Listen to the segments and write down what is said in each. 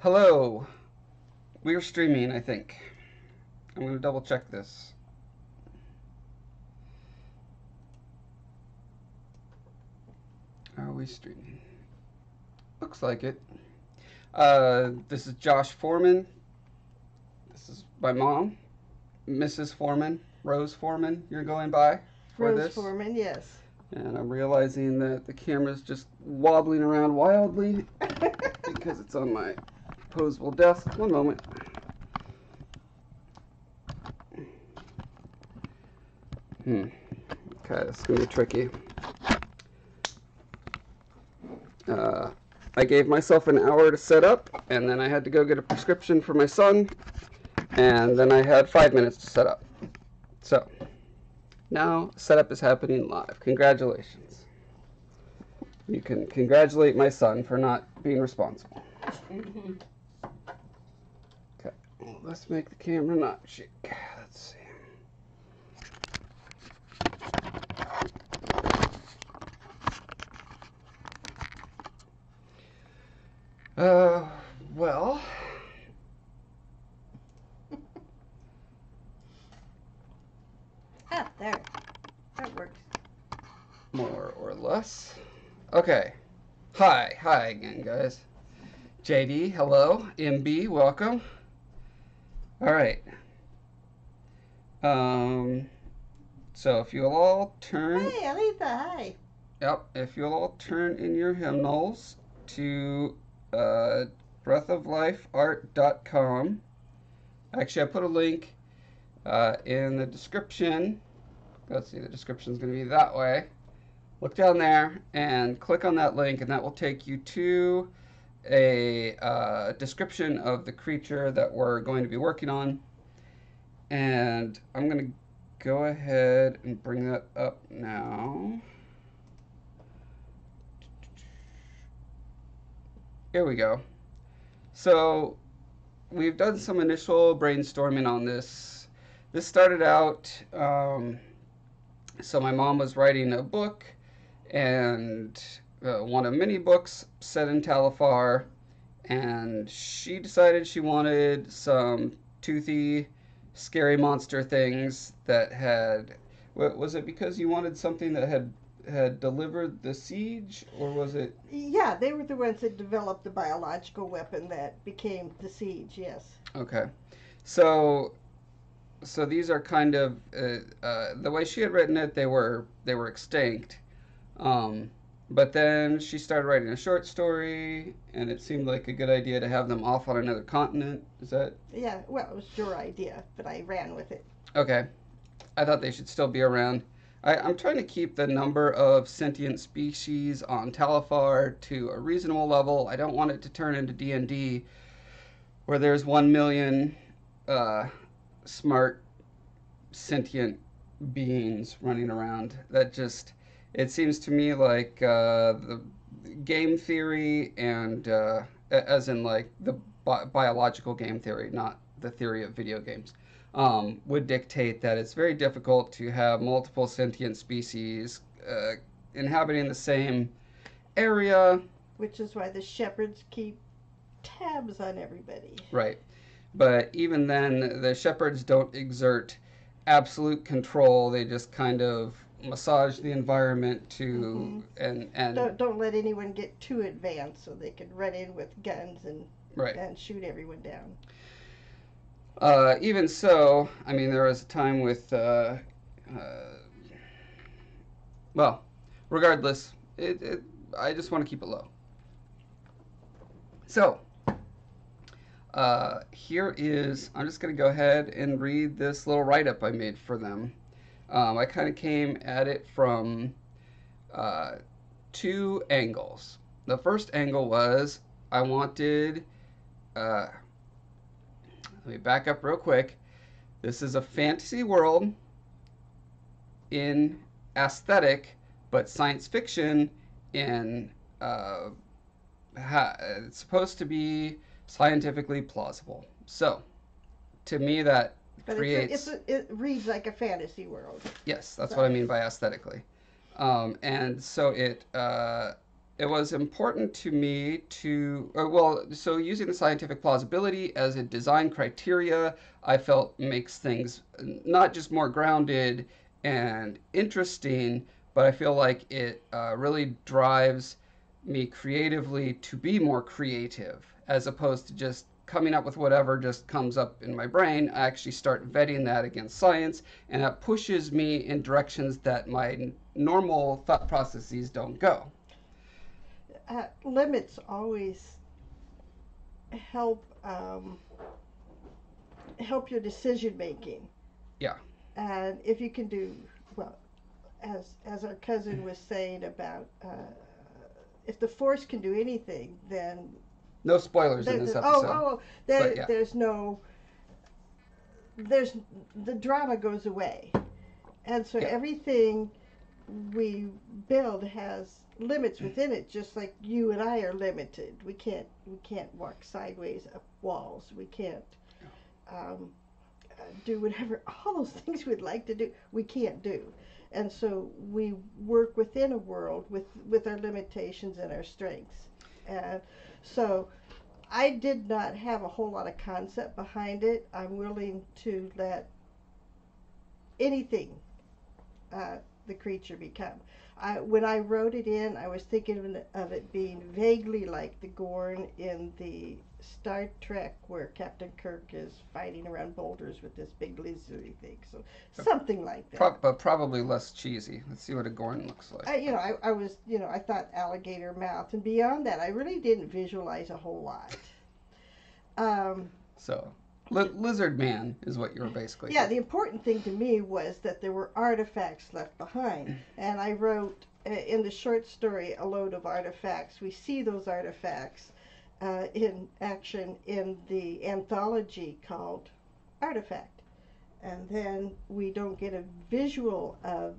Hello. We're streaming, I think. I'm going to double check this. Are we streaming? Looks like it. This is Josh Foreman. This is my mom, Mrs. Foreman, Rose Foreman, you're going by for Rose this. Foreman, yes. And I'm realizing that the camera's just wobbling around wildly because it's on my posable desk. One moment. Okay, this is going to be tricky. I gave myself an hour to set up, and then I had to go get a prescription for my son, and then I had 5 minutes to set up. So, now setup is happening live. Congratulations. You can congratulate my son for not being responsible. Okay, well, let's make the camera not shake. Let's see. Well. Ah, there. That works. More or less. Okay. Hi again, guys. JD, hello. MB, welcome. All right. So if you'll all turn. Hey, Alita, hi. Yep. If you'll all turn in your hymnals to breathoflifeart.com. Actually, I put a link in the description. Let's see, the description is going to be that way. Look down there and click on that link, and that will take you to a description of the creature that we're going to be working on. And I'm going to go ahead and bring that up now. Here we go. So we've done some initial brainstorming on this. This started out, so my mom was writing a book, and one of many books set in Talifar, and she decided she wanted some toothy, scary monster things that had. Was it because you wanted something that had delivered the siege, or was it? Yeah, they were the ones that developed the biological weapon that became the siege, yes. Okay. So these are kind of the way she had written it. They were extinct, but then she started writing a short story, and it seemed like a good idea to have them off on another continent. Is that? Yeah, well, it was your idea, but I ran with it. Okay. I thought they should still be around. I'm trying to keep the number of sentient species on Talifar to a reasonable level. I don't want it to turn into D&D, where there's 1 million smart sentient beings running around. That just, it seems to me like the game theory, and as in like the biological game theory, not the theory of video games, would dictate that it's very difficult to have multiple sentient species inhabiting the same area. Which is why the shepherds keep tabs on everybody. Right. But even then, the shepherds don't exert absolute control. They just kind of massage the environment to and don't let anyone get too advanced so they can run in with guns and right. and shoot everyone down. Even so, I mean, there was a time with well, regardless, I just want to keep it low. So here is, I'm just going to go ahead and read this little write-up I made for them. I kind of came at it from two angles. The first angle was I wanted, let me back up real quick. This is a fantasy world in aesthetic, but science fiction in, it's supposed to be scientifically plausible. So, to me, that but creates. It reads like a fantasy world. Yes, that's what I mean by aesthetically. And so it was important to me to, well, so using the scientific plausibility as a design criteria, I felt makes things not just more grounded and interesting, but I feel like it really drives me creatively to be more creative as opposed to just coming up with whatever just comes up in my brain. I actually start vetting that against science, and that pushes me in directions that my normal thought processes don't go. Limits always help help your decision making, Yeah. and if you can do well, as our cousin was saying about if the force can do anything, then No spoilers in this oh episode, but yeah. there's no there's the drama goes away, and so Yeah. everything we build has limits within it, just like you and I are limited. We can't walk sideways up walls. We can't um, do whatever all those things we'd like to do. We can't do, and so we work within a world with our limitations and our strengths. And so I did not have a whole lot of concept behind it. I'm willing to let anything uh, the creature become. When I wrote it in, I was thinking of it being vaguely like the Gorn in the Star Trek, where Captain Kirk is fighting around boulders with this big lizardy thing. So something like that. But probably less cheesy. Let's see what a Gorn looks like. I was, I thought alligator mouth, and beyond that, I really didn't visualize a whole lot. So, lizard man is what you were basically. Yeah, the important thing to me was that there were artifacts left behind. And I wrote in the short story a load of artifacts. We see those artifacts in action in the anthology called Artifact. And then we don't get a visual of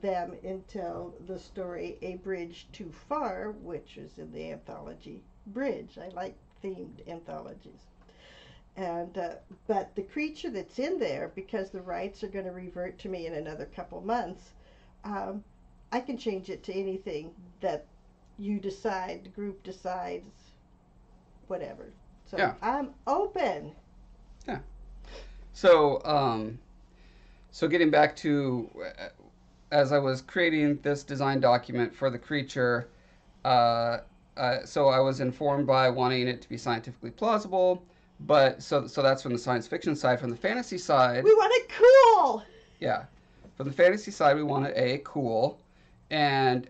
them until the story A Bridge Too Far, which is in the anthology Bridge. I like themed anthologies. And but the creature that's in there, because the rights are going to revert to me in another couple months, I can change it to anything that you decide, the group decides, whatever. So Yeah. I'm open. Yeah. So, so getting back to as I was creating this design document for the creature, so I was informed by wanting it to be scientifically plausible. But so that's from the science fiction side. From the fantasy side, We want it cool. yeah, from the fantasy side, we want it A, cool, and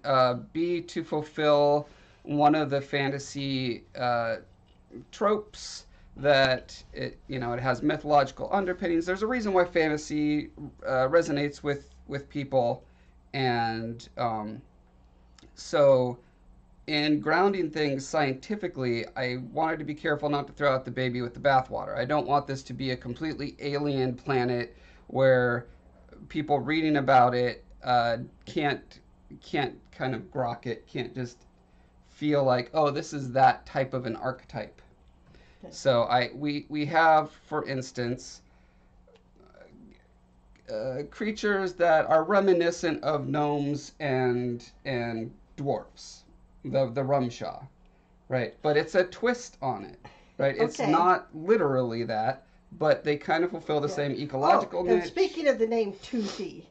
B, to fulfill one of the fantasy tropes that it has mythological underpinnings. There's a reason why fantasy resonates with people, and so in grounding things scientifically, I wanted to be careful not to throw out the baby with the bathwater. I don't want this to be a completely alien planet where people reading about it can't kind of grok it, can't just feel like, oh, this is that type of an archetype. Okay. So we have, for instance, creatures that are reminiscent of gnomes and dwarfs, the Rumshaw, right? But it's a twist on it, right? It's Okay. not literally that, but they kind of fulfill the Yeah. same ecological And niche. speaking of the name Toothy,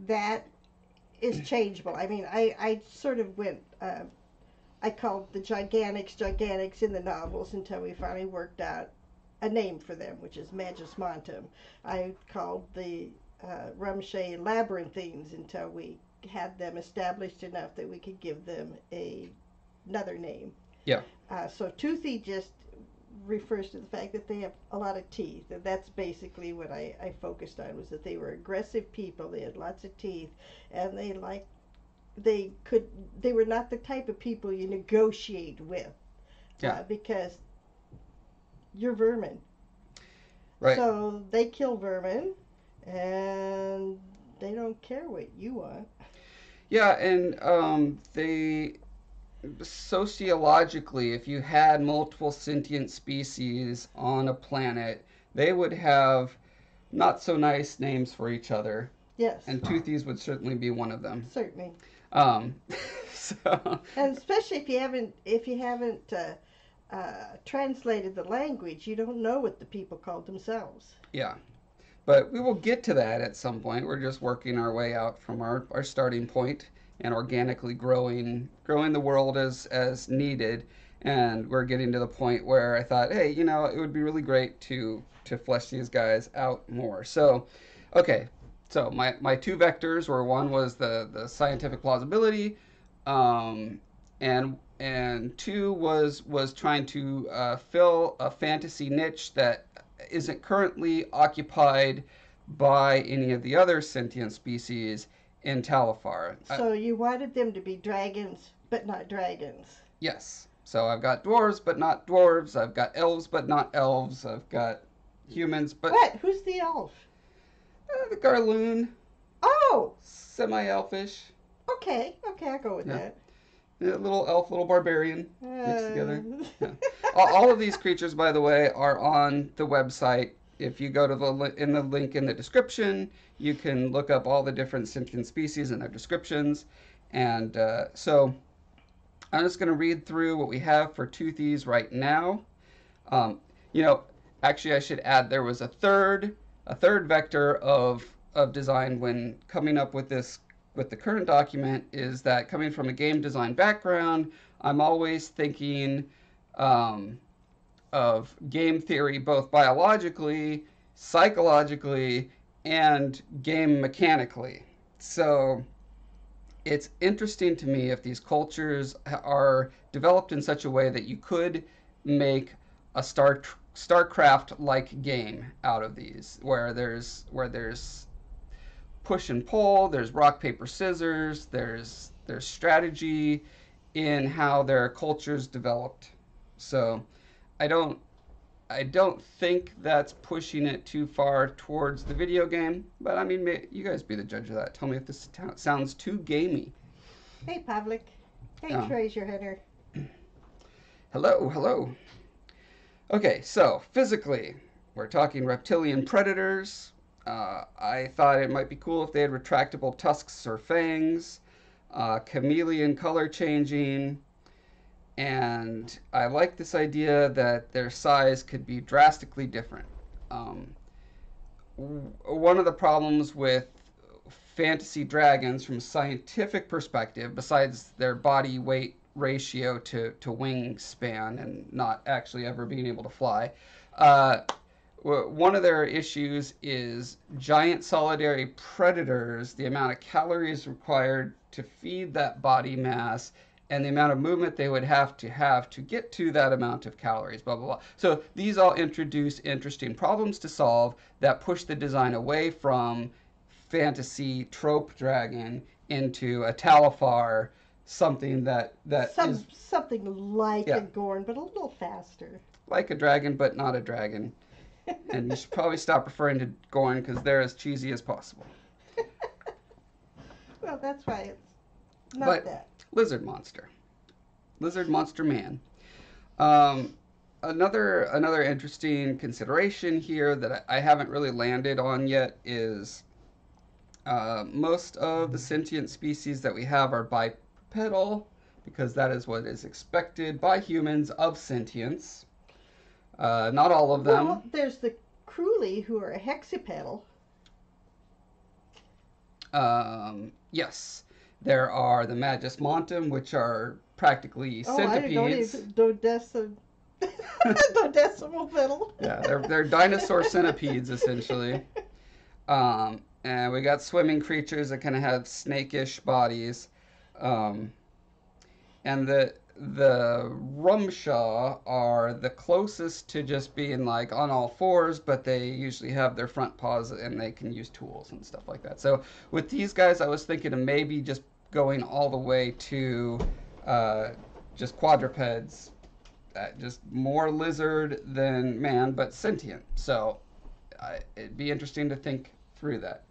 that is changeable. I mean, I sort of went. I called the gigantics in the novels until we finally worked out a name for them, which is Magismontum. I called the Rumshay labyrinthines until we had them established enough that we could give them another name. Yeah. So Toothy just refers to the fact that they have a lot of teeth. And that's basically what I focused on, was that they were aggressive people. They had lots of teeth, and they were not the type of people you negotiate with. Yeah. Because you're vermin. Right. So they kill vermin, and they don't care what you want. Yeah, and they sociologically, if you had multiple sentient species on a planet, they would have not so nice names for each other, Yes, and Toothies would certainly be one of them. certainly. Um, So And especially if you haven't translated the language, you don't know what the people called themselves. yeah, but we will get to that at some point. We're just working our way out from our starting point and organically growing the world as needed. And we're getting to the point where I thought, hey, it would be really great to flesh these guys out more. So, okay, so my two vectors were, one was the scientific plausibility, um, and two was trying to fill a fantasy niche that isn't currently occupied by any of the other sentient species in Talifar. So you wanted them to be dragons, but not dragons. Yes. So I've got dwarves, but not dwarves. I've got elves, but not elves. I've got humans, but What? Who's the elf? the Garloon, Oh, semi-elfish. okay, okay, I'll go with Yeah. that. A little elf, little barbarian mixed together. Uh, Yeah. All of these creatures, by the way, are on the website. If you go to the link in the description, you can look up all the different sentient species and their descriptions. And so I'm just going to read through what we have for Toothies right now. Um, you know, actually, I should add there was a third vector of design when coming up with the current document, is that coming from a game design background, I'm always thinking um, of game theory both biologically, psychologically, and game mechanically. So it's interesting to me if these cultures are developed in such a way that you could make a StarCraft like game out of these, where there's push and pull, there's rock paper scissors, there's strategy in how their cultures developed. So I don't I don't think that's pushing it too far towards the video game, but I mean, you guys be the judge of that. Tell me if this sounds too gamey. hey, Pavlik. Hey, Oh. treasure hunter. Hello, hello. Okay, so physically, we're talking reptilian predators. I thought it might be cool if they had retractable tusks or fangs, chameleon color changing, and I like this idea that their size could be drastically different. Um, One of the problems with fantasy dragons from a scientific perspective, besides their body weight ratio to wingspan and not actually ever being able to fly, uh, one of their issues is giant solitary predators, the amount of calories required to feed that body mass, and the amount of movement they would have to get to that amount of calories, blah, blah, blah. So these all introduce interesting problems to solve that push the design away from fantasy trope dragon into a Talifar, something that is Something like yeah, a Gorn, but a little faster. like a dragon but not a dragon. And you should probably stop referring to Gorn because they're as cheesy as possible. Well, that's why it's not But that. lizard monster man. Um, another interesting consideration here that I haven't really landed on yet is most of the sentient species that we have are bipedal, because that is what is expected by humans of sentience. Not all of them. Well, there's the Crewley who are a hexapedal. Yes, there are the Magismontum, which are practically centipedes. Dodecimal pedal. Yeah, they're dinosaur centipedes essentially. And we got swimming creatures that kind of have snakish bodies. Um, and the Rumshaw are the closest to just being like on all fours, but they usually have their front paws and they can use tools and stuff like that. So with these guys, I was thinking of maybe just going all the way to just quadrupeds, just more lizard than man, but sentient. So it'd be interesting to think through that.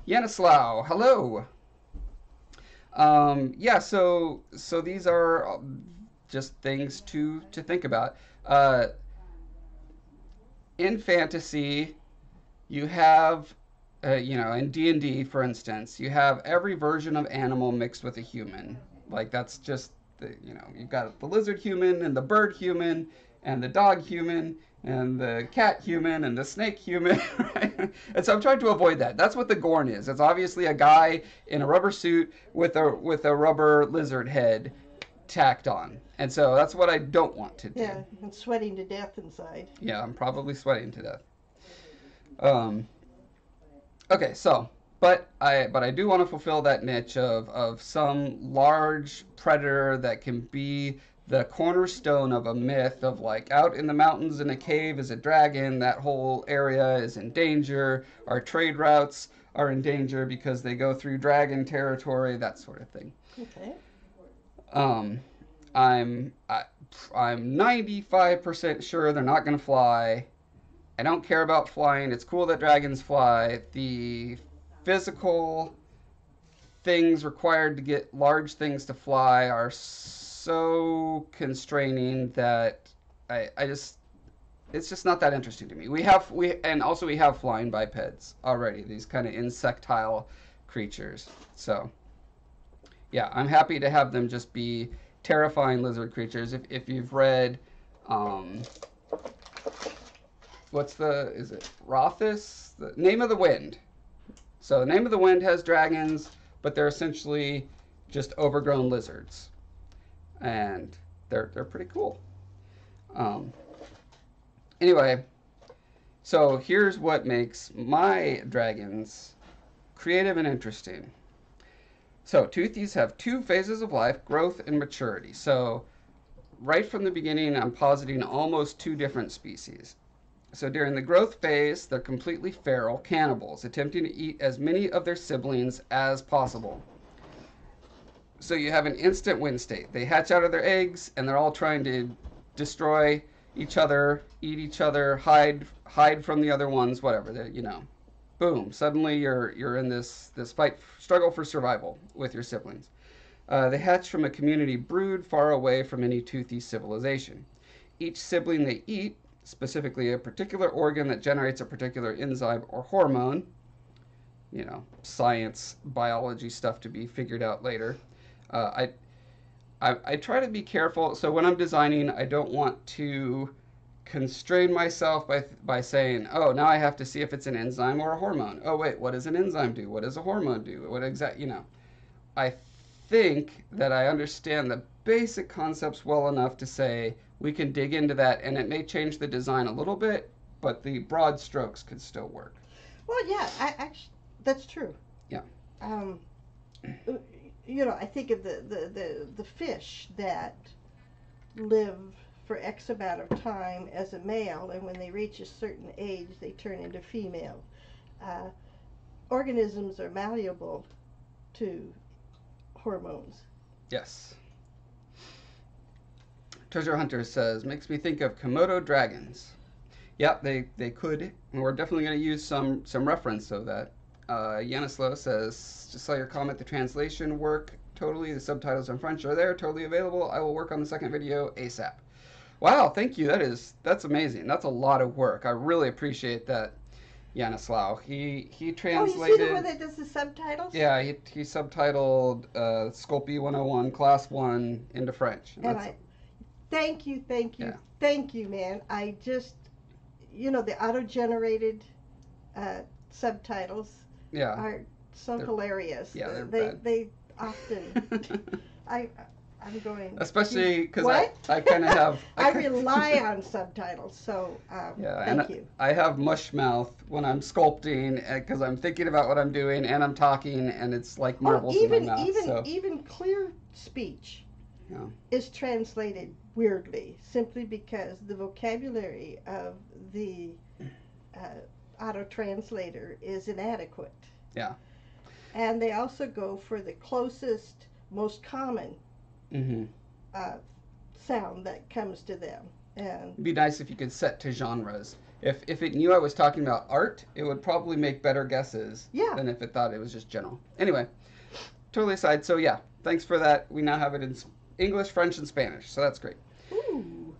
Yanislaw, hello. Yeah, so these are just things to think about. In fantasy, you have, in D&D, for instance, you have every version of animal mixed with a human. Like that's just the, you know, you've got the lizard human and the bird human and the dog human and the cat human and the snake human, right? And so I'm trying to avoid that. That's what the Gorn is. It's obviously a guy in a rubber suit with a rubber lizard head tacked on. And so that's what I don't want to do. Yeah, and sweating to death inside. Yeah, I'm probably sweating to death. Um, okay, so but I do want to fulfill that niche of some large predator that can be the cornerstone of a myth of like out in the mountains in a cave is a dragon. That whole area is in danger. Our trade routes are in danger because they go through dragon territory. That sort of thing. Okay. Um, I'm I, I'm 95% sure they're not going to fly. I don't care about flying. It's cool that dragons fly. The physical things required to get large things to fly are so constraining that I just it's just not that interesting to me. We have flying bipeds already. These kind of insectile creatures. So yeah, I'm happy to have them just be terrifying lizard creatures. If you've read, um, is it Rothus? The Name of the Wind. So the Name of the Wind has dragons, but they're essentially just overgrown lizards, and they're pretty cool. Um, anyway, so here's what makes my dragons creative and interesting. So toothies have two phases of life: growth and maturity. So right from the beginning, I'm positing almost two different species. So during the growth phase, they're completely feral cannibals, attempting to eat as many of their siblings as possible. So you have an instant win state. They hatch out of their eggs, and they're all trying to destroy each other, eat each other, hide from the other ones, whatever. You know, boom! Suddenly you're in this fight, struggle for survival with your siblings. They hatch from a community brood far away from any toothy civilization. Each sibling they eat, specifically a particular organ that generates a particular enzyme or hormone, you know, science, biology stuff to be figured out later. Uh, I try to be careful. So when I'm designing, I don't want to constrain myself by saying, oh, now I have to see if it's an enzyme or a hormone. Oh, wait, what does an enzyme do? What does a hormone do? You know, I think that I understand the basic concepts well enough to say we can dig into that, and it may change the design a little bit, but the broad strokes could still work. Well, yeah, actually, that's true. Yeah. Um, you know, I think of the fish that live for X amount of time as a male, and when they reach a certain age, they turn into female. Uh, Organisms are malleable to hormones. Yes. Treasure Hunter says, makes me think of Komodo dragons. Yep, they could. And we're definitely going to use some reference of that. Yanislo says, just saw your comment, the translation work totally. The subtitles in French are there, totally available. I will work on the second video ASAP. Wow, thank you. That's amazing. That's a lot of work. I really appreciate that, Yanislaw. He translated. Oh, you see the one that does the subtitles? Yeah, he subtitled Sculpey 101 Class 1 into French. And thank you, yeah. thank you, man. I just, you know, the auto-generated subtitles are so hilarious. Yeah, they often, I'm going. Especially because I kind of have. I rely on subtitles, so thank you. I have mush mouth when I'm sculpting because I'm thinking about what I'm doing and I'm talking, and it's like marbles in my mouth. Even clear speech is translated weirdly, simply because the vocabulary of the auto translator is inadequate. Yeah. And they also go for the closest, most common sound that comes to them. And it'd be nice if you could set to genres. If it knew I was talking about art, it would probably make better guesses than if it thought it was just general. Anyway, totally aside. So yeah, thanks for that. We now have it in English, French, and Spanish. So that's great. Ooh.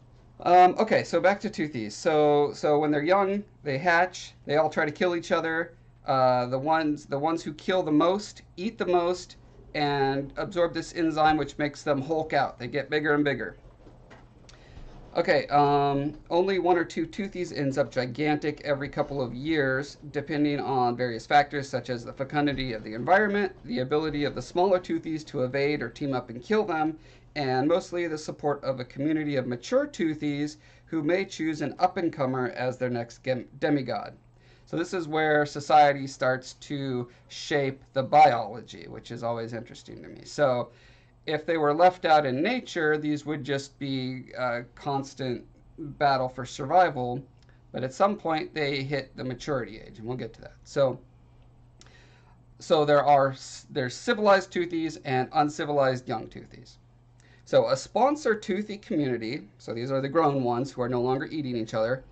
Okay, so back to toothies. So when they're young, they hatch. They all try to kill each other. The ones who kill the most eat the most. and absorb this enzyme, which makes them hulk out. They get bigger and bigger. Okay, only one or two toothies ends up gigantic every couple of years, depending on various factors such as the fecundity of the environment, the ability of the smaller toothies to evade or team up and kill them, and mostly the support of a community of mature toothies who may choose an up-and-comer as their next demigod. So this is where society starts to shape the biology, which is always interesting to me. So if they were left out in nature, these would just be a constant battle for survival. But at some point, they hit the maturity age, and we'll get to that. So there's civilized toothies and uncivilized young toothies. So a sponsor toothy community, so these are the grown ones who are no longer eating each other,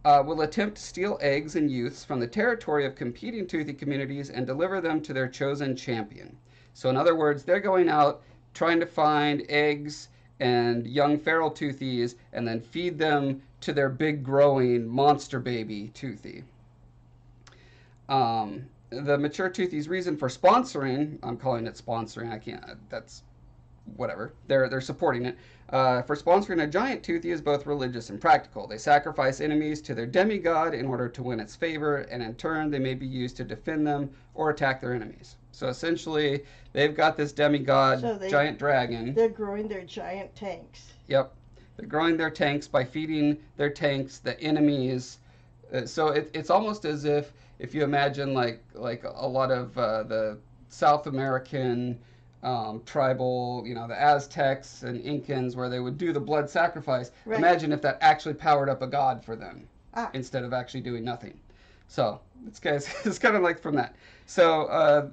will attempt to steal eggs and youths from the territory of competing toothy communities and deliver them to their chosen champion. So in other words, they're going out trying to find eggs and young feral toothies and then feed them to their big growing monster baby toothy. The mature toothy's reason for sponsoring, I'm calling it sponsoring, I can't, that's whatever, they're supporting it. For sponsoring a giant toothy is both religious and practical. They sacrifice enemies to their demigod in order to win its favor, and in turn they may be used to defend them or attack their enemies. So essentially, they've got this demigod, giant dragon. They're growing their giant tanks. Yep. They're growing their tanks by feeding their tanks the enemies. So it's almost as if you imagine like a lot of the South American tribal, the Aztecs and Incans, where they would do the blood sacrifice. Right. Imagine if that actually powered up a god for them instead of actually doing nothing. So it's kind of like from that. So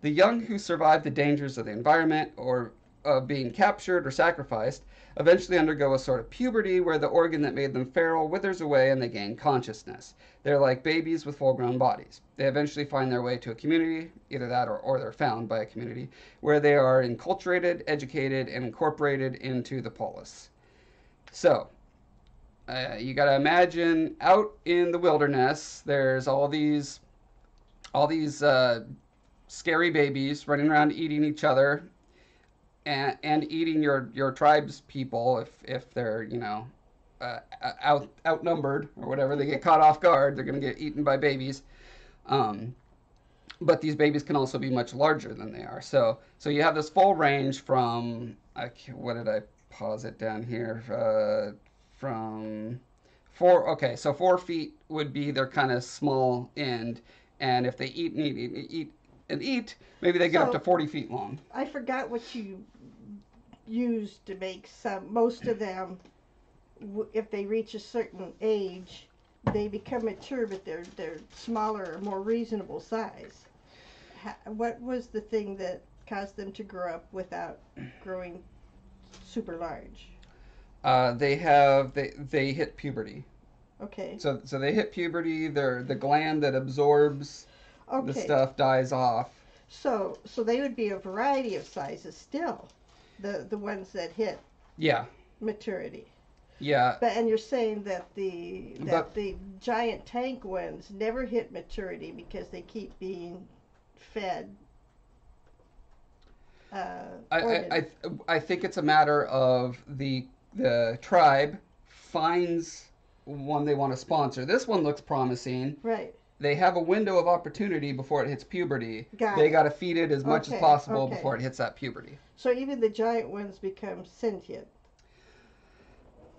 the young who survive the dangers of the environment or of being captured or sacrificed eventually undergo a sort of puberty where the organ that made them feral withers away and they gain consciousness. They're like babies with full-grown bodies. They eventually find their way to a community, either that or they're found by a community, where they are enculturated, educated, and incorporated into the polis. So, you got to imagine out in the wilderness, there's all these scary babies running around eating each other and eating your tribe's people if they're outnumbered or whatever. They get caught off guard, they're going to get eaten by babies. But these babies can also be much larger than they are. So you have this full range from, what did I pause it down here? From 4 feet would be their kind of small end. And if they eat and eat, maybe they get up to 40 feet long. I forgot what you used to make most of them, if they reach a certain age, they become mature, but they're smaller, more reasonable size. What was the thing that caused them to grow up without growing super large? They hit puberty. Okay. So they hit puberty. The gland that absorbs the stuff dies off. So they would be a variety of sizes still, the ones that hit maturity. Yeah. And you're saying that the giant tank ones never hit maturity because they keep being fed. I think it's a matter of the tribe finds one they want to sponsor. This one looks promising. Right. They have a window of opportunity before it hits puberty. They got to feed it as much as possible before it hits that puberty. So even the giant ones become sentient.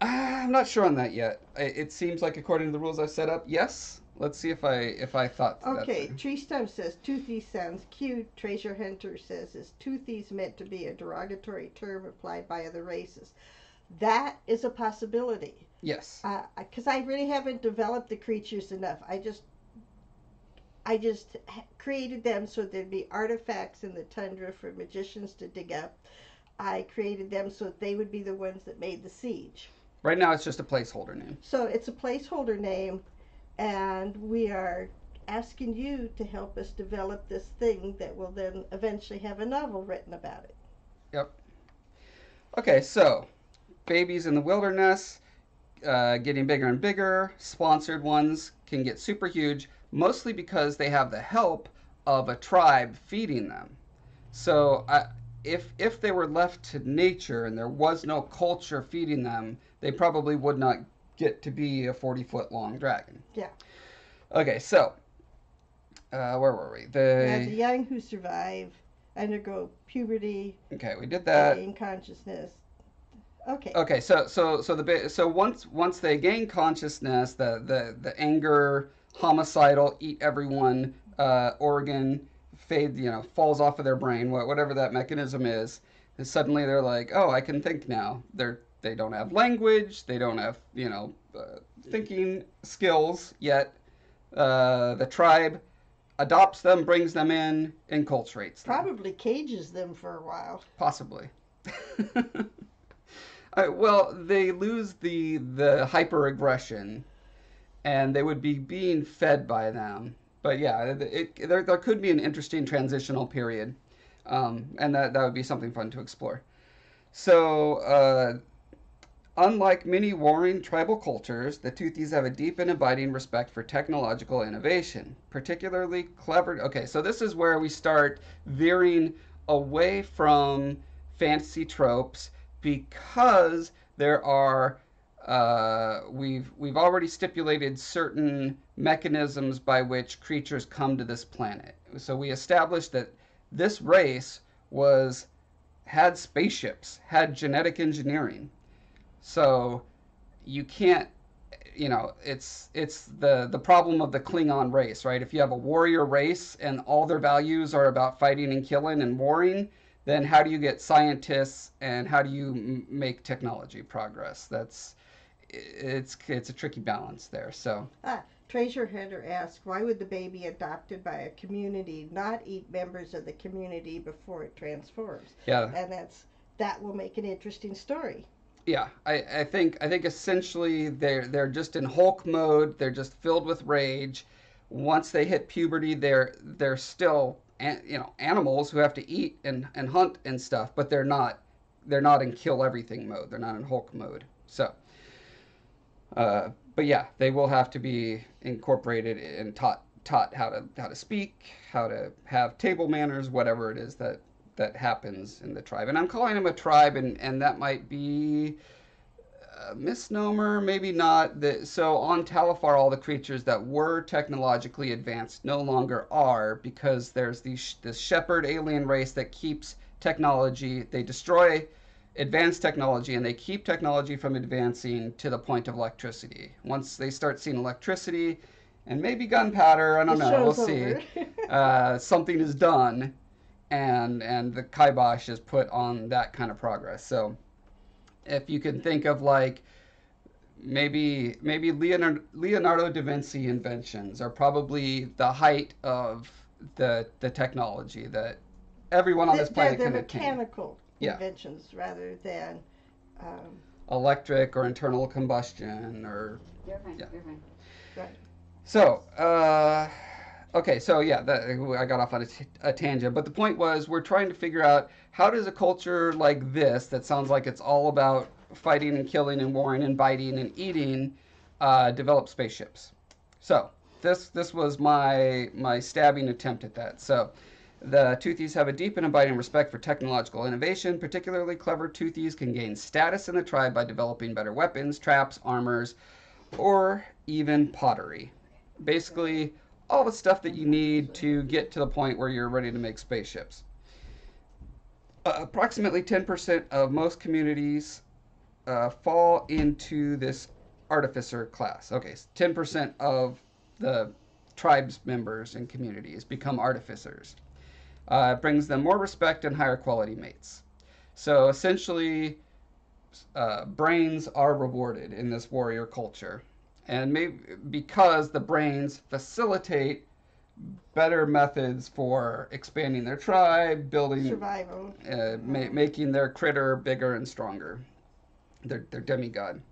I'm not sure on that yet. It seems like according to the rules I've set up, yes. Let's see if I thought. Okay, Tree Stump says toothy sounds cute. Treasure Hunter says is toothy's meant to be a derogatory term applied by other races. That is a possibility. Yes. Because I really haven't developed the creatures enough. I just created them so there'd be artifacts in the tundra for magicians to dig up. I created them so they would be the ones that made the siege. Right now it's just a placeholder name. So it's a placeholder name, and we are asking you to help us develop this thing that will then eventually have a novel written about it. Yep. Okay, so babies in the wilderness, getting bigger and bigger. Sponsored ones can get super huge, mostly because they have the help of a tribe feeding them. So if they were left to nature and there was no culture feeding them, they probably would not get to be a 40-foot long dragon. Yeah. Okay, so where were we? Yeah, the young who survive undergo puberty, Okay, we did they that. gain consciousness. Okay. Okay, so once they gain consciousness, the anger, homicidal, eat everyone organ fade, falls off of their brain, whatever that mechanism is. And suddenly they're like, oh, I can think now. They don't have language, they don't have thinking skills yet. The tribe adopts them, brings them in, enculturates them. Probably cages them for a while. Possibly. Well, they lose the hyper aggression, and they would be being fed by them. But yeah, there could be an interesting transitional period, and that would be something fun to explore. So, unlike many warring tribal cultures, the Tutsis have a deep and abiding respect for technological innovation, particularly clever. Okay, so this is where we start veering away from fantasy tropes because there are we've already stipulated certain mechanisms by which creatures come to this planet. So we established that this race was had spaceships, had genetic engineering. So you can't, it's the problem of the Klingon race, right? If you have a warrior race and all their values are about fighting and killing and warring, then how do you get scientists and how do you make technology progress? It's a tricky balance there. So Treasure Hunter asks, why would the baby adopted by a community not eat members of the community before it transforms? yeah, And that will make an interesting story. yeah, I think essentially they're just in Hulk mode. They're just filled with rage. Once they hit puberty, they're still animals who have to eat and hunt and stuff, but they're not in kill everything mode. They're not in Hulk mode. So, but yeah, they will have to be incorporated and taught how to speak, how to have table manners, whatever it is that happens in the tribe. And I'm calling them a tribe, and that might be a misnomer, maybe not. So on Talifar, all the creatures that were technologically advanced no longer are, because there's this shepherd alien race that keeps technology. They destroy advanced technology, and they keep technology from advancing to the point of electricity. Once they start seeing electricity and maybe gunpowder, I don't know, we'll see. Something is done, and the kibosh is put on that kind of progress. So if you can think of like maybe Leonardo da Vinci inventions are probably the height of the technology that everyone on this planet they're can attain. mechanical Yeah. inventions rather than um, Electric or internal combustion or You're fine. Yeah. You're fine. right. so. Okay, so yeah, I got off on a tangent, but the point was we're trying to figure out how does a culture like this, that sounds like it's all about fighting and killing and warring and biting and eating, develop spaceships. So this was my stabbing attempt at that. So the Toothies have a deep and abiding respect for technological innovation. Particularly clever Toothies can gain status in the tribe by developing better weapons, traps, armors, or even pottery. Basically, all the stuff that you need to get to the point where you're ready to make spaceships. Approximately 10% of most communities fall into this artificer class. Okay, 10% of the tribe's members and communities become artificers. It brings them more respect and higher quality mates. So essentially, brains are rewarded in this warrior culture. And maybe because the brains facilitate better methods for expanding their tribe, building, Survival. making their critter bigger and stronger, their demigod.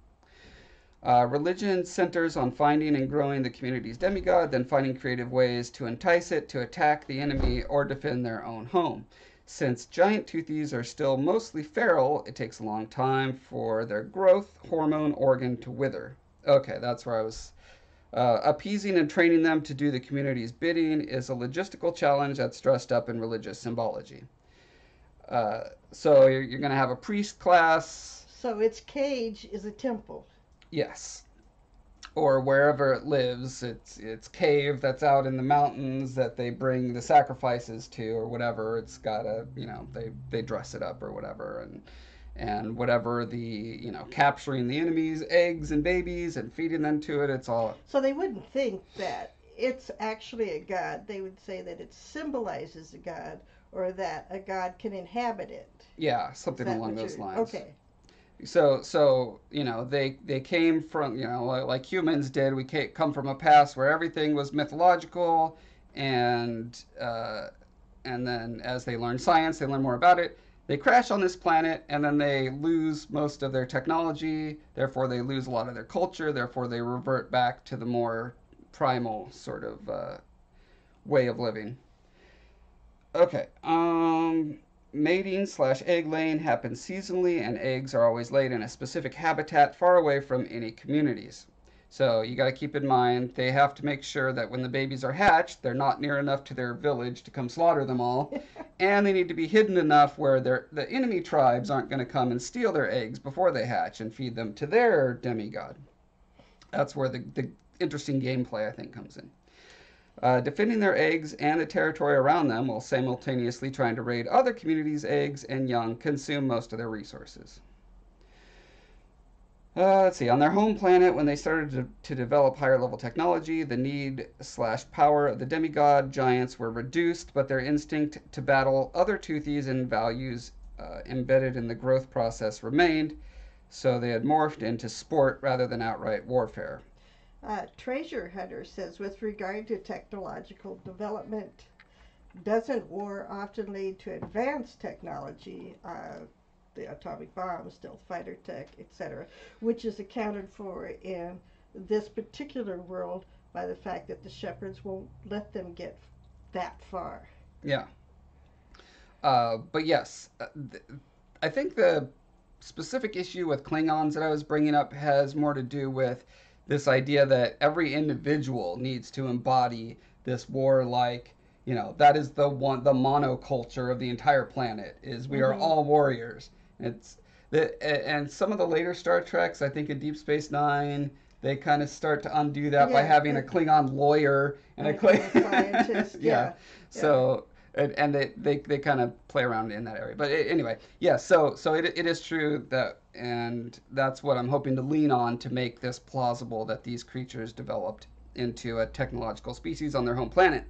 Religion centers on finding and growing the community's demigod, then finding creative ways to entice it to attack the enemy or defend their own home. Since giant toothies are still mostly feral, it takes a long time for their growth hormone organ to wither. Okay, that's where I was. Appeasing and training them to do the community's bidding is a logistical challenge that's dressed up in religious symbology. So you're going to have a priest class. So its cage is a temple. Yes. Or wherever it lives, it's cave that's out in the mountains that they bring the sacrifices to, or whatever. It's got a, they dress it up or whatever, and whatever, the capturing the enemy's eggs and babies and feeding them to it. It's all, So they wouldn't think that it's actually a god. They would say that it symbolizes a god, or that a god can inhabit it. yeah, Is something that along what those you're lines. okay? So they came from, like humans did. We come from a past where everything was mythological, and and then as they learn science, they learn more about it. They crash on this planet, and then they lose most of their technology. Therefore, they lose a lot of their culture. Therefore, they revert back to the more primal sort of way of living. Okay. Mating slash egg laying happens seasonally, and eggs are always laid in a specific habitat far away from any communities. So you got to keep in mind they have to make sure that when the babies are hatched, they're not near enough to their village to come slaughter them all, and they need to be hidden enough where the enemy tribes aren't going to come and steal their eggs before they hatch and feed them to their demigod. That's where the interesting gameplay, I think, comes in. Defending their eggs and the territory around them while simultaneously trying to raid other communities' eggs and young consume most of their resources. Let's see. On their home planet, when they started to develop higher level technology, the need slash power of the demigod giants were reduced, but their instinct to battle other toothies and values embedded in the growth process remained, so they had morphed into sport rather than outright warfare. Treasure Hunter says, with regard to technological development, doesn't war often lead to advanced technology, the atomic bomb, stealth fighter tech, etc., which is accounted for in this particular world by the fact that the shepherds won't let them get that far. Yeah. But yes, I think the specific issue with Klingons that I was bringing up has more to do with this idea that every individual needs to embody this warlike, that is the monoculture of the entire planet, is we are Mm-hmm. all warriors. It's and some of the later Star Treks, I think in Deep Space Nine, they kind of start to undo that by Yeah, having a Klingon lawyer and a scientist. yeah. Yeah, yeah. So and they kind of play around in that area. But anyway, yeah. So it is true that, and that's what I'm hoping to lean on to make this plausible, that these creatures developed into a technological species on their home planet.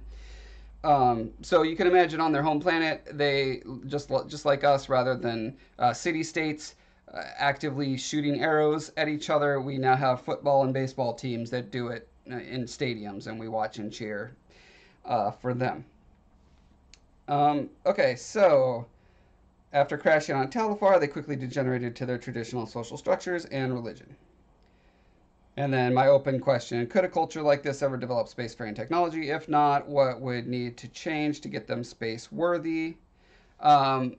So you can imagine on their home planet, they just like us, rather than city states actively shooting arrows at each other, we now have football and baseball teams that do it in stadiums, and we watch and cheer for them. Okay, so after crashing on Talifar, they quickly degenerated to their traditional social structures and religion. And then my open question: could a culture like this ever develop spacefaring technology? If not, what would need to change to get them space worthy? Um,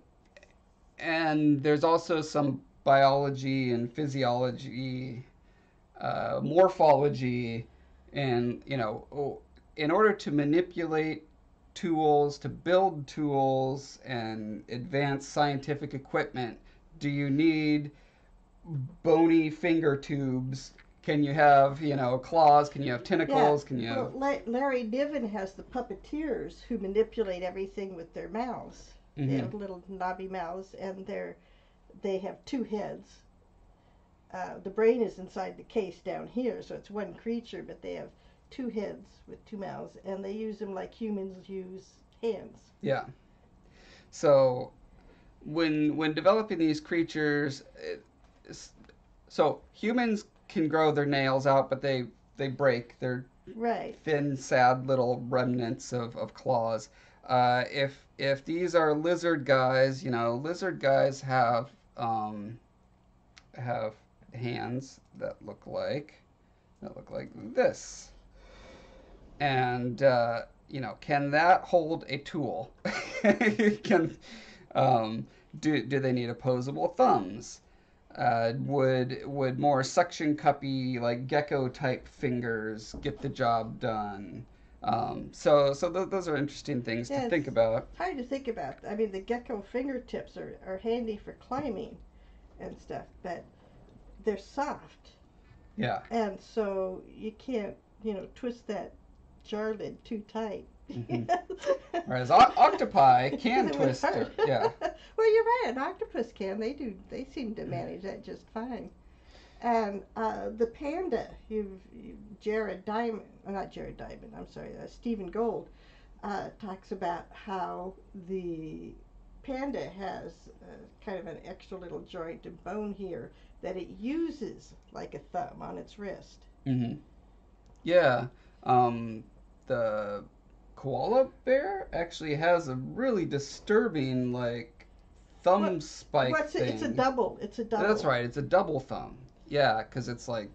and there's also some biology and physiology, morphology, and in order to manipulate tools, to build tools and advance scientific equipment, do you need bony finger tubes? Can you have, claws? Can you have Yeah. tentacles? Can you have? Well, Larry Niven has the puppeteers who manipulate everything with their mouths. They Mm-hmm. have little knobby mouths, and they have two heads. The brain is inside the case down here, so it's one creature, but they have two heads with two mouths, and they use them like humans use hands. Yeah. So when developing these creatures, so humans can grow their nails out, but they break. They're Right. thin, sad little remnants of claws. If these are lizard guys, lizard guys have hands that look like this, and can that hold a tool? Can do they need opposable thumbs? Would more suction cuppy, like gecko type fingers get the job done? Those are interesting things to Yeah, think it's about. hard to think about. I mean, the gecko fingertips are handy for climbing and stuff, but they're soft, Yeah. and so you can't, twist that jar lid too tight. Hmm. Whereas octopi can It would twist. hurt. Yeah. Well, you're right. An octopus can. They do. They seem to manage that just fine. And the panda, Jared Diamond, not Jared Diamond. I'm sorry, Stephen Gold talks about how the panda has kind of an extra little joint and bone here that it uses like a thumb on its wrist. Hmm. Yeah. Um, the koala bear actually has a really disturbing like thumb What? spike What's it? It's a thing. double. It's a That's double. right. It's a double thumb. Yeah, because it's like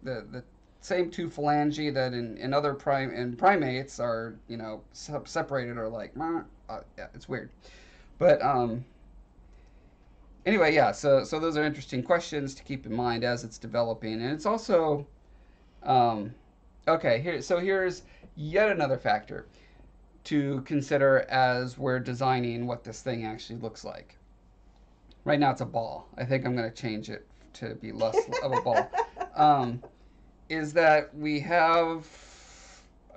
the same two phalange that in other primates are separated or like yeah, it's weird. But anyway, yeah. So those are interesting questions to keep in mind as it's developing, and it's also um, okay. Here's yet another factor to consider as we're designing what this thing actually looks like. Right now it's a ball. I think I'm going to change it to be less of a ball. Um, is that we have,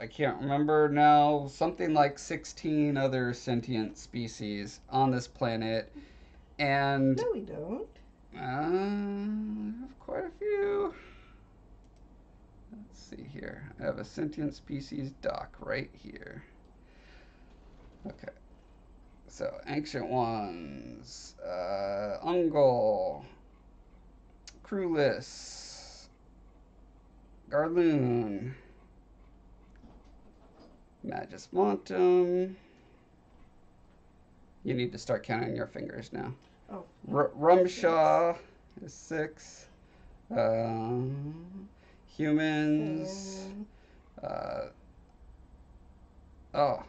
I can't remember now, something like 16 other sentient species on this planet, and No, we don't. I have quite a few. Let's see here. I have a sentient species doc right here. Okay. So, ancient ones, Ungol, Crewless, Garloon, Magus Montum. You need to start counting your fingers now. Oh, six. Rumshaw is 6. Humans. And Uh, oh,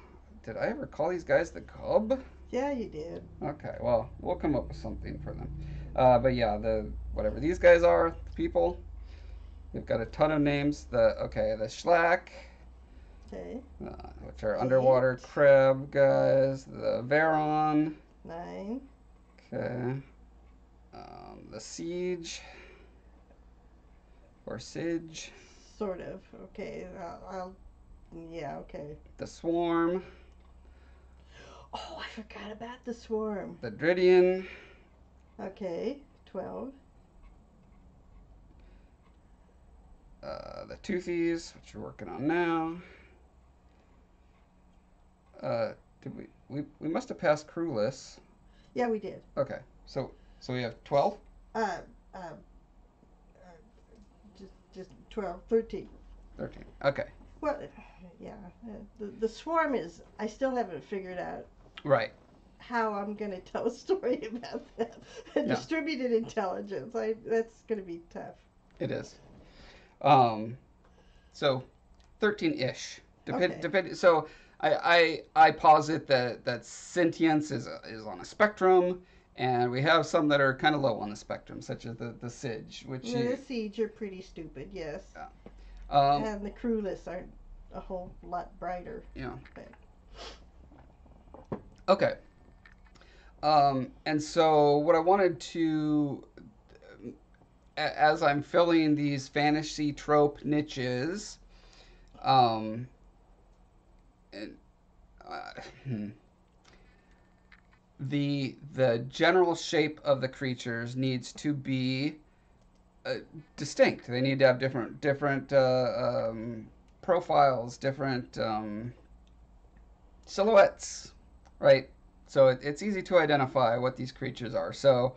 did I ever call these guys the Cub? yeah, you did. Okay, well, we'll come up with something for them. But yeah, the whatever these guys are, the people. We've got a ton of names. The Schlack, Okay. which are underwater 8, crab guys. The Varon. 9, Okay. The Siege or Sige. sort of. Okay. Yeah. Okay. The Swarm. Oh, I forgot about the swarm. The Dridian. Okay. 12. The Toothies, which we're working on now. Did we must have passed crewless. Yeah, we did. Okay, so we have 12. Uh, uh, just 12, 13. 13. Okay. Well, yeah. The swarm is. I still haven't figured out Right. how I'm going to tell a story about that. Yeah. Distributed intelligence. That's going to be tough. It is. So 13-ish. Okay. So I posit that sentience is on a spectrum, and we have some that are kind of low on the spectrum, such as the Sige, which The siege are pretty stupid, yes. yeah. And the crewless aren't a whole lot brighter. Yeah. But Okay. And so what I wanted to, as I'm filling these fantasy trope niches, um, and, hmm, the general shape of the creatures needs to be distinct. They need to have different profiles, different silhouettes, right? So it's easy to identify what these creatures are. So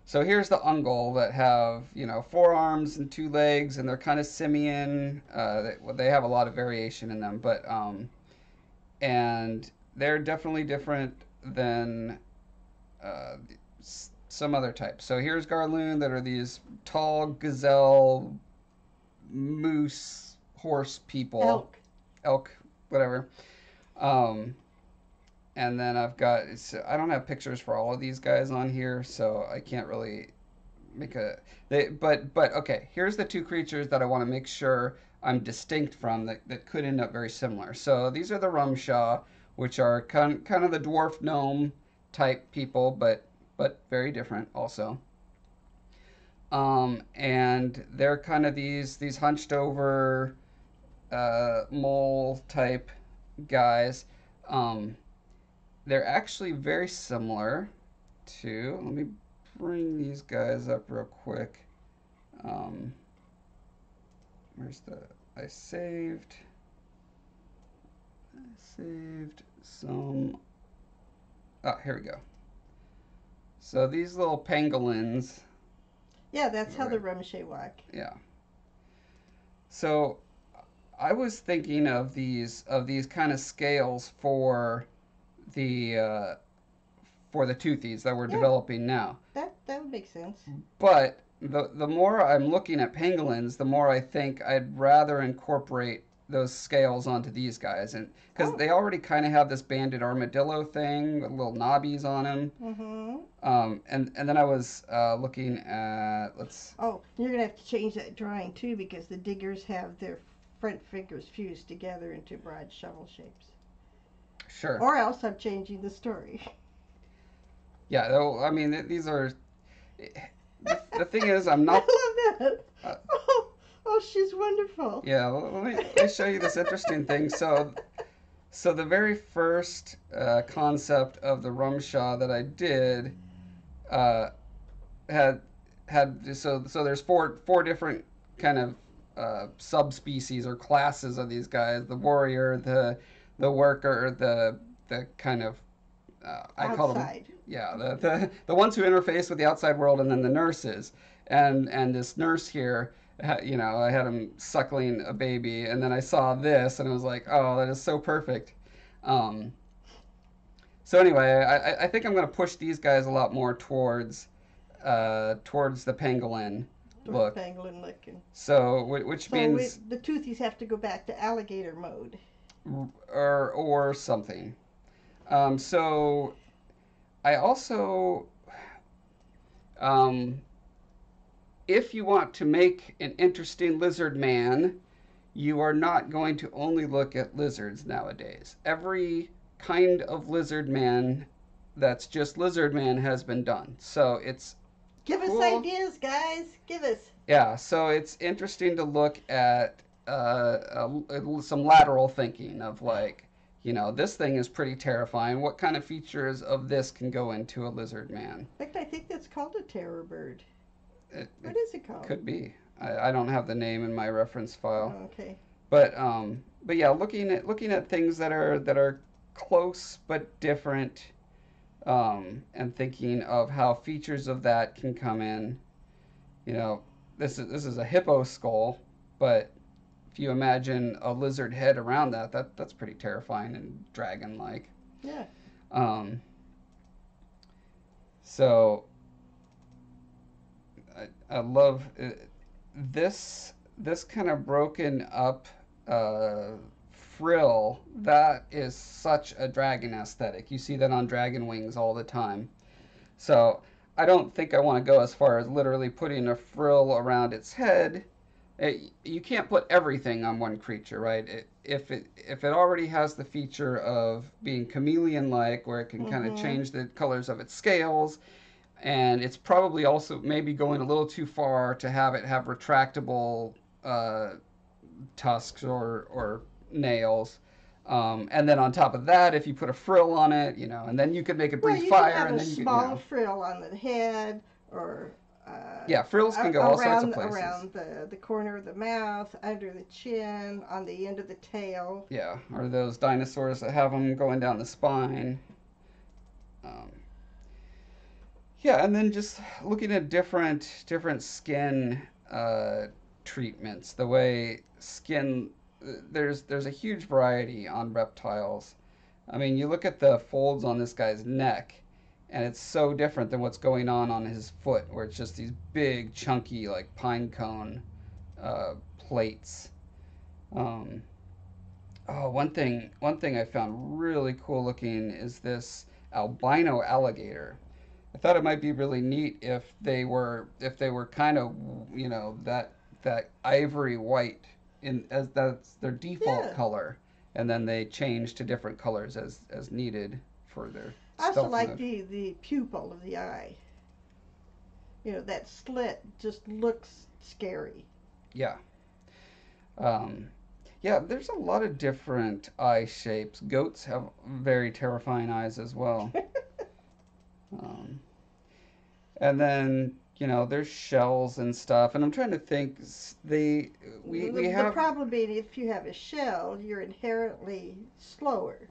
here's the ungol that have 4 arms and 2 legs, and they're kind of simian. They have a lot of variation in them, but and they're definitely different than uh, some other types. So here's Garloon that are these tall gazelle, moose, horse people, elk. elk, whatever. Um, and then I don't have pictures for all of these guys on here, so I can't really make but okay, here's the 2 creatures that I want to make sure I'm distinct from that could end up very similar. So these are the Rumshaw, which are kind of the dwarf gnome type people, but very different also. And they're kind of these hunched over mole type guys. Um, they're actually very similar to. Let me bring these guys up real quick. Um, where's the? I saved. I saved some. Oh, here we go. So these little pangolins. Yeah, that's how Right. the Rumshay walk. Yeah. So I was thinking of these kind of scales the for the toothies that we're Yeah, developing now. that would make sense. But the more I'm looking at pangolins, the more I think I'd rather incorporate those scales onto these guys, and because Oh. they already kind of have this banded armadillo thing with little knobbies on them. Mm-hmm. And then I was looking at let's Oh, you're gonna have to change that drawing too because the diggers have their front fingers fused together into broad shovel shapes. sure. Or else I'm changing the story. Yeah, though I mean these are the thing is I'm I not love that. uh, Oh, she's wonderful. yeah, let me show you this interesting thing. So the very first concept of the Rumshaw that I did uh, had so there's four different kind of subspecies or classes of these guys: the warrior, the worker, the kind of I call them, Outside. yeah, the ones who interface with the outside world, and then the nurses. And this nurse here, you know, I had him suckling a baby, and then I saw this, and I was like, oh, that is so perfect. Um, so anyway, I think I'm going to push these guys a lot more towards the pangolin Dwarf look. pangolin looking. So which So means the toothies have to go back to alligator mode. or something. So I also um, if you want to make an interesting lizard man, you are not going to only look at lizards nowadays. Every kind of lizard man that's just lizard man has been done. So it's Give us cool. ideas, guys. Give us. Yeah, so it's interesting to look at some lateral thinking of like, you know, this thing is pretty terrifying. What kind of features of this can go into a lizard man? In fact, I think that's called a terror bird. It What is it called? could be. I don't have the name in my reference file, Oh, okay. but yeah, looking at things that are close but different, and thinking of how features of that can come in. You know, this is a hippo skull, but if you imagine a lizard head around that's pretty terrifying and dragon-like. Yeah. Um, so I love this kind of broken up frill. That is such a dragon aesthetic. You see that on dragon wings all the time. So I don't think I want to go as far as literally putting a frill around its head. You can't put everything on one creature, right? If it already has the feature of being chameleon-like, where it can kind of Mm-hmm. change the colors of its scales, and it's probably also maybe going a little too far to have it have retractable uh, tusks or nails. And then on top of that, if you put a frill on it, you know, and then you could make it Well, breathe you can fire, have and a then you could, you small know, frill on the head, or yeah, frills can go all sorts of around places. the corner of the mouth, under the chin, on the end of the tail. Yeah, or those dinosaurs that have them going down the spine. Um, yeah, and then just looking at different skin treatments, the way skin there's a huge variety on reptiles. I mean, you look at the folds on this guy's neck, and it's so different than what's going on his foot, where it's just these big, chunky, like pine cone plates. Um, oh, one thing I found really cool looking is this albino alligator. I thought it might be really neat if they were kind of, you know, that ivory white in as that's their default Yeah. color, and then they change to different colors as needed for their I also stealth like mode. the pupil of the eye. That slit just looks scary. Yeah. Um, yeah, there's a lot of different eye shapes. Goats have very terrifying eyes as well. Um, and then there's shells and stuff. And I'm trying to think. They we The have problem being, if you have a shell, you're inherently slower.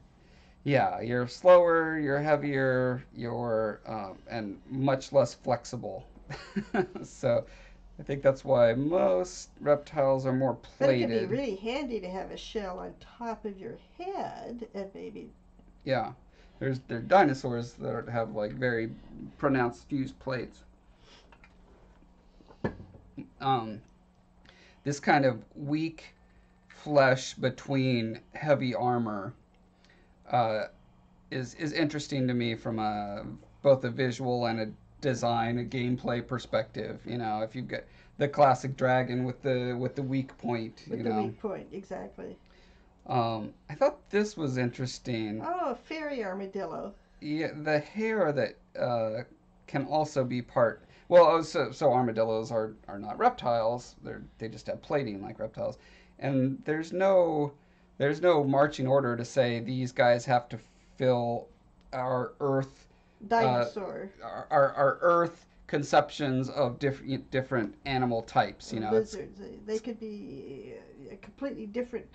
yeah, you're slower, you're heavier, you're and much less flexible. So I think that's why most reptiles are more But it could be plated. really handy to have a shell on top of your head and maybe. Yeah, there are dinosaurs that have like very pronounced fused plates. Um, this kind of weak flesh between heavy armor uh, is interesting to me from a both a visual and a design, a gameplay perspective. If you've got the classic dragon with the weak point, With the weak point, exactly. I thought this was interesting. Oh, a fairy armadillo. Yeah, the hair that can also be part. Well, so armadillos are not reptiles. They just have plating like reptiles, and there's no marching order to say these guys have to fill our Earth uh, Dinosaur. our Earth conceptions of different animal types. It's Lizards. They could be a completely different.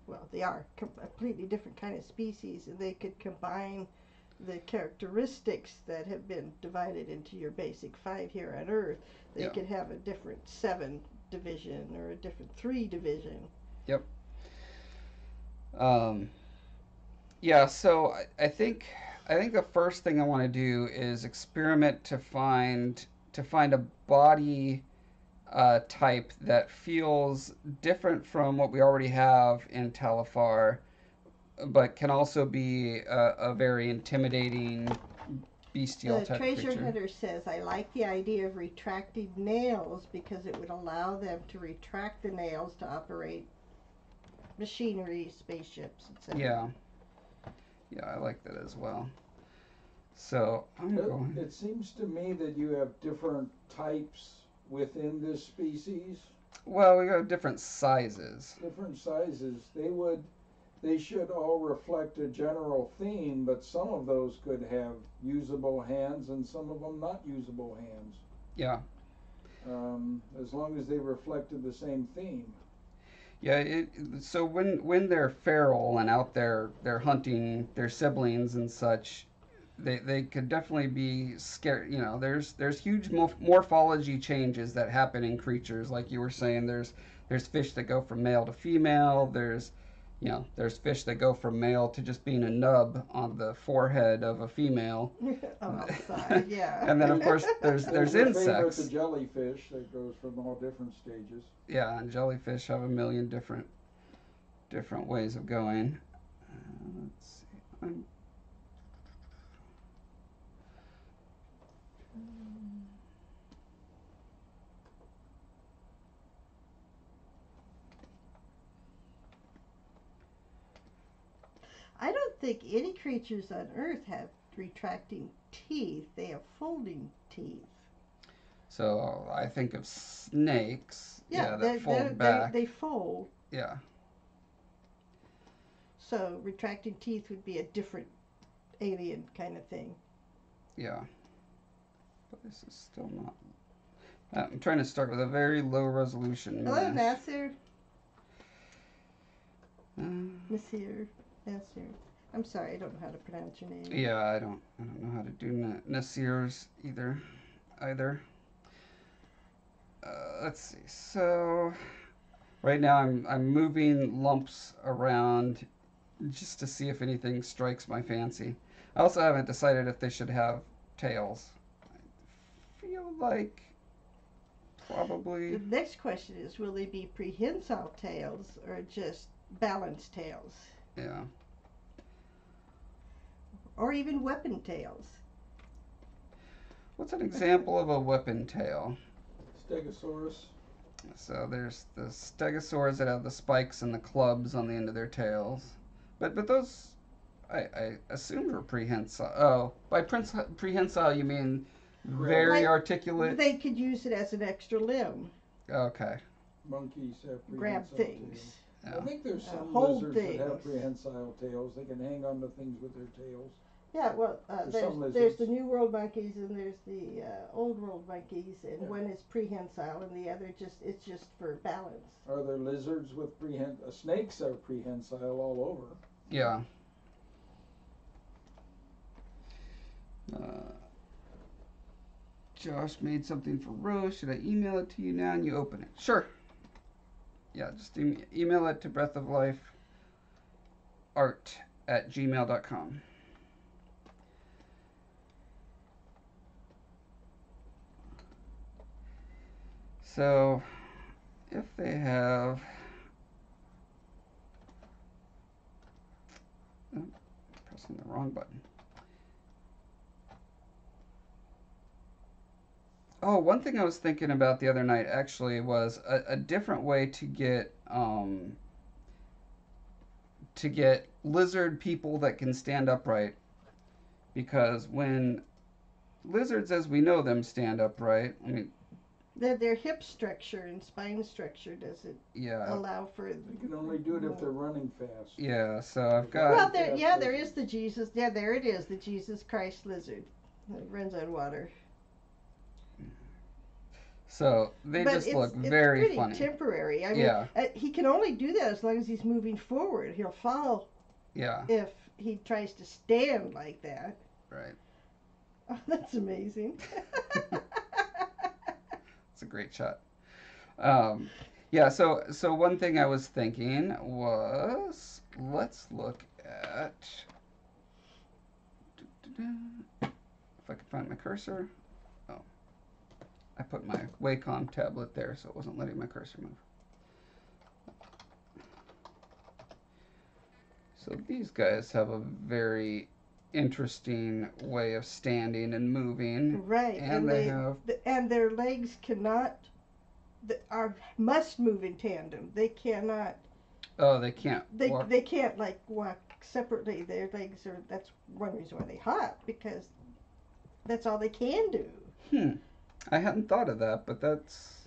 Well, they are completely different kind of species, and they could combine the characteristics that have been divided into your basic five here on Earth. They yeah, could have a different seven division or a different three division. yep. Um, Yeah, so I think the first thing I want to do is experiment to find a body type that feels different from what we already have in Talifar, but can also be a very intimidating bestial The type treasure creature. hunter says, I like the idea of retracting nails because it would allow them to retract the nails to operate machinery, spaceships, etc. Yeah, yeah, I like that as well. So I'm It, going. it seems to me that you have different types within this species, Well, we got different sizes. different sizes. They should all reflect a general theme, but some of those could have usable hands and some of them not usable hands. Yeah, As long as they reflected the same theme. yeah. So when they're feral and out there, they're hunting their siblings and such. They could definitely be scared. There's huge morphology changes that happen in creatures, like you were saying. There's fish that go from male to female. There's fish that go from male to just being a nub on the forehead of a female. Outside, yeah. And then of course there's your favorite, the insects. jellyfish, that goes from all different stages. Yeah, and jellyfish have a million different ways of going. Let's see. I don't think any creatures on Earth have retracting teeth. They have folding teeth. So I think of snakes, Yeah, yeah, that fold back. they fold. Yeah, So retracting teeth would be a different alien kind of thing. yeah. But this is still not. I'm trying to start with a very low resolution Hello, mesh. Nasser. Uh, Nasir. Nasir. I'm sorry, I don't know how to pronounce your name. yeah, I don't know how to do Nasirs either. Let's see. So right now I'm moving lumps around just to see if anything strikes my fancy. I also haven't decided if they should have tails. I feel like The probably. next question is, will they be prehensile tails or just balanced tails? Yeah. Or even weapon tails? What's an example of a weapon tail? Stegosaurus. So there's the stegosaurs that have the spikes and the clubs on the end of their tails. But those, I assumed were prehensile. Oh, by prehensile you mean very Crabs. Like articulate? they could use it as an extra limb, Okay. Monkeys have grab prehensile things. tails. Yeah. I think there's some Hold lizards that have things. prehensile tails. They can hang on to things with their tails. Yeah, well, Some there's lizards. the New World monkeys and there's the Old World monkeys, and Yeah. one is prehensile and the other it's just for balance. Are there lizards with prehensile? Snakes are prehensile all over. Yeah. Uh, Josh made something for Rose. Should I email it to you now and you open it? Sure. Yeah, just email it to breathoflifeart@gmail.com. So, if they have... Oh, pressing the wrong button. Oh, one thing I was thinking about the other night actually was a different way to get lizard people that can stand upright. Because when lizards, as we know them, stand upright, I mean, Their hip structure and spine structure doesn't yeah, allow for. They can only do it if they're running fast. yeah. So I've got Well, Yeah, there is the Jesus. Yeah, there it is, the Jesus Christ lizard that runs on water. so they But just look it's very pretty funny. temporary. I mean, Yeah, he can only do that as long as he's moving forward. He'll fall yeah, if he tries to stand like that. right. Oh, that's amazing. It's a great shot. Um, yeah. So one thing I was thinking was let's look at if I could find my cursor. Oh, I put my Wacom tablet there, so it wasn't letting my cursor move. So these guys have a very interesting way of standing and moving. Right, And they have and their legs must move in tandem. They cannot. oh, they can't walk. They can't like walk separately. Their legs are. That's one reason why they hop, because that's all they can do. I hadn't thought of that, but that's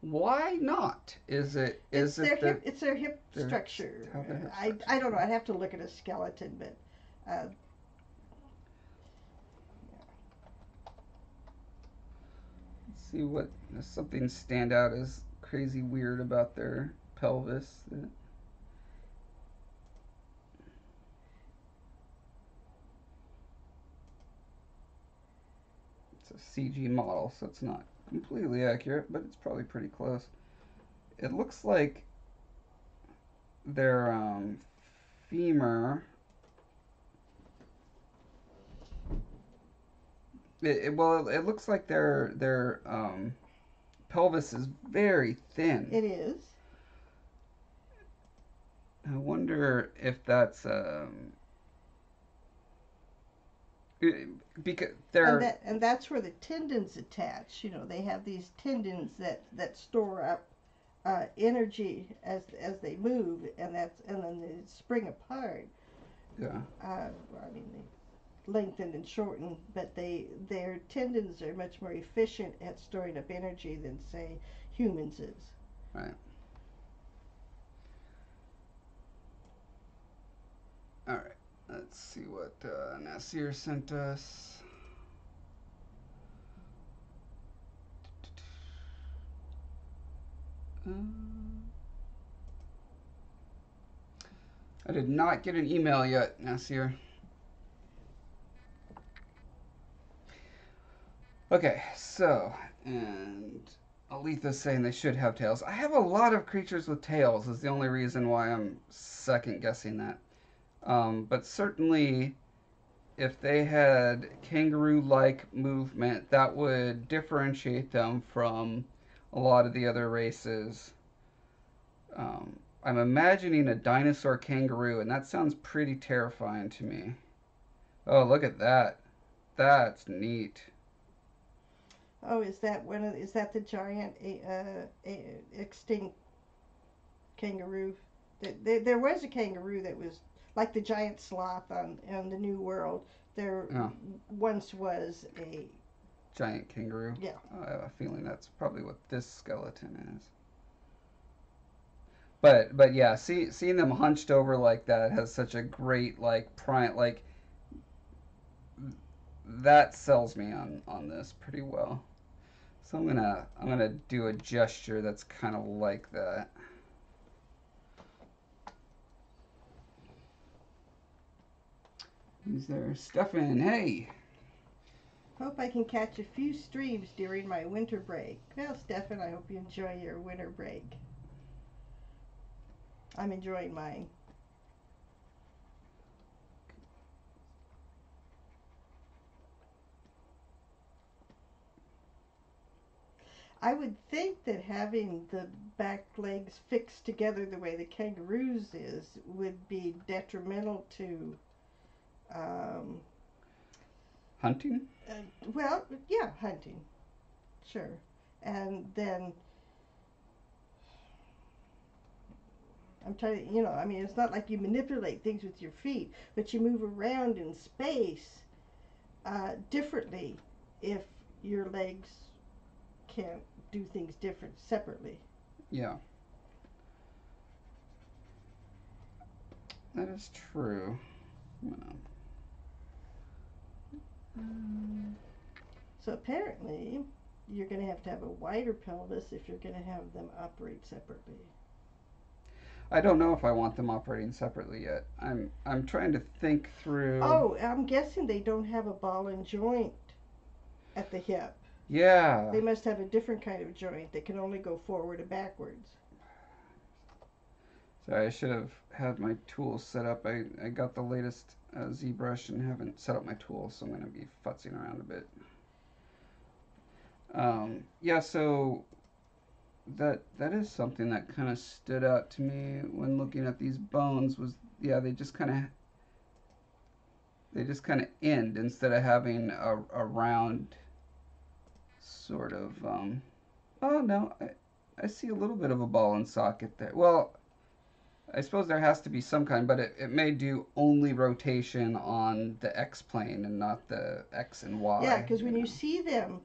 why not? Is it It's their that hip. It's their hip their- structure. how their hip I structure. don't know. I'd have to look at a skeleton, but let's see what does something stand out as crazy weird about their pelvis? It's a CG model, so it's not completely accurate, but it's probably pretty close. It looks like their femur. It looks like their pelvis is very thin. it is. I wonder if that's because they're And that's where the tendons attach. You know, they have these tendons that store up energy as they move, and then they spring apart. yeah. I mean, they lengthen and shorten, but their tendons are much more efficient at storing up energy than, say, humans is. Right. All right. Let's see what Nasir sent us. I did not get an email yet, Nasir. Okay, so, and Aletha's saying they should have tails. I have a lot of creatures with tails, is the only reason why I'm second guessing that. But certainly, if they had kangaroo-like movement, that would differentiate them from a lot of the other races. I'm imagining a dinosaur kangaroo, and that sounds pretty terrifying to me. Oh, look at that. That's neat. Oh, is that is that the giant extinct kangaroo? There was a kangaroo that was like the giant sloth on the New World. There Oh, once was a giant kangaroo. yeah. I have a feeling that's probably what this skeleton is. But yeah, seeing them hunched over like that has such a great like prime like that sells me on this pretty well. So I'm gonna do a gesture that's kind of like that. Who's there? Stefan, hey. Hope I can catch a few streams during my winter break. Well, Stefan, I hope you enjoy your winter break. I'm enjoying mine. I would think that having the back legs fixed together the way the kangaroo's is would be detrimental to, um, Hunting? uh, well, yeah, hunting, sure. And then I'm trying to, I mean, it's not like you manipulate things with your feet, but you move around in space differently if your legs can't do things different separately. Yeah, that is true. So apparently, you're going to have a wider pelvis if you're going to have them operate separately. I don't know if I want them operating separately yet. I'm trying to think through. Oh, I'm guessing they don't have a ball and joint at the hip. Yeah. They must have a different kind of joint that can only go forward and backwards. Sorry, I should have had my tools set up. I got the latest ZBrush and haven't set up my tools, so I'm going to be futzing around a bit. Yeah, so that is something that kind of stood out to me when looking at these bones was, yeah, they just kind of end instead of having a round sort of oh no, I see a little bit of a ball and socket there. Well, I suppose there has to be some kind, but it may do only rotation on the X plane and not the X and Yeah, Y. because when you see them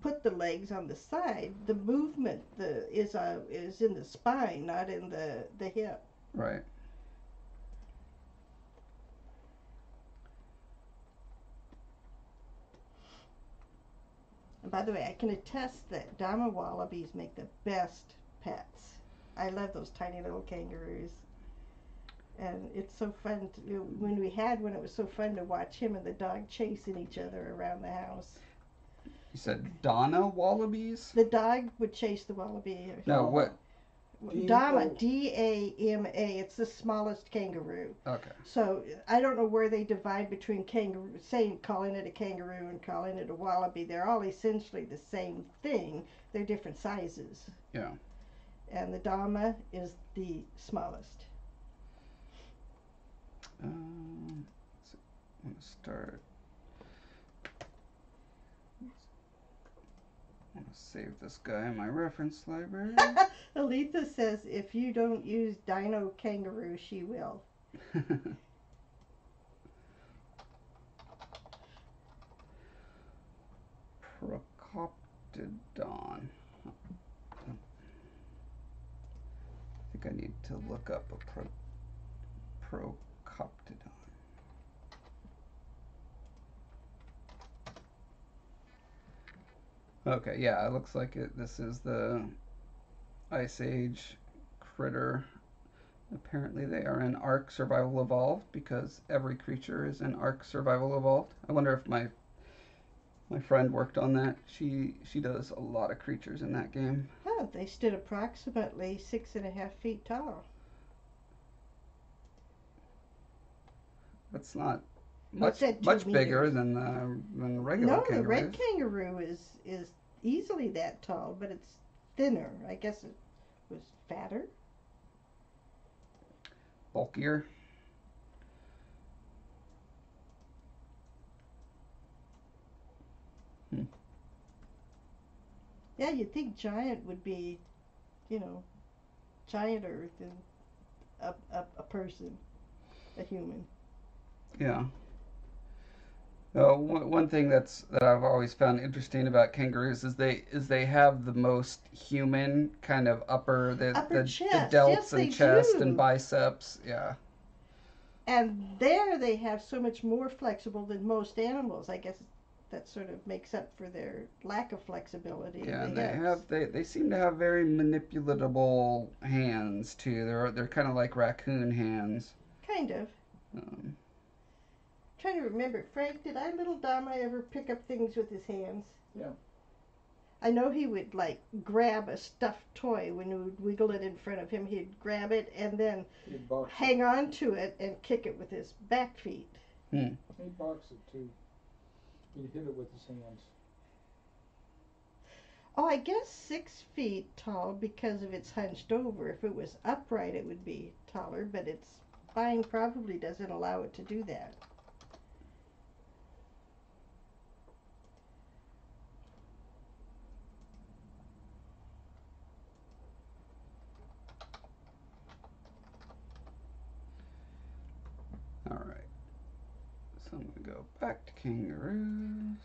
put the legs on the side, the movement is in the spine, not in the hip. Right. And by the way, I can attest that Dama wallabies make the best pets. I love those tiny little kangaroos. And it's so fun when we had one, it was so fun to watch him and the dog chasing each other around the house. You said Donna wallabies? The dog would chase the wallaby. No, what? Dama, D-A-M-A. It's the smallest kangaroo. Okay. So I don't know where they divide between kangaroo, saying calling it a kangaroo and calling it a wallaby. They're all essentially the same thing. They're different sizes. Yeah. And the Dama is the smallest. So I'm gonna start. I'm gonna save this guy in my reference library. Aletha says if you don't use Dino Kangaroo, she will. Procoptodon. I think I need to look up a Procoptodon. Okay, yeah, it looks like it. This is the Ice Age critter. Apparently they are in Ark Survival Evolved because every creature is in Ark Survival Evolved. I wonder if my friend worked on that. She does a lot of creatures in that game. Oh, they stood approximately 6.5 feet tall. That's not What's much that, much 2 bigger meters? than regular No, kangaroos. the red kangaroo is easily that tall, but it's thinner. I guess it was fatter. Bulkier. Yeah, you'd think giant would be, you know, gianter than a person, a human. Yeah. One thing that I've always found interesting about kangaroos is they have the most human kind of upper Upper the chest, yes, delts and they chest and do. biceps. Yeah. And there they have so much more flexible than most animals. I guess that sort of makes up for their lack of flexibility in Yeah, the and hips. they seem to have very manipulatable hands too. They're kind of like raccoon hands. Kind of. Um, Trying to remember, Frank, did our little Dama ever pick up things with his hands? Yeah. I know he would like grab a stuffed toy when we would wiggle it in front of him. He'd grab it and then He'd box it. hang on to it and kick it with his back feet. hmm. He'd box it too. He'd hit it with his hands. Oh, I guess 6 feet tall because of its hunched over. If it was upright, it would be taller, but its spine probably doesn't allow it to do that. All right. So I'm gonna go back to kangaroos.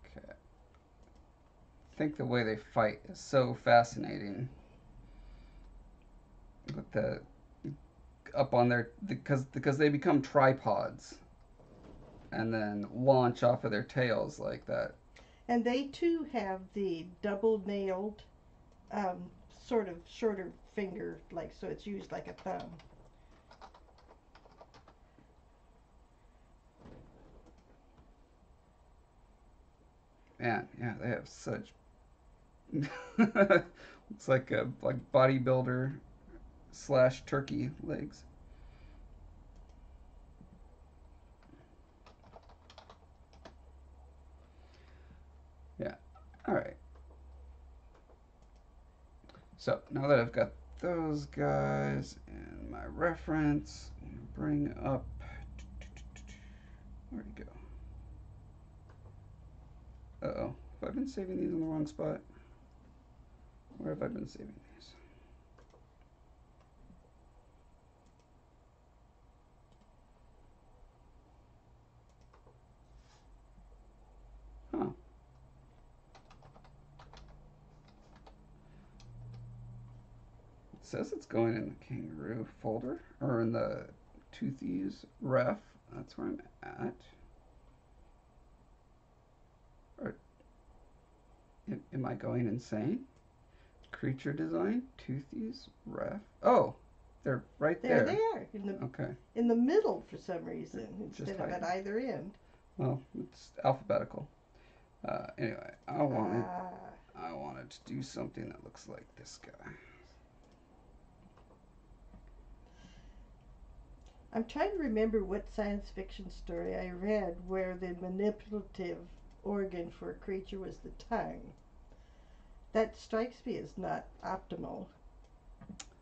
Okay. I think the way they fight is so fascinating. With the up on their because they become tripods and then launch off of their tails like that. And they too have the double nailed, um, sort of shorter finger, like so it's used like a thumb. Man, yeah, they have such. It's like a bodybuilder slash turkey legs. Yeah. All right. So now that I've got those guys in my reference, I'm gonna bring up. Where'd he go? Uh oh. Have I been saving these in the wrong spot? Where have I been saving these? Huh. It says it's going in the kangaroo folder or in the toothies ref. That's where I'm at. Or am I going insane? Creature design, toothies ref. Oh, they're right There they there. are Okay. in the middle for some reason Just instead of at hiding. either end. Well, it's alphabetical. Anyway, Ah, I wanted to do something that looks like this guy. I'm trying to remember what science fiction story I read where the manipulative organ for a creature was the tongue. That strikes me as not optimal.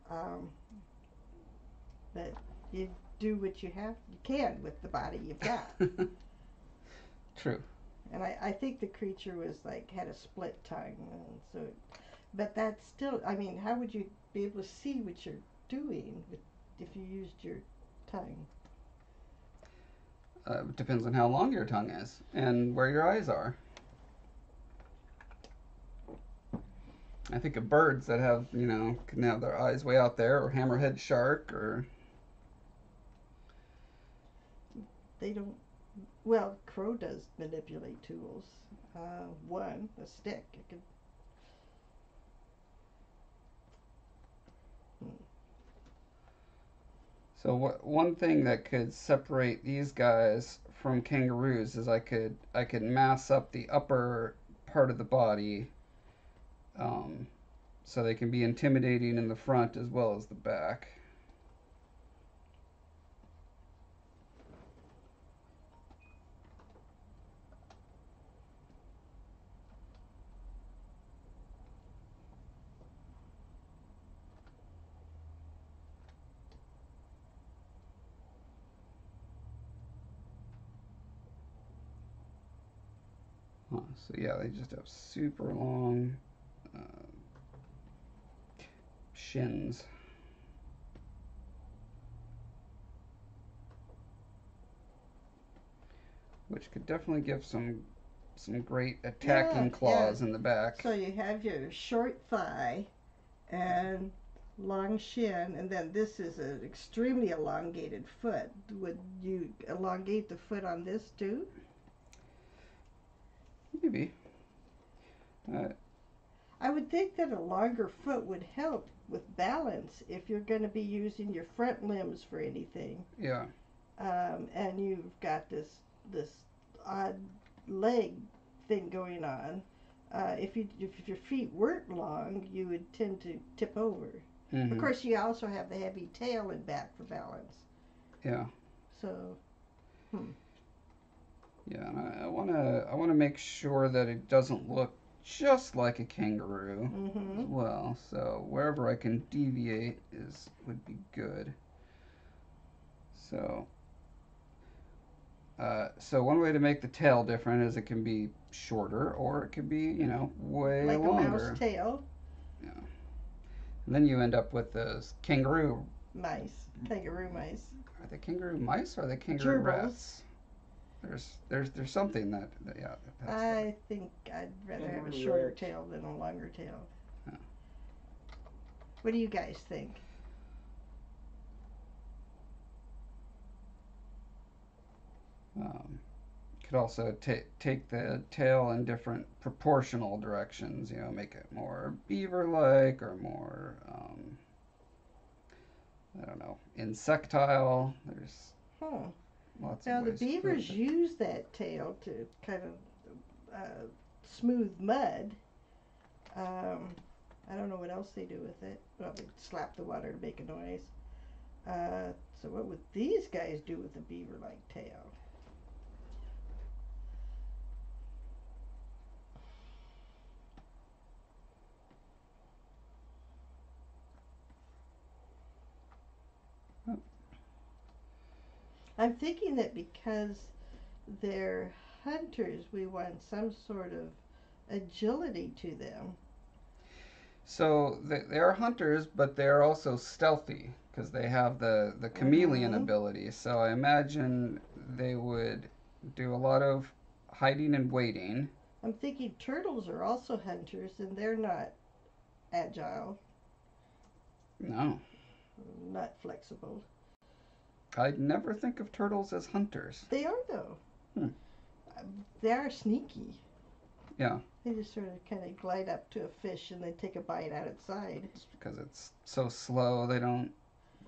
Um, but you do what you can with the body you've got. True. And I think the creature was like had a split tongue, and so. But that's still. I mean, how would you be able to see what you're doing if you used your tongue? It depends on how long your tongue is and where your eyes are. I think of birds that have, can have their eyes way out there, or hammerhead shark, or They don't. Well, crow does manipulate tools. One, a stick. It could. Hmm. so. One thing that could separate these guys from kangaroos is I could mass up the upper part of the body, um, so they can be intimidating in the front as well as the back. Huh. So yeah, they just have super long uh, shins. Which could definitely give some great Yeah, attacking yeah. claws in the back. So you have your short thigh and long shin, and then this is an extremely elongated foot. Would you elongate the foot on this too? Maybe. Uh, I would think that a longer foot would help with balance if you're going to be using your front limbs for anything. yeah. And you've got this odd leg thing going on. If your feet weren't long, you would tend to tip over. Of Mm-hmm. course, you also have the heavy tail and back for balance. Yeah. So, hmm. Yeah. And I wanna make sure that it doesn't look just like a kangaroo Mm-hmm. as well. So wherever I can deviate would be good. So so one way to make the tail different is it can be shorter or it could be, way Like a mouse longer. tail. Yeah. And then you end up with those kangaroo. Mice. Kangaroo mice. Are they kangaroo mice or are they kangaroo Gerbils. rats? There's something that yeah. That's I think I'd rather have a Kangaroo shorter rats. tail than a longer tail. Yeah. What do you guys think? Could also take the tail in different proportional directions. Make it more beaver-like or more I don't know, insectile. There's Huh. lots of Now the ways to put beavers it. use that tail to kind of smooth mud. Um, I don't know what else they do with it. Well, they slap the water to make a noise. So what would these guys do with a beaver-like tail? Oh, I'm thinking that because they're hunters, we want some sort of agility to them. so they are hunters, but they are also stealthy because they have the chameleon Mm-hmm. ability. So I imagine they would do a lot of hiding and waiting. I'm thinking turtles are also hunters, and they're not agile, No, not flexible. I'd never think of turtles as hunters. They are though. Hmm. They are sneaky. Yeah, They just sort of kind of glide up to a fish and then take a bite out its side. it's because it's so slow they don't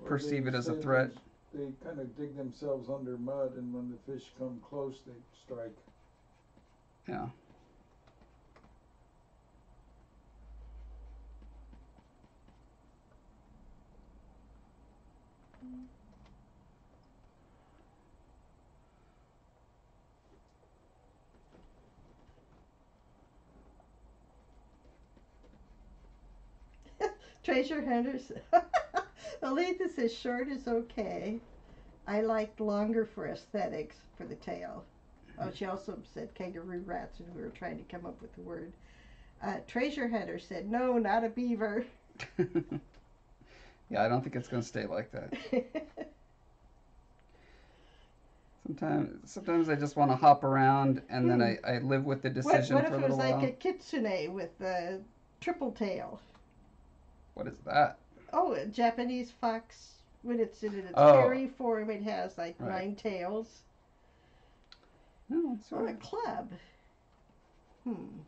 Or perceive they it as a say threat. they kind of dig themselves under mud, and when the fish come close, they strike. Yeah. Treasure hunters. Aletha says short is okay. I liked longer for aesthetics for the tail. Oh, she also said kangaroo rats, and we were trying to come up with the word. Treasure hunter said, no, not a beaver. Yeah, I don't think it's gonna stay like that. Sometimes I just want to hop around and then Hmm. I live with the What decision what for if a it was little like a while. kitsune with a triple tail? What is that? Oh, a Japanese fox. When it's in its Oh, hairy form, it has like right. 9 tails. No, it's Or sort a of. club. Hmm.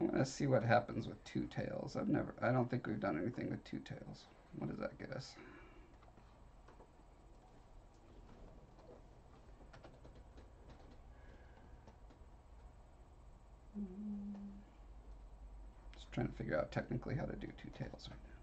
I'm gonna see what happens with two tails. I don't think we've done anything with two tails. What does that get us? Just trying to figure out technically how to do two tails right now.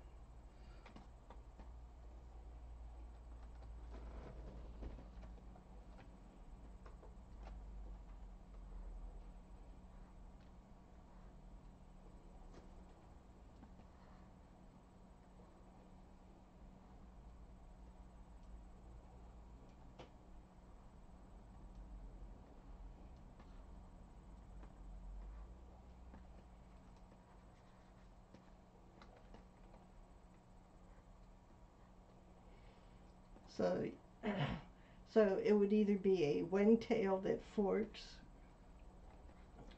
So, so it would either be a one tail that forks,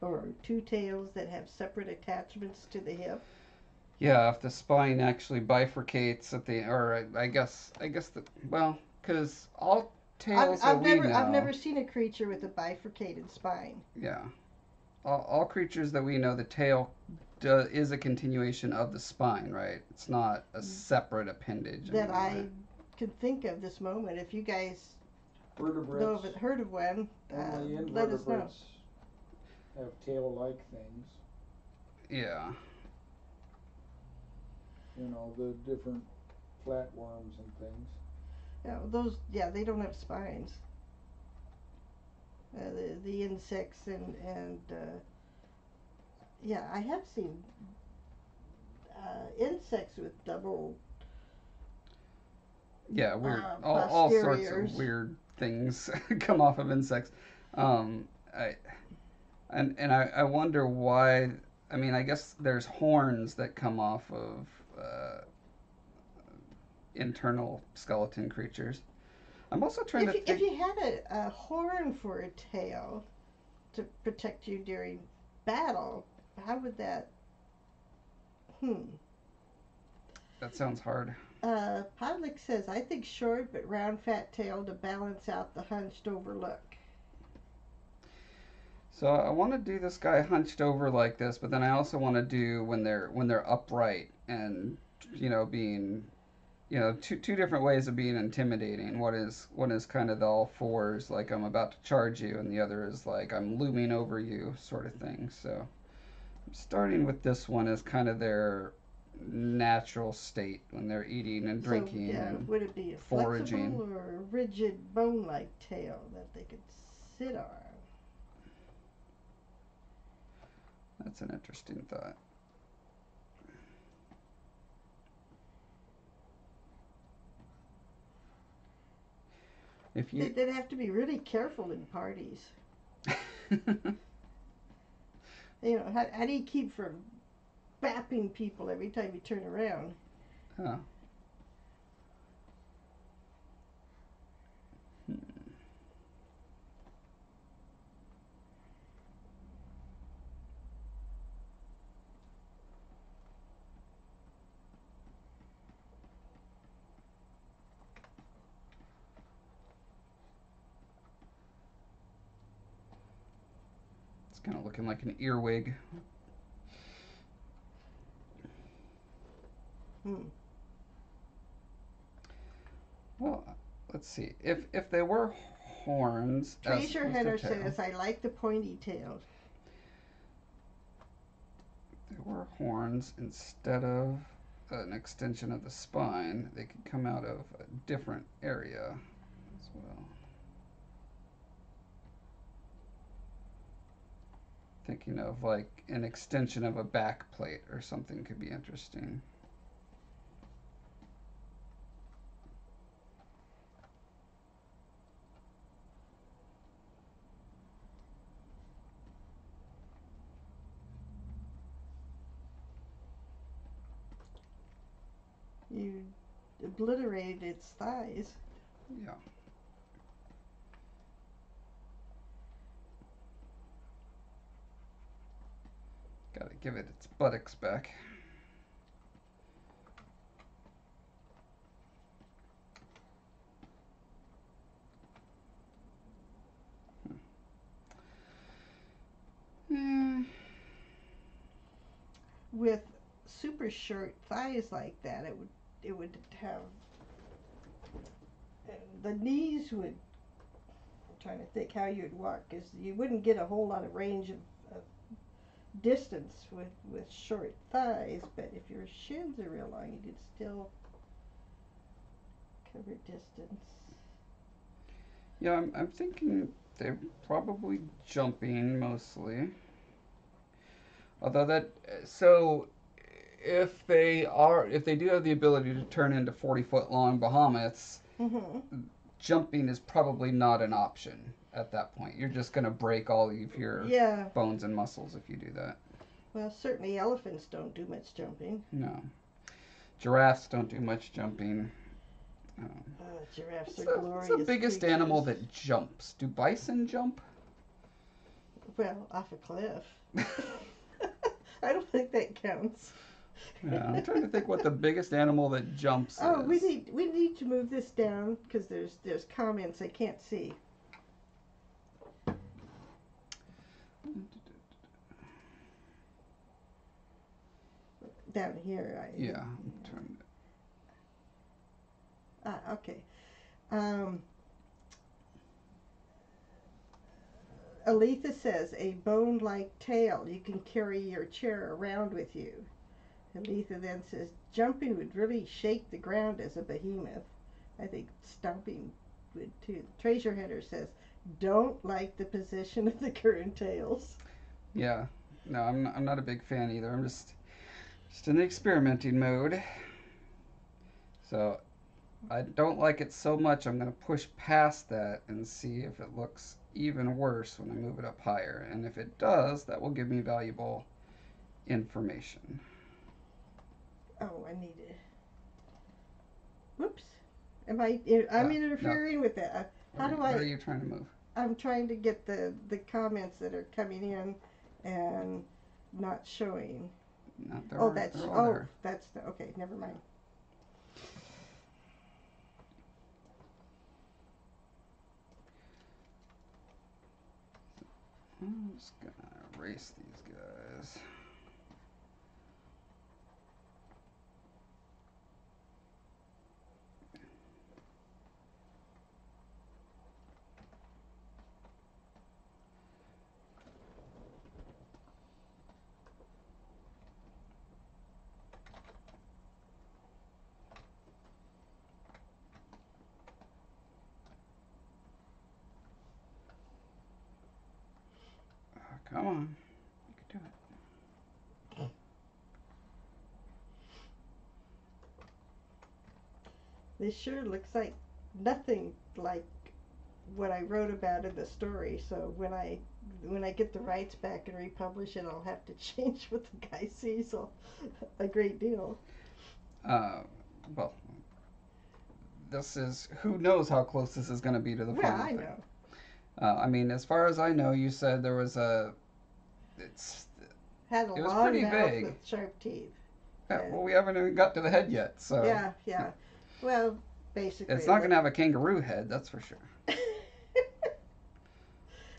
or two tails that have separate attachments to the hip. Yeah, if the spine actually bifurcates at the, or I guess the, well, because all tails that we I've know, never seen a creature with a bifurcated spine. yeah, all creatures that we know, the tail is a continuation of the spine, right? It's not a separate appendage in That any way. I can think of this moment. If you guys know Vertebrates, of it, heard of one, only let us know. invertebrates have tail-like things. Yeah. You know, the different flatworms and things. Yeah, those, yeah, they don't have spines. The insects and yeah, I have seen insects with double Yeah, weird. All sorts of posteriors. weird things come off of insects. I I wonder why. I mean, I guess there's horns that come off of internal skeleton creatures. I'm also trying to If think. you had a horn for a tail to protect you during battle, how would that? Hmm. That sounds hard. Podlick says, I think short but round fat tail to balance out the hunched over look. So I want to do this guy hunched over like this, but then I also want to do when they're upright and being two different ways of being intimidating. One is kind of the all fours, like I'm about to charge you, and the other is like I'm looming over you, sort of thing. So I'm starting with this one as kind of their natural state when they're eating and So, drinking yeah, and would it be a foraging. flexible or a rigid bone like tail that they could sit on? That's an interesting thought. If you They'd have to be really careful in parties. You know, how do you keep from bapping people every time you turn around? oh. It's kind of looking like an earwig. Hmm. Well, let's see. If they were horns as Treasure opposed to Hunter tail, says, I like the pointy tail. if they were horns instead of an extension of the spine, they could come out of a different area as well. Thinking of like an extension of a back plate or something could be interesting. You obliterated its thighs. Yeah. Gotta give it its buttocks back. Hmm. With super short thighs like that, it would have the knees would. I'm trying to think how you'd walk, because you wouldn't get a whole lot of range of distance with short thighs. But if your shins are real long, you could still cover distance. Yeah, I'm thinking they're probably jumping mostly. Although that, so if they do have the ability to turn into 40-foot long behemoths, Mm-hmm. jumping is probably not an option at that point. You're just going to break all of your Yeah. bones and muscles if you do that. Well, certainly elephants don't do much jumping. No. Giraffes don't do much jumping. Giraffes What's are what's the glorious biggest creatures. animal that jumps? Do bison jump? Well, off a cliff. I don't think that counts. Yeah, I'm trying to think what the biggest animal that jumps Oh, we is. need to move this down because there's comments I can't see down here. Yeah, I'm trying Okay. Um, Aletha says a bone-like tail. You can carry your chair around with you. Aletha then says jumping would really shake the ground as a behemoth. I think stomping would too. Treasure Hunter says don't like the position of the current tails. Yeah, no, I'm not a big fan either. I'm just in the experimenting mode. So I don't like it so much. I'm gonna push past that and see if it looks even worse when I move it up higher. And if it does, that will give me valuable information. Oh, I need to. Whoops. Am I? I'm No. interfering with that. How do I? What are you trying to move? I'm trying to get the comments that are coming in and not showing. No, Oh, that's they're all there. that's the, okay. Never mind. I'm just gonna erase these guys. Come on, you can do it. This sure looks like nothing like what I wrote about in the story. So when I get the rights back and republish it, I'll have to change what the guy sees a great deal. Uh, well, this is who knows how close this is going to be to the Well, final I thing. know. I mean, as far as I know, you said there was it's Had a it was long pretty mouth vague. with sharp teeth. Yeah, well, we haven't even got to the head yet, so Yeah. Well, basically. it's not going to have a kangaroo head, that's for sure.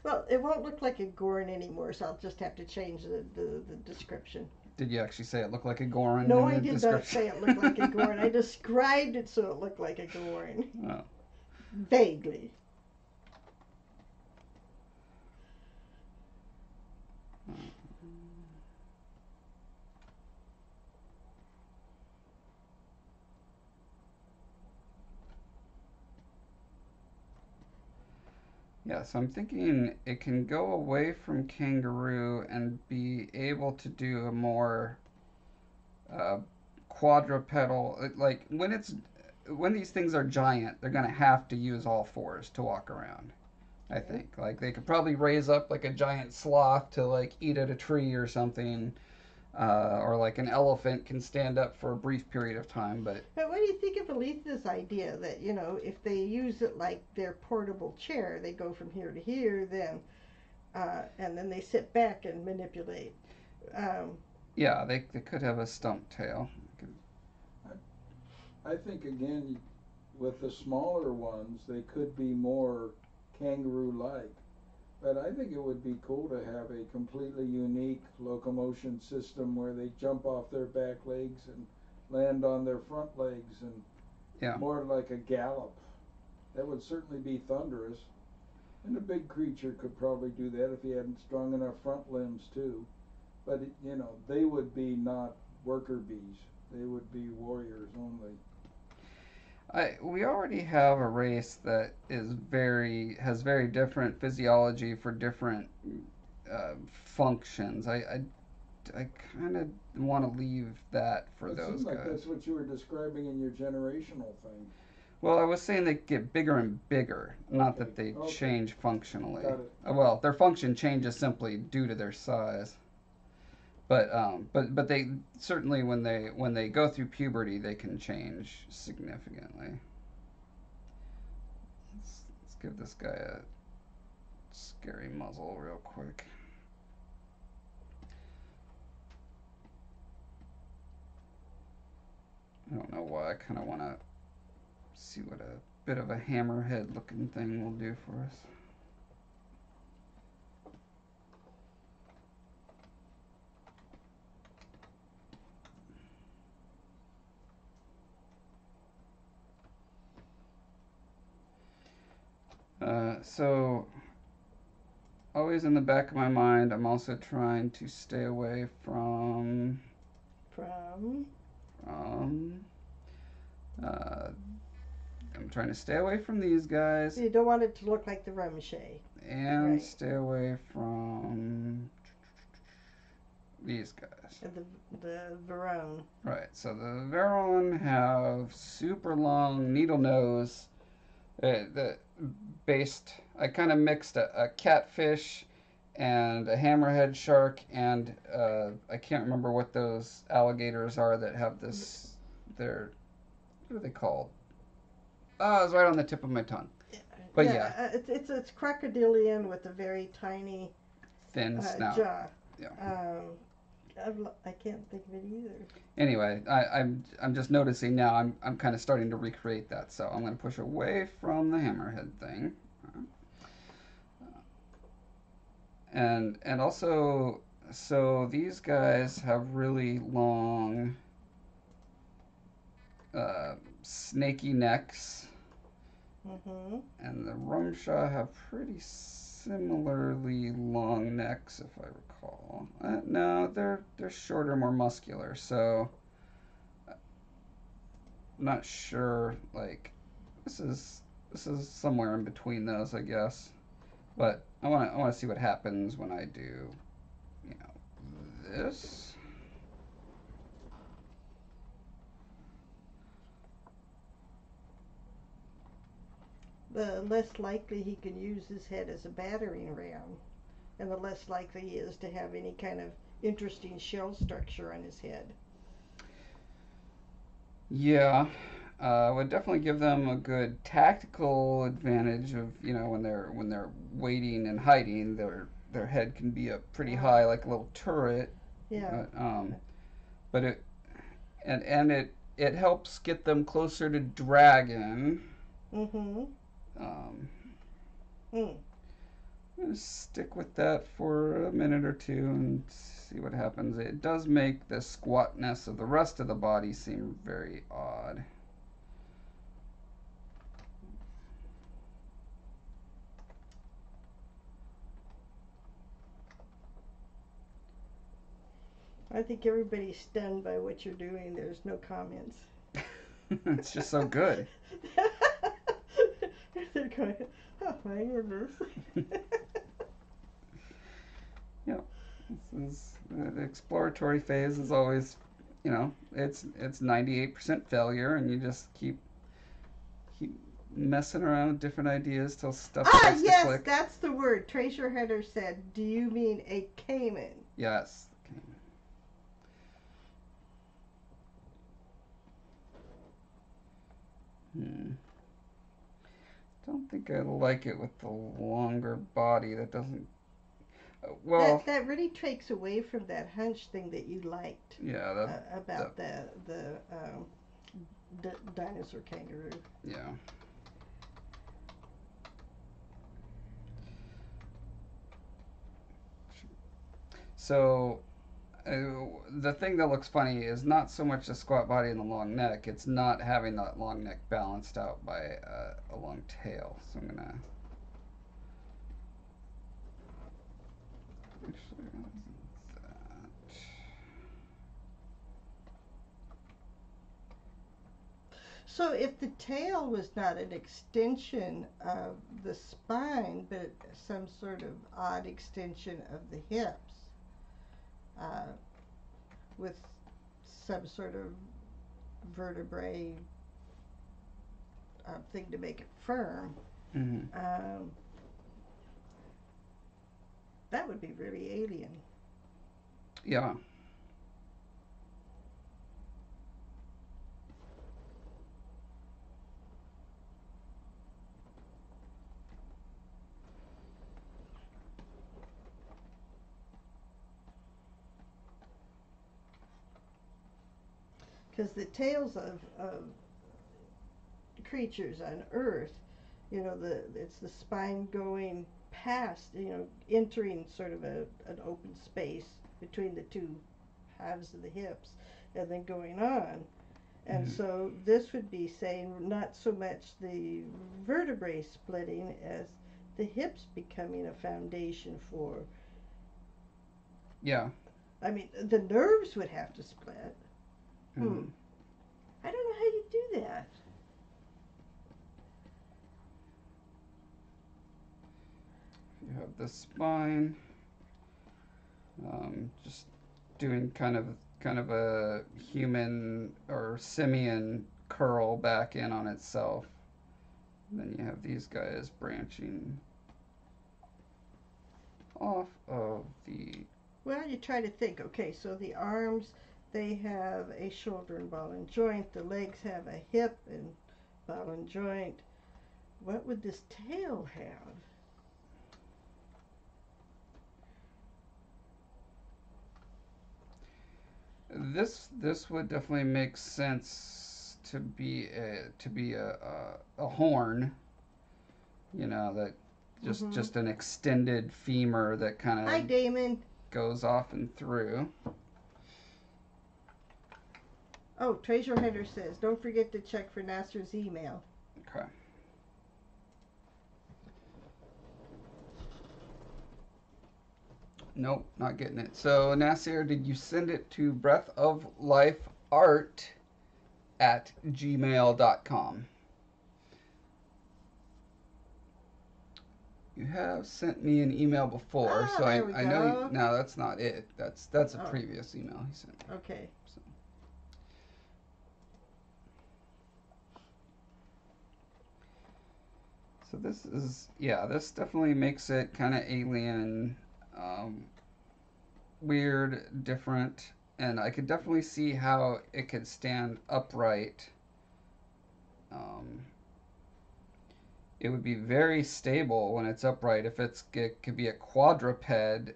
Well, it won't look like a Gorn anymore, so I'll just have to change the description. Did you actually say it looked like a Goron? No, in I the did not description? say it looked like a Gorn. I described it so it looked like a Gorn. Oh. Vaguely. Yeah, so I'm thinking it can go away from kangaroo and be able to do a more uh, quadrupedal. Like when these things are giant, they're gonna have to use all fours to walk around. I think like they could probably raise up like a giant sloth to like eat at a tree or something, or like an elephant can stand up for a brief period of time. But But what do you think of Aletha's idea that, if they use it like their portable chair, they go from here to here, then, and then they sit back and manipulate? yeah, they could have a stump tail. I think again, with the smaller ones, they could be more kangaroo-like. But I think it would be cool to have a completely unique locomotion system where they jump off their back legs and land on their front legs and Yeah. more like a gallop. That would certainly be thunderous. And a big creature could probably do that if he hadn't strong enough front limbs too. But they would be not worker bees. They would be warriors only. We already have a race that has very different physiology for different functions. I kind of want to leave that for It those seemed like guys. that's what you were describing in your generational thing. Well, I was saying they get bigger and bigger, not that they Okay. change functionally. Got it. Well, their function changes simply due to their size. But they certainly when they go through puberty they can change significantly. give this guy a scary muzzle real quick. I don't know why. I kind of want to see what a bit of a hammerhead looking thing will do for us. So always in the back of my mind, I'm also trying to stay away from From uh, I'm trying to stay away from these guys you don't want it to look like the Rumshay. and Right. stay away from these guys. The Verone. Right. So the Veron have super long needle nose. The based. I kind of mixed a catfish and a hammerhead shark, and I can't remember what those alligators are that have this. They're what are they called? Oh, it's right on the tip of my tongue. But yeah, It's crocodilian with a very tiny thin snout. jaw. Yeah. I can't think of it either. Anyway, I'm just noticing now. I'm kind of starting to recreate that. So I'm going to push away from the hammerhead thing, and also, so these guys have really long, snaky necks, and the Rumshaw have pretty similarly long necks, if I recall. No, they're shorter, more muscular. So I'm not sure. Like this is somewhere in between those, I guess. But I want to see what happens when I do, this. The less likely he can use his head as a battering ram, and the less likely he is to have any kind of interesting shell structure on his head. Yeah, would definitely give them a good tactical advantage of when they're waiting and hiding. Their head can be up pretty high, like a little turret. Yeah. But it helps get them closer to dragon. Mm-hmm. I'm gonna stick with that for a minute or two and see what happens. It does make the squatness of the rest of the body seem very odd. I think everybody's stunned by what you're doing. There's no comments. It's just so good. They're going, oh my goodness. Yep. This is the exploratory phase is always, it's 98% failure, and you just keep messing around with different ideas till stuff starts to click. Yes, that's the word. Tracer Header said, do you mean a caiman? Yes. Don't think I like it with the longer body. That doesn't. Well, that really takes away from that hunch thing that you liked. Yeah, about the dinosaur kangaroo. Yeah. So, the thing that looks funny is not so much the squat body and the long neck. It's not having that long neck balanced out by a long tail. So I'm gonna. Actually, that. So if the tail was not an extension of the spine, but some sort of odd extension of the hips, with some sort of vertebrae thing to make it firm, that would be really alien. Yeah. because the tails of creatures on Earth, it's the spine going past, entering sort of an open space between the two halves of the hips, and then going on. And so this would be saying not so much the vertebrae splitting as the hips becoming a foundation for. Yeah. I mean, the nerves would have to split. I don't know how you do that. You have the spine, just doing kind of a human or simian curl back in on itself. And then you have these guys branching off of the. Well, you try to think. Okay, so the arms, they have a shoulder and ball and joint. The legs have a hip and ball and joint. What would this tail have? This would definitely make sense to be a horn, that just an extended femur that kind Hi, of Damon. goes off and through. Oh, Treasure Hunter says, don't forget to check for Nasser's email. Okay. Nope, not getting it. So, Nasir, did you send it to breathoflifeart@gmail.com? You have sent me an email before, so there we I know go. no, that's not it. That's a previous email he sent me. Okay. So this definitely makes it kind of alien, weird, different, and I could definitely see how it could stand upright. It would be very stable when it's upright. If it could be a quadruped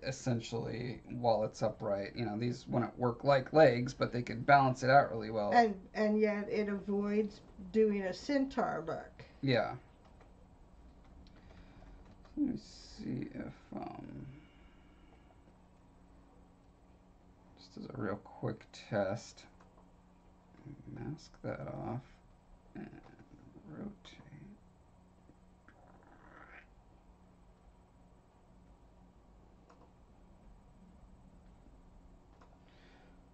essentially while it's upright. These wouldn't work like legs, but they could balance it out really well. And yet it avoids doing a centaur look. Yeah. Let me see if just as a real quick test, mask that off and rotate.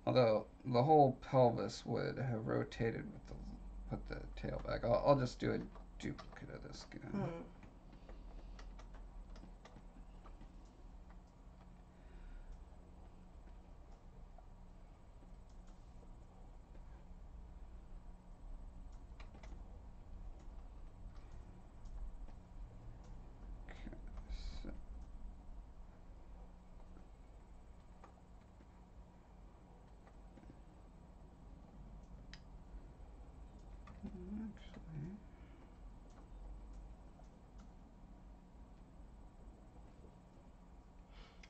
Although the whole pelvis would have rotated with the tail back. I'll just do a duplicate of this guy.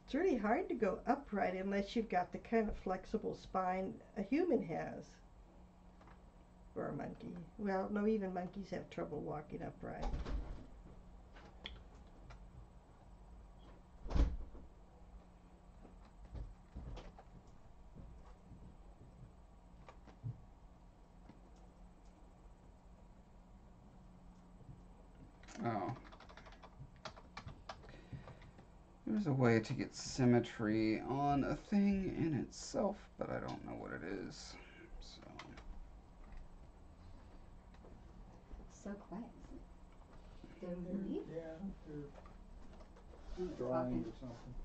It's really hard to go upright unless you've got the kind of flexible spine a human has. Or a monkey. Well, no, even monkeys have trouble walking upright. Oh. There's a way to get symmetry on a thing in itself, but I don't know what it is. So quiet. Did everybody leave? Yeah, they're drawing or something.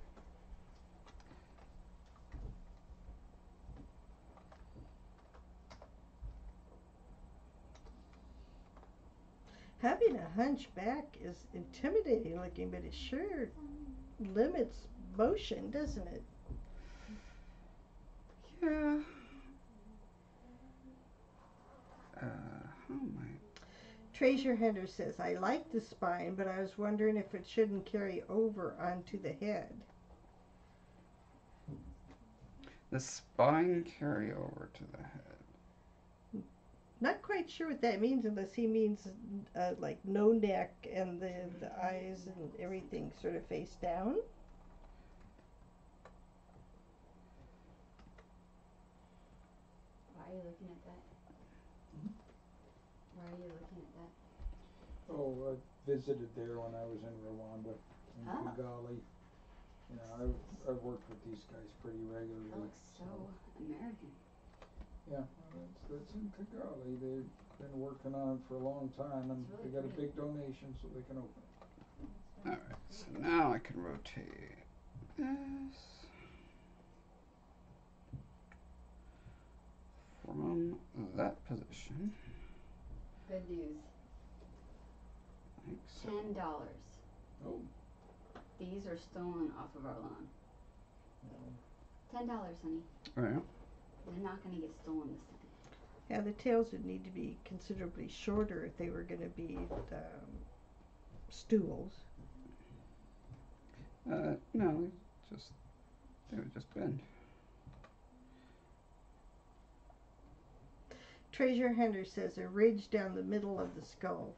Having a hunchback is intimidating looking, but it sure limits motion, doesn't it? Yeah. How am I? Treasure Hunter says, I like the spine, but I was wondering if it shouldn't carry over onto the head. The spine carry over to the head. Not quite sure what that means unless he means like no neck and the eyes and everything sort of face down. Why are you looking at that? Why are you looking at that? Oh, I visited there when I was in Rwanda, in Oh. Kigali. You know, I've worked with these guys pretty regularly. That looks so American. Yeah, well, that's in Kigali. They've been working on it for a long time, and It's they really got a pretty. big donation so they can open it. Alright, so now I can rotate this from that position. Good news. Like so. $10. Oh. These are stolen off of our lawn. $10, honey. Right. They're not gonna get stolen this time. Yeah, the tails would need to be considerably shorter if they were going to be stools. No, they would just bend. Treasure Hunter says a ridge down the middle of the skull.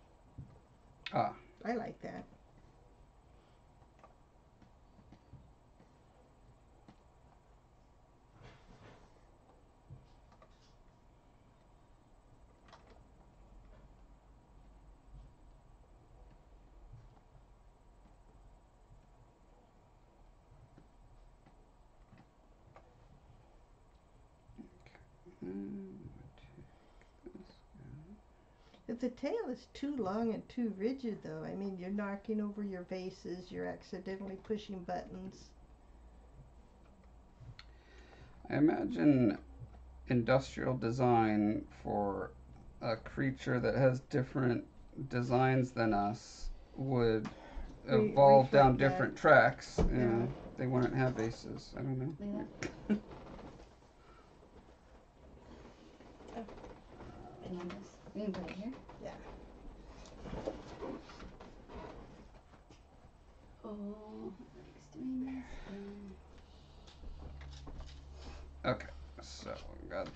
Ah. I like that. If the tail is too long and too rigid, though, I mean, you're knocking over your vases, you're accidentally pushing buttons. I imagine industrial design for a creature that has different designs than us would evolve down reflect that. different tracks. Yeah. They wouldn't have vases. I don't know. Leila? Bananas. You can put it here? Yeah. Oh, Mike's doing this again. Okay, so we got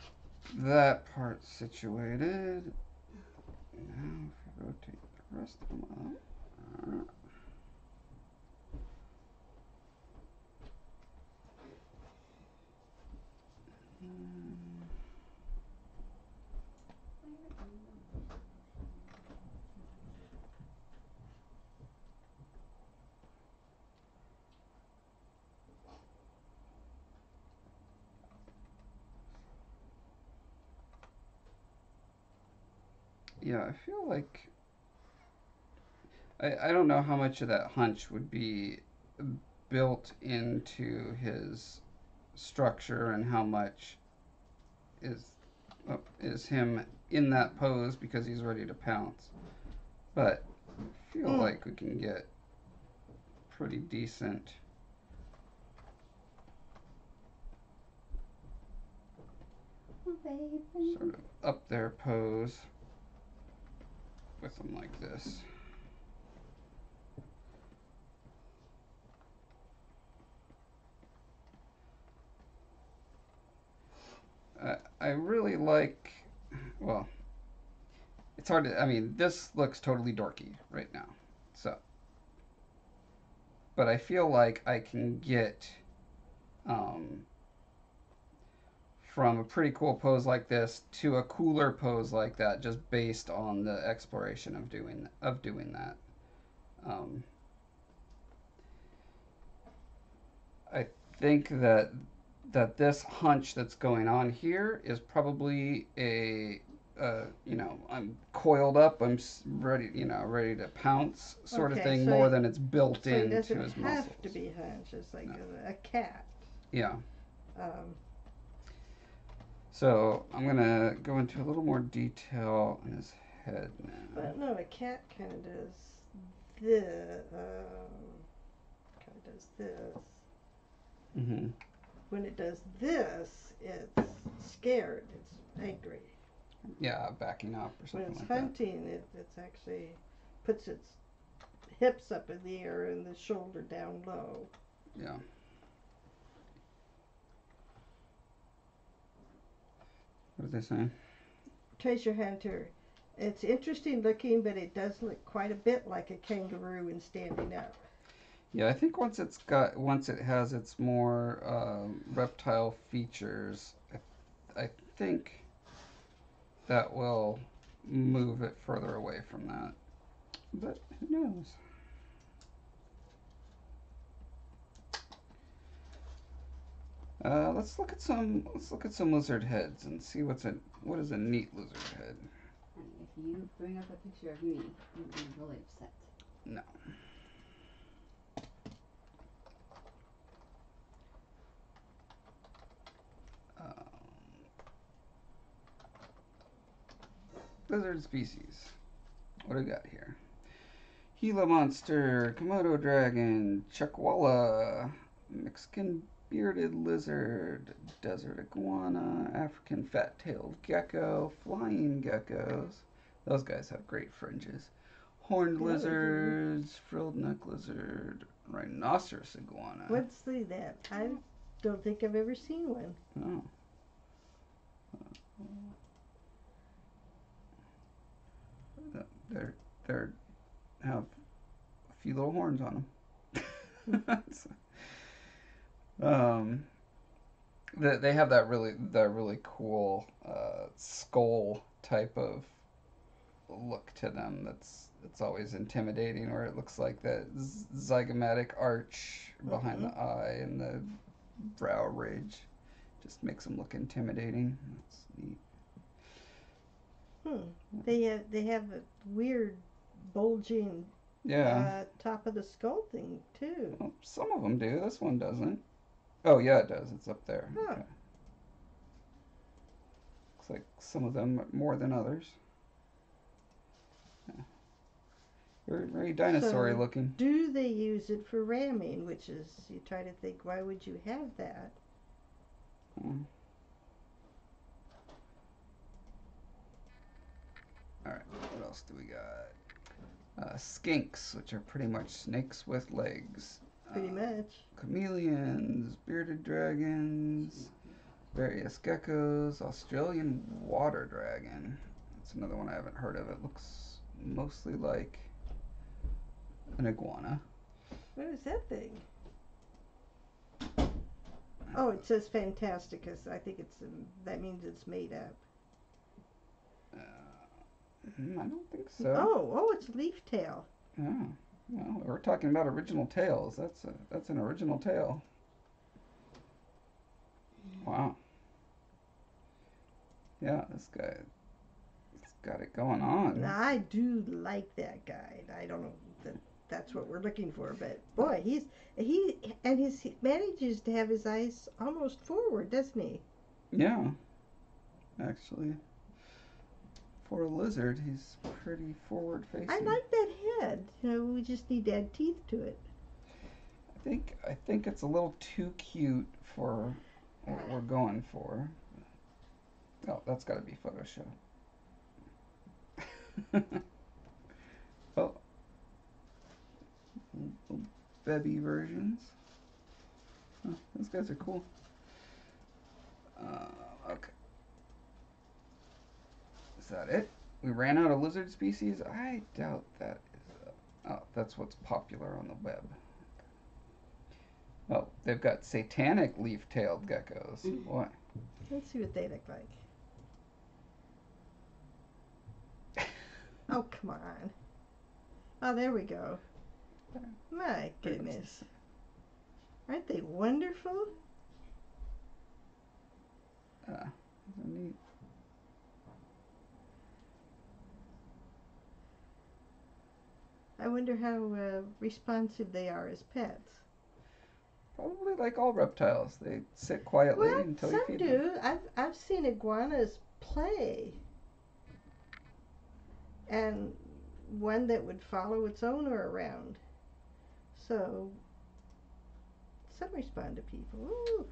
that part situated. Now if we rotate the rest of them up. Yeah, I feel like I don't know how much of that hunch would be built into his structure and how much is him in that pose because he's ready to pounce. But I feel like we can get pretty decent sort of up there pose with him like this. I really like, well, it's hard to, I mean, this looks totally dorky right now. So, but I feel like I can get from a pretty cool pose like this to a cooler pose like that just based on the exploration of doing that. I think that this hunch that's going on here is probably I'm coiled up, I'm ready, ready to pounce sort of thing, so more than it's built So he into doesn't his have muscles. to be hunched. It's like a cat. Yeah. Um, So I'm gonna go into a little more detail in his head now. but no, a cat kind of does this. Kind of does this. Mm-hmm. When it does this, it's scared. It's angry. Yeah, backing up or something When it's like that. hunting, it's actually puts its hips up in the air and the shoulder down low. Yeah. What are they saying? treasure hunter. It's interesting looking, but it does look quite a bit like a kangaroo in standing up. Yeah, I think once it has its more reptile features, I think that will move it further away from that. But who knows? Let's look at some lizard heads and see what is a neat lizard head. Honey, if you bring up a picture of me, you'll be really upset. No. Lizard species. What do we got here? Gila monster, Komodo dragon, Chuckwalla, Mexican bearded lizard, desert iguana, African fat-tailed gecko, flying geckos. Those guys have great fringes. Horned Yeah, lizards, frilled neck lizard, rhinoceros iguana. Let's see that. I don't think I've ever seen one. Oh. They're have a few little horns on them. They have that really cool skull type of look to them. It's always intimidating, where it looks like that zygomatic arch behind the eye and the brow ridge just makes them look intimidating. That's neat. They have a weird bulging top of the skull thing too. Well, some of them do. This one doesn't. Oh yeah, it does. It's up there. Huh. Okay. Looks like some of them more than others. Yeah. Very dinosaur-y looking. Do they use it for ramming? Which is, you try to think, why would you have that? Alright, what else do we got? Skinks, which are pretty much snakes with legs. Pretty much. Chameleons, bearded dragons, various geckos, Australian water dragon. That's another one I haven't heard of. It looks mostly like an iguana. What is that thing? Oh, it says Fantasticus. I think that means it's made up. I don't think so. Oh, it's leaf tail. Oh, well, we're talking about original tails. That's an original tail. Wow. Yeah, this guy's got it going on. Now, I do like that guy. I don't know that that's what we're looking for, but boy, he manages to have his eyes almost forward, doesn't he? Yeah, actually. For a lizard, he's pretty forward facing. I like that head. We just need to add teeth to it. I think it's a little too cute for what we're going for. Oh, that's got to be Photoshop. Oh, little baby versions. Oh, those guys are cool. Okay. Is that it? We ran out of lizard species? I doubt that is. Oh, that's what's popular on the web. Oh, they've got satanic leaf-tailed geckos. What? Let's see what they look like. Oh, come on. Oh, there we go. My goodness. Aren't they wonderful? Those are neat. I wonder how responsive they are as pets. Probably like all reptiles. They sit quietly Well, until some you feed do. them. I've seen iguanas play. And one that would follow its owner around. So, some respond to people. Ooh,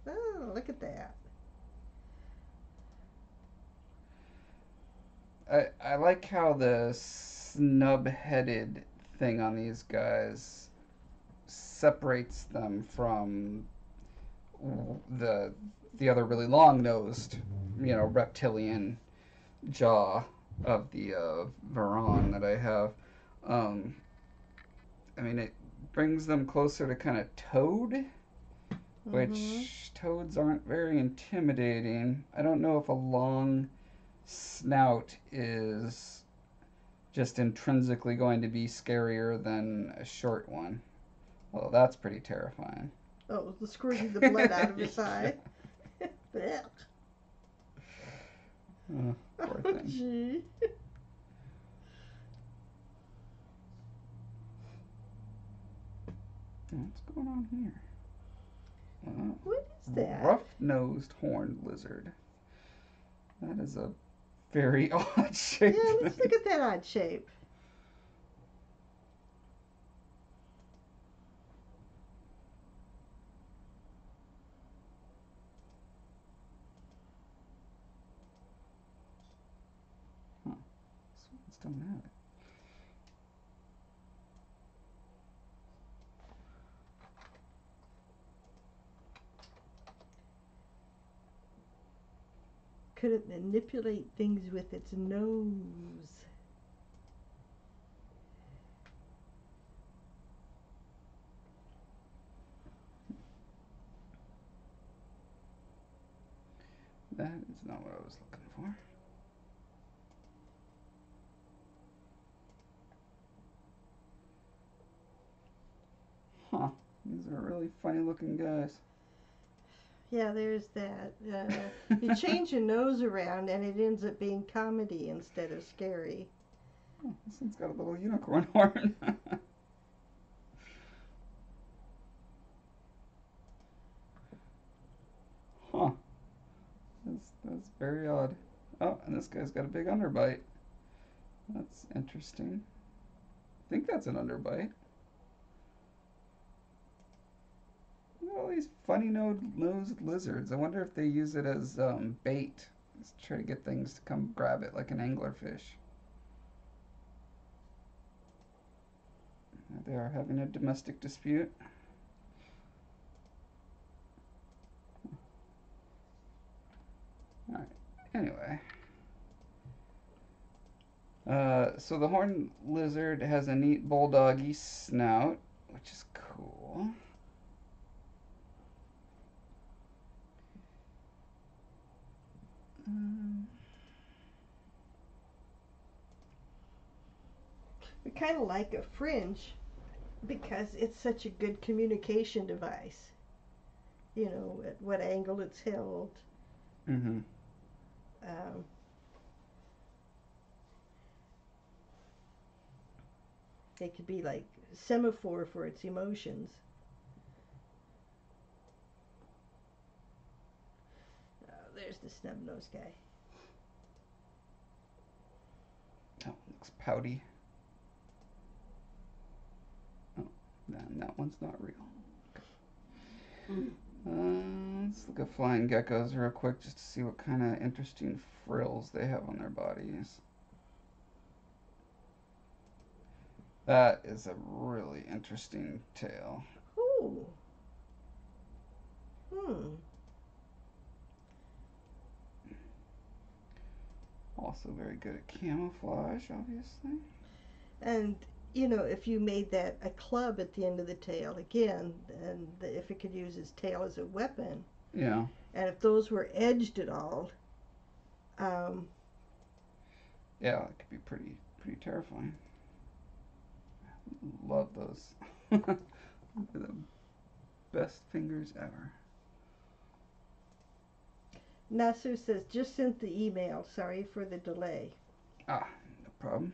oh, look at that. I like how the snub-headed thing on these guys separates them from the other really long-nosed, reptilian jaw of the Varan that I have. Um, I mean, it brings them closer to kind of toad, Mm-hmm. which toads aren't very intimidating. I don't know if a long snout is just intrinsically going to be scarier than a short one. Well, that's pretty terrifying. Oh, the squirting the blood out of his Yeah. eye. Blech. Oh, poor Oh, thing. gee. What's going on here? What is that? Rough-nosed horned lizard. That is a very odd Yeah, shaped let's thing. look at that odd shape. Huh. This one's don't have it. Could it manipulate things with its nose? That is not what I was looking for. Huh. These are really funny looking guys. Yeah, there's that. You change your nose around and it ends up being comedy instead of scary. Oh, this one's got a little unicorn horn. Huh. That's very odd. Oh, and this guy's got a big underbite. That's interesting. I think that's an underbite. Look at all these funny nosed lizards. I wonder if they use it as bait. Just try to get things to come grab it like an anglerfish. They are having a domestic dispute. Alright, anyway. So the horned lizard has a neat bulldoggy snout, which is cool. Um, We kind of like a fringe because it's such a good communication device. You know, at what angle it's held. mm-hmm. Um, it could be like semaphore for its emotions. Oh, there's the snub-nosed guy. Oh, looks pouty. Oh, then that one's not real. Let's look at flying geckos real quick just to see what kind of interesting frills they have on their bodies. That is a really interesting tail. Ooh. Hmm. Also very good at camouflage, obviously. And you know, if you made that a club at the end of the tail again, and if it could use its tail as a weapon, Yeah. and if those were edged at all, um, Yeah, it could be pretty terrifying. Love those. They're the best fingers ever. Nasu says just sent the email. Sorry for the delay. Ah, no problem.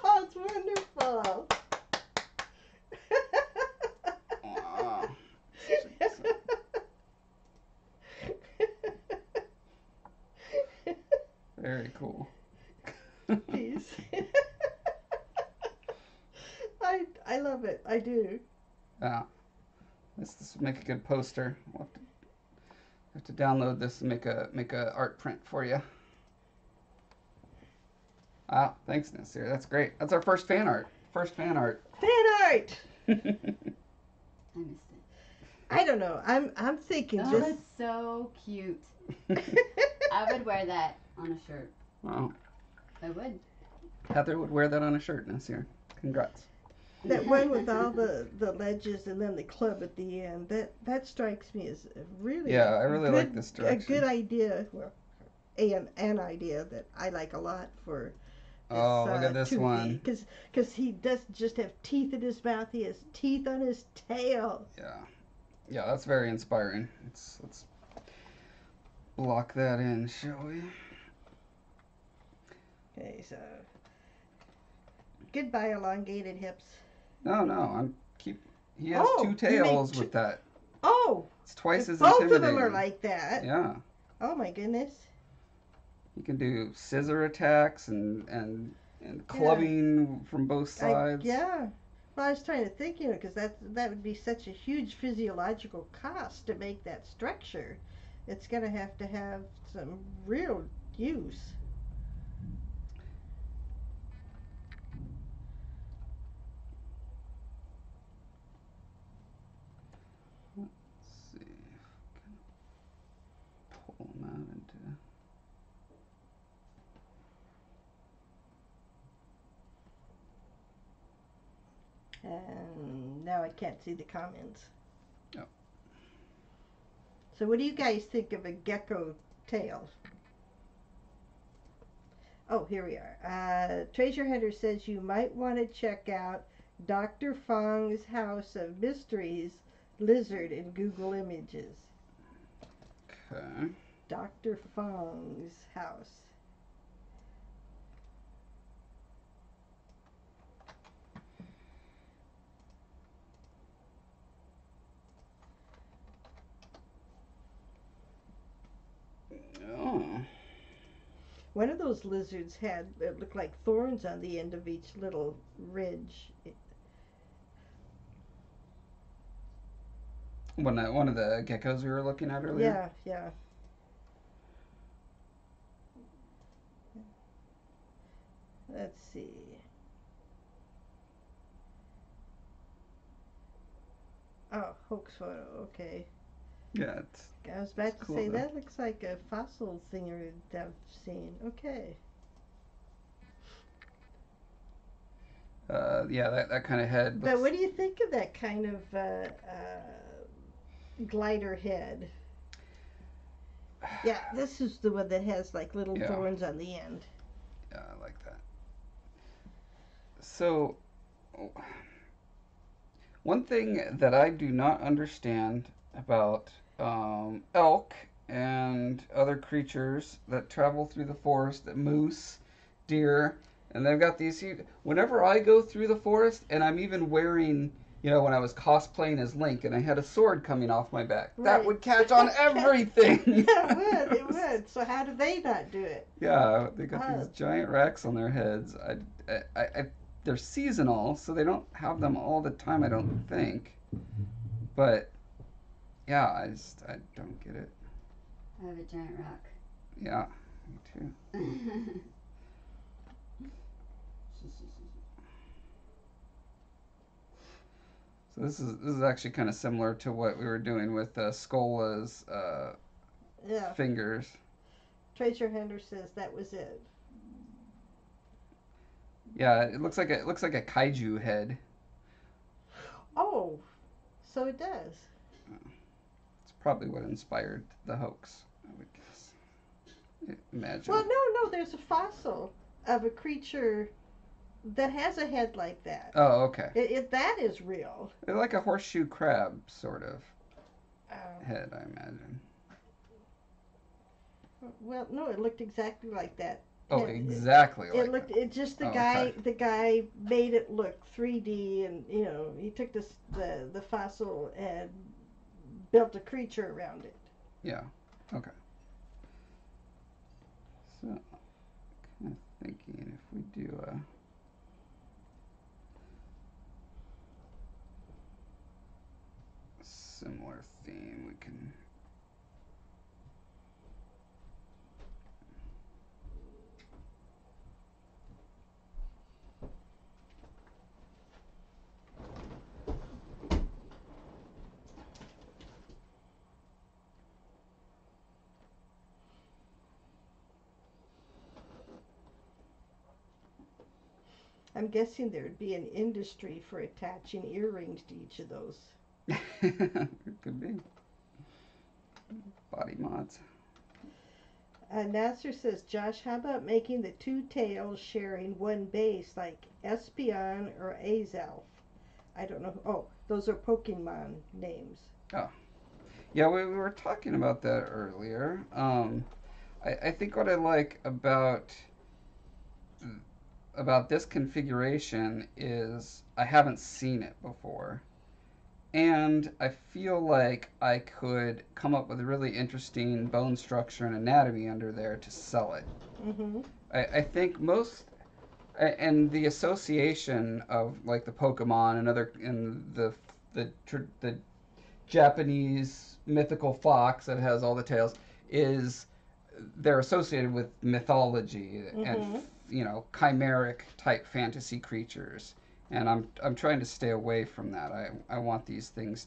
Oh, it's wonderful. Ah, very cool. Peace. I love it. I do. Yeah, this would make a good poster. We'll have to download this and make a art print for you. Ah, thanks, Nasir. That's great. That's our first fan art. First fan art. Fan art. I missed it. I don't know. I'm thinking Oh, just. that's so cute. I would wear that on a shirt. Wow. I would. Heather would wear that on a shirt this year. Congrats. That one with all the ledges and then the club at the end. That strikes me as a really Yeah, I really like good, this a direction. good idea. Well, an idea that I like a lot for this, Oh, look at this Toothy. one. Because he doesn't just have teeth in his mouth; he has teeth on his tail. Yeah. Yeah, that's very inspiring. Let's block that in, shall we? Okay, so goodbye, elongated hips. No. He has Oh, two you tails mean with that. Oh, It's twice if as both intimidating. of them are like that. Yeah. Oh my goodness. You can do scissor attacks and clubbing from both sides. Yeah. Well, I was trying to think, because that would be such a huge physiological cost to make that structure. It's going to have some real use. Let's see if we can pull them out into. And now I can't see the comments. Oh. So what do you guys think of a gecko tail? Oh, here we are. Treasure Hunter says you might want to check out Dr. Fong's House of Mysteries lizard in Google Images. Okay. Dr. Fong's house. Oh. One of those lizards had, it looked like thorns on the end of each little ridge. One of the geckos we were looking at earlier. Yeah. Let's see. Oh, hoax photo. Okay. Yeah, I was about to cool, say though. that looks like a fossil thing I've seen. Okay. Yeah, that kind of head. But what do you think of that kind of glider head? Yeah, this is the one that has like little Yeah. thorns on the end. Yeah, I like that. So, one thing that I do not understand about elk and other creatures that travel through the forest, that moose, deer, and they've got these huge. Whenever I go through the forest, and I'm even wearing, when I was cosplaying as Link and I had a sword coming off my back, that would catch on everything. Yeah, it would. So how do they not do it? Yeah, they got these giant racks on their heads. They're seasonal, so they don't have them all the time, I don't think. But yeah, I don't get it. I have a giant rock. Yeah, me too. So this is actually kind of similar to what we were doing with Skola's fingers. Treasure Hunter says that was it. Yeah, it looks like a kaiju head. Oh, so it does. It's probably what inspired the hoax, I would guess. Imagine. Well, no, there's a fossil of a creature that has a head like that. Oh, okay. That is real. It's like a horseshoe crab sort of head, I imagine. Well, no, it looked exactly like that. Oh, exactly like it looked. that. It just the Okay. guy made it look 3D, and he took the fossil and built a creature around it. Yeah. Okay. So, kind of thinking if we do a similar theme, we can. I'm guessing there'd be an industry for attaching earrings to each of those. It could be. Body mods. Nasser says, Josh, how about making the two tails sharing one base like Espion or Azelf? I don't know. Oh, those are Pokemon names. Oh. Yeah, we were talking about that earlier. I think what I like about this configuration is I haven't seen it before. And I feel like I could come up with a really interesting bone structure and anatomy under there to sell it. Mm-hmm. I think and the association of like the Pokemon and the Japanese mythical fox that has all the tails is they're associated with mythology Mm-hmm. and chimeric type fantasy creatures, and I'm trying to stay away from that. I want these things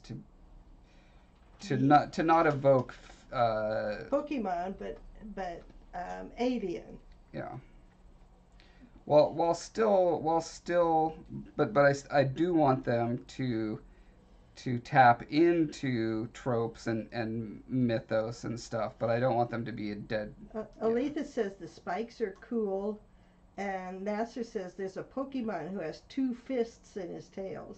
to not evoke Pokemon, but alien. yeah. While still, but I do want them to tap into tropes and mythos and stuff, but I don't want them to be a dead. Aletha says the spikes are cool, and Nasser says there's a Pokemon who has two fists in his tails.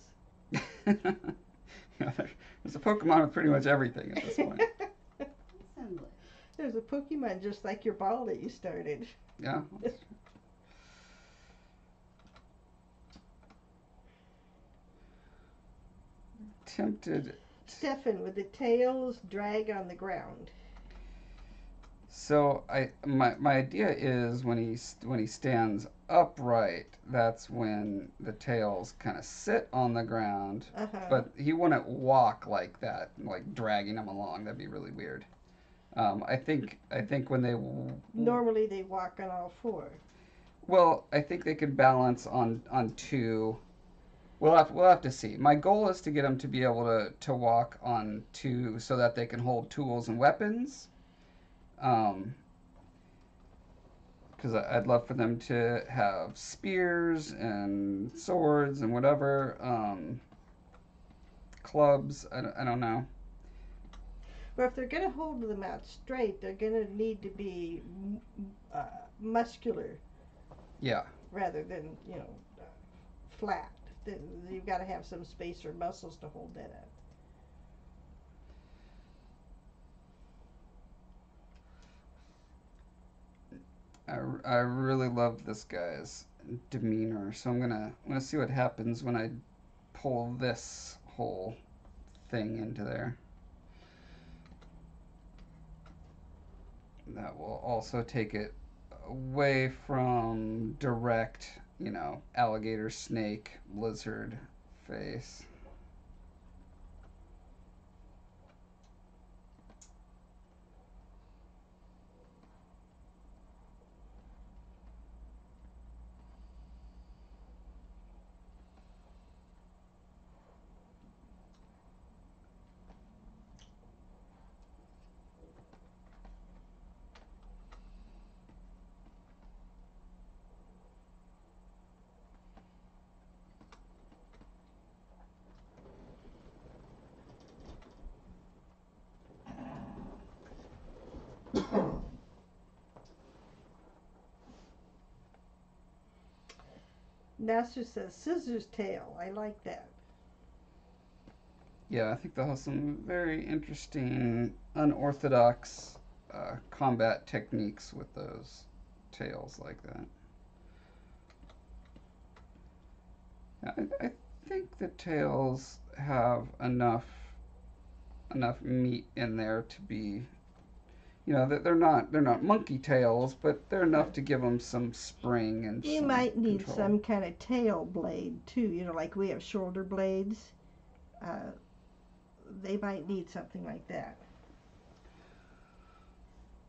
There's a Pokemon with pretty much everything at this point. Assembly. There's a Pokemon just like your ball that you started. Yeah. Tempted. Stefan, with the tails drag on the ground. So my idea is when he stands upright, that's when the tails kind of sit on the ground. Uh-huh. But he wouldn't walk like that, like dragging him along. That'd be really weird. I think when they Normally they walk on all four. well, I think they could balance on two. We'll have to see. My goal is to get them to be able to walk on two so that they can hold tools and weapons. Because I'd love for them to have spears and swords and whatever. Clubs. I don't know. But if they're going to hold them out straight, they're going to need to be muscular Yeah. rather than, flat. You've got to have some space or muscles to hold that up. I really love this guy's demeanor, so I'm gonna see what happens when I pull this whole thing into there. That will also take it away from direct, alligator, snake, lizard face. Nasser says scissors tail. I like that. Yeah, I think they'll have some very interesting, unorthodox combat techniques with those tails like that. I think the tails have enough meat in there to be, they're not monkey tails, but they're enough to give them some spring and You some might need control. some kind of tail blade too, like we have shoulder blades. They might need something like that.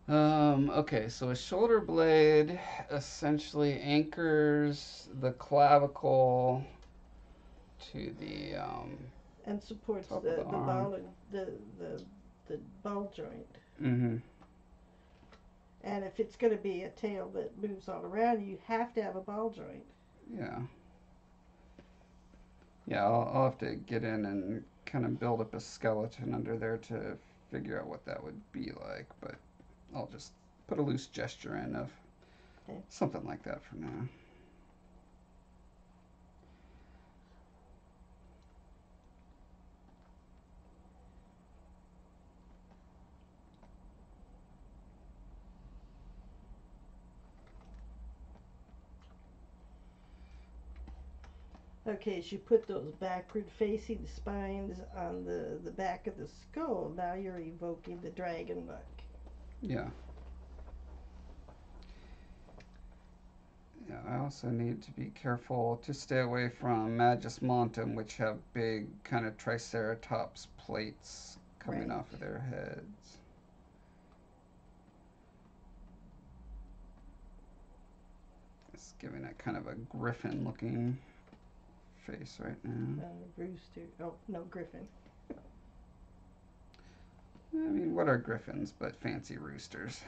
Okay, so a shoulder blade essentially anchors the clavicle to the And supports top the of the arm. ball and the ball joint. Mm-hmm. And if it's going to be a tail that moves all around, you have to have a ball joint. Yeah. Yeah, I'll have to get in and kind of build up a skeleton under there to figure out what that would be like, but I'll just put a loose gesture in of Okay. something like that for now. Okay, as you put those backward facing spines on the back of the skull, now you're evoking the dragon look. Yeah. Yeah, I also need to be careful to stay away from Magismontum, which have big kind of Triceratops plates coming Right. off of their heads. It's giving it kind of a griffin looking face right now. Rooster. Oh, no, griffin. I mean, what are griffins but fancy roosters?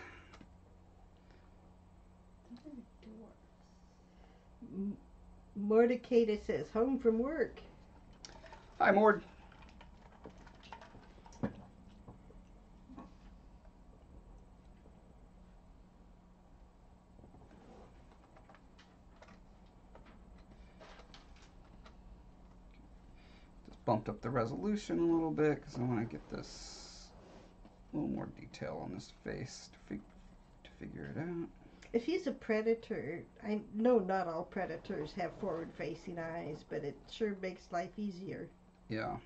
Those are dwarfs. Mordecai says, home from work. Hi, Mord. Just bumped up the resolution a little bit because I want to get this a little more detail on this face to figure it out. If he's a predator, I know not all predators have forward facing eyes, but it sure makes life easier. Yeah.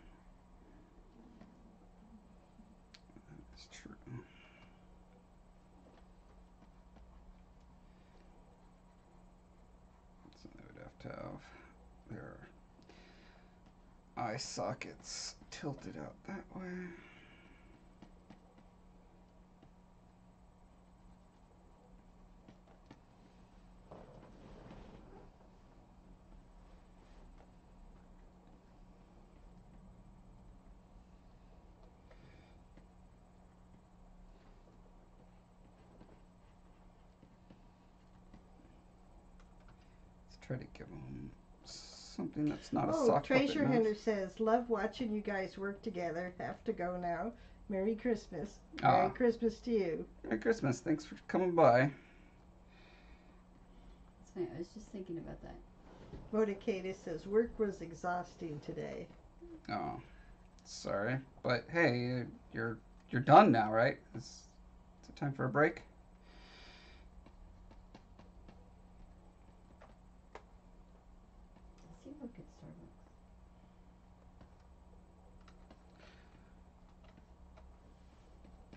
That's true. So they would have to have their eye sockets tilted out that way. Try to give them something that's not a Oh, sock puppet Treasure mouth. Hunter says, love watching you guys work together. Have to go now. Merry Christmas. Ah, Merry Christmas to you. Merry Christmas. Thanks for coming by. It's funny, I was just thinking about that. Mordecai says, work was exhausting today. Oh, sorry, but hey, you're done now, right? Is it time for a break? Does he work at Starbucks?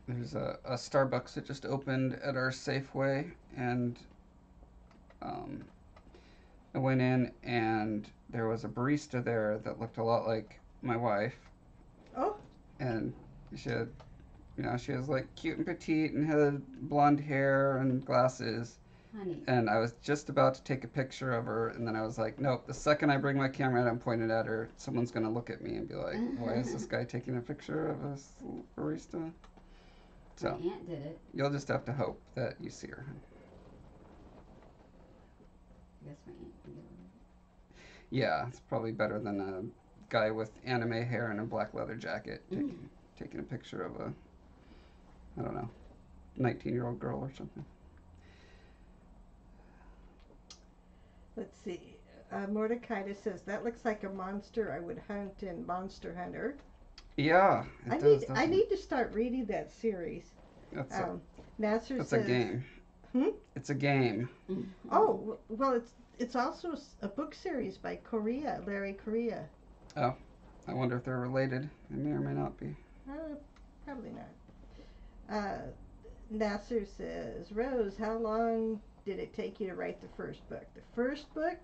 There's a Starbucks that just opened at our Safeway, and um, I went in and there was a barista there that looked a lot like my wife, Oh, and she had, she was like cute and petite and had blonde hair and glasses. Honey. And I was just about to take a picture of her, and then I was like, nope, the second I bring my camera out and point it at her, someone's going to look at me and be like, why is this guy taking a picture of a barista? My So aunt did it. you'll just have to hope that you see her. I guess my aunt can get over it. Yeah, it's probably better than a guy with anime hair and a black leather jacket taking a picture of a, I don't know, 19-year-old girl or something. let's see. Mordecai says, that looks like a monster I would hunt in Monster Hunter. Yeah, it does. I need to start reading that series. That's Nasser that's says, a game. It's a game. Oh, well, it's also a book series by Larry Correa. Oh, I wonder if they're related. They may or may not be. Probably not. Nasser says, Rose, how long did it take you to write the first book? The first book,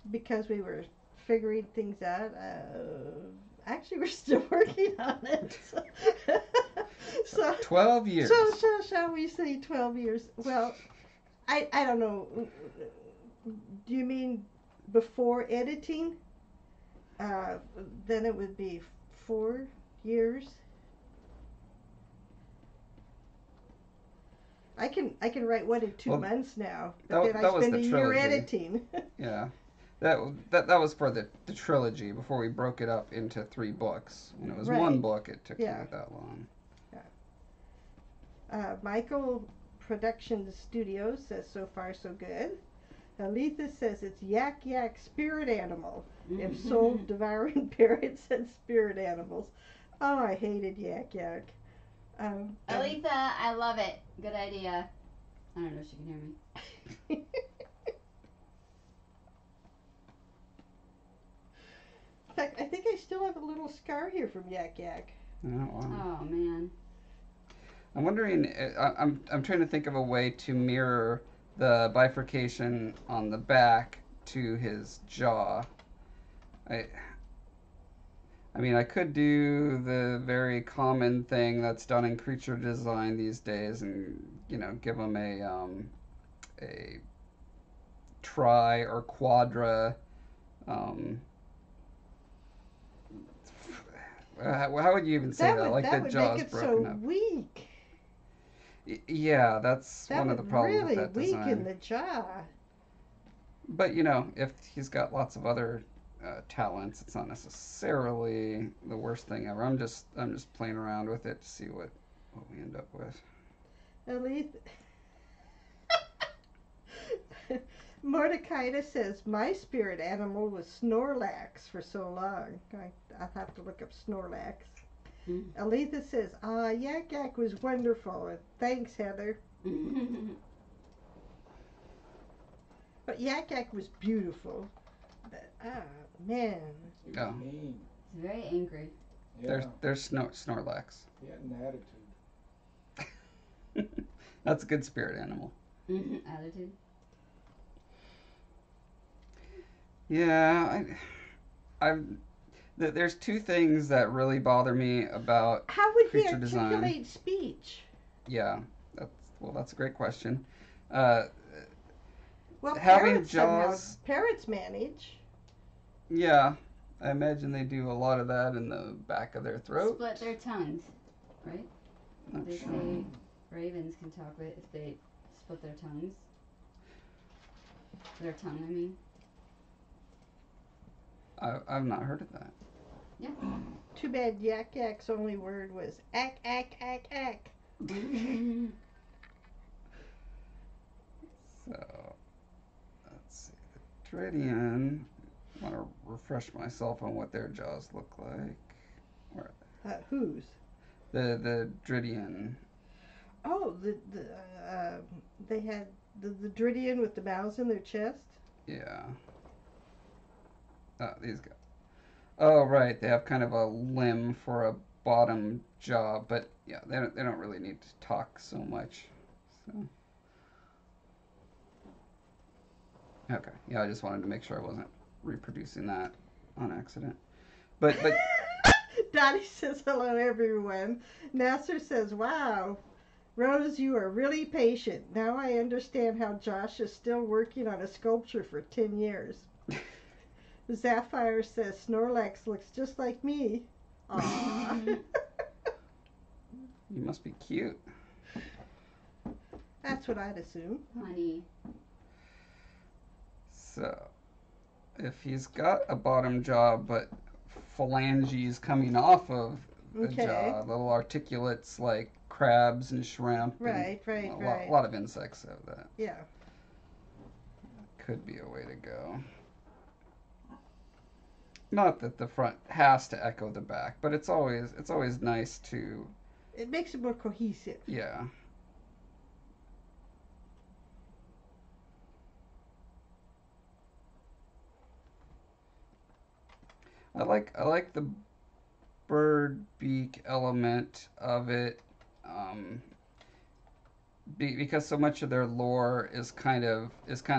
because we were figuring things out, actually we're still working on it. So 12 years. So shall we say 12 years? Well, I don't know. Do you mean before editing? Then it would be 4 years. I can write one in 2 months now, but then I that was spend the a year trilogy. editing. Yeah. that was for the trilogy before we broke it up into 3 books. When it was one Right. book, it took you Yeah. that long. Michael Production Studios says so far so good. Aletha says it's yak yak spirit animal. If sold, devouring parrots and spirit animals. Oh, I hated yak yak. Aletha, I love it. Good idea. I don't know if she can hear me. In fact, I think I still have a little scar here from yak yak. Oh, wow. Oh man. I'm wondering. I'm trying to think of a way to mirror the bifurcation on the back to his jaw. I I mean, I could do the very common thing that's done in creature design these days, and give them a tri or quadra. Um, how would you even say that? Like the That would make jaw's it broken so up. weak. Yeah, that's That one of would the problems really with that weaken design. the jaw. But if he's got lots of other talents, it's not necessarily the worst thing ever. I'm just playing around with it to see what we end up with. At least Mordecai says my spirit animal was Snorlax for so long. I'll have to look up Snorlax. Aletha says, Yak Yak was wonderful. Thanks, Heather. But Yak Yak was beautiful. But, man. He was Oh. mean. He's very angry. Yeah. There's Snorlax. He had an attitude. That's a good spirit animal. Attitude. Yeah, there's 2 things that really bother me about How would he creature design. articulate speech? Yeah, that's a great question. Well, Well, having parrots jaws. Parrots manage. Yeah, I imagine they do a lot of that in the back of their throat. Split their tongues, right? Not They sure. say ravens can talk with if they split their tongues. Their tongue, I mean. I've not heard of that. Yeah. Too bad Yak Yak's only word was ack, ack, ack, ack. So, let's see. The Dridian. I want to refresh myself on what their jaws look like. Whose? The Dridian. Oh, they had the Dridian with the mouths in their chest. Yeah. Oh, these guys. Oh, right. They have kind of a limb for a bottom jaw, but yeah, they don't really need to talk so much. So. Okay. Yeah, I just wanted to make sure I wasn't reproducing that on accident. But Dottie says hello, everyone. Nasser says, "Wow, Rose, you are really patient. Now I understand how Josh is still working on a sculpture for 10 years." Sapphire says, "Snorlax looks just like me." Aww. You must be cute. That's what I'd assume. Honey. So, if he's got a bottom jaw, but phalanges coming off of the Okay. jaw, little articulates like crabs and shrimp. Right, and right. A lot of insects have that. Yeah. Could be a way to go. Not that the front has to echo the back, but it's always nice to. It makes it more cohesive. Yeah. I like the bird beak element of it, because so much of their lore is kind of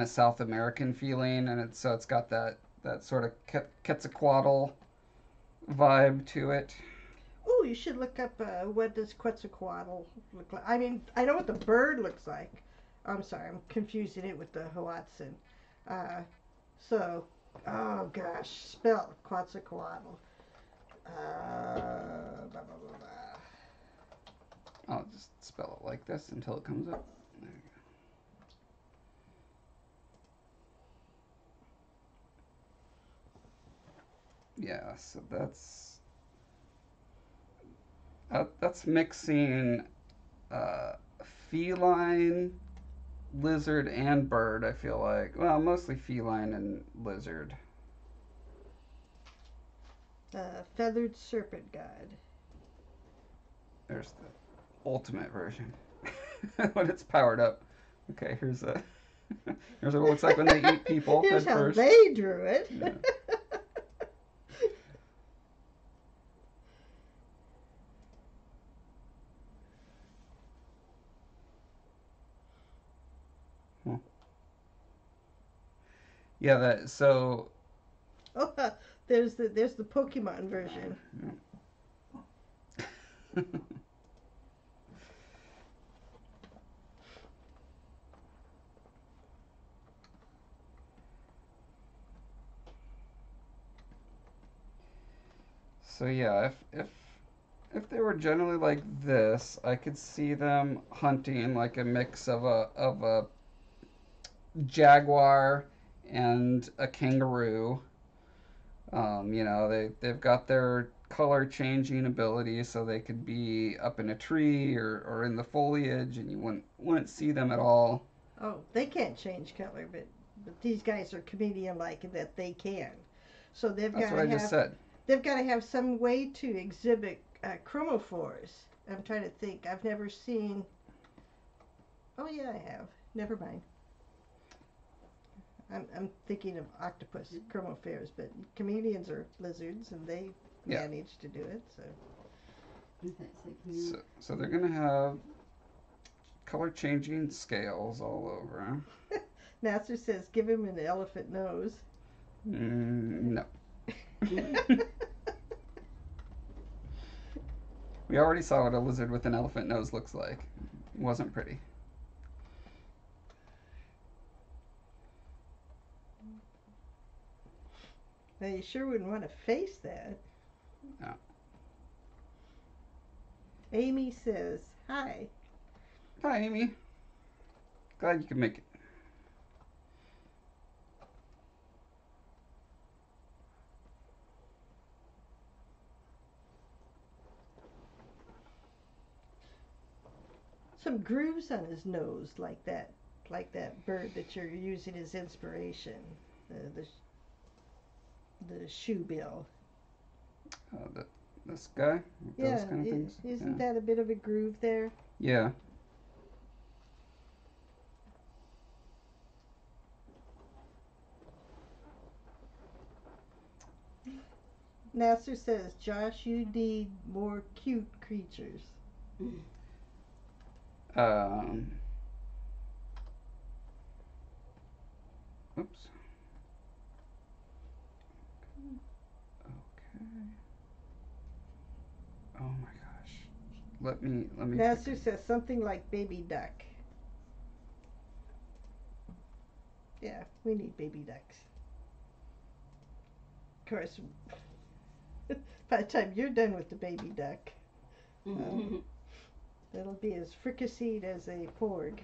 South American feeling, and it's got that sort of Quetzalcoatl vibe to it. Oh, you should look up what does Quetzalcoatl look like. I mean, I know what the bird looks like. I'm sorry, I'm confusing it with the Hoatzin. Oh gosh, spell Quetzalcoatl. Blah, blah, blah, blah. I'll just spell it like this until it comes up. There you go. yeah, so that's mixing uh, feline, lizard, and bird. I feel like, well, mostly feline and lizard. Feathered serpent god. There's the ultimate version when it's powered up. Okay, here's what it looks like when they eat people Here's head how first. they drew it. Yeah. Huh. Yeah, that so Oh, there's the Pokemon version. so yeah, if they were generally like this, I could see them hunting like a mix of a jaguar and a kangaroo. They've got their color changing ability, so they could be up in a tree or in the foliage, and you wouldn't see them at all. Oh, they can't change color, but these guys are chameleon like in that they can. So That's what I just said. they've got to have some way to exhibit chromophores. I'm trying to think. I've never seen. Oh yeah, I have. Never mind. I'm thinking of octopus chromophores, but chameleons are lizards, and they Yeah. manage to do it. So Okay, so can you, So they're gonna have color changing scales all over. Nasser says, give him an elephant nose. No. We already saw what a lizard with an elephant nose looks like. It wasn't pretty. Now you sure wouldn't want to face that. No. Amy says, hi. Hi, Amy. Glad you could make it. Some grooves on his nose like that bird that you're using as inspiration. The shoe bill. This guy with Yeah, those kind of things. isn't that a bit of a groove there? Yeah. Nasser says, Josh, you need more cute creatures. Um. Oops. Okay. Oh my gosh. Let me. Nasser says something like baby duck. Yeah, we need baby ducks. Of course, by the time you're done with the baby duck, that'll be as fricasseed as a porg.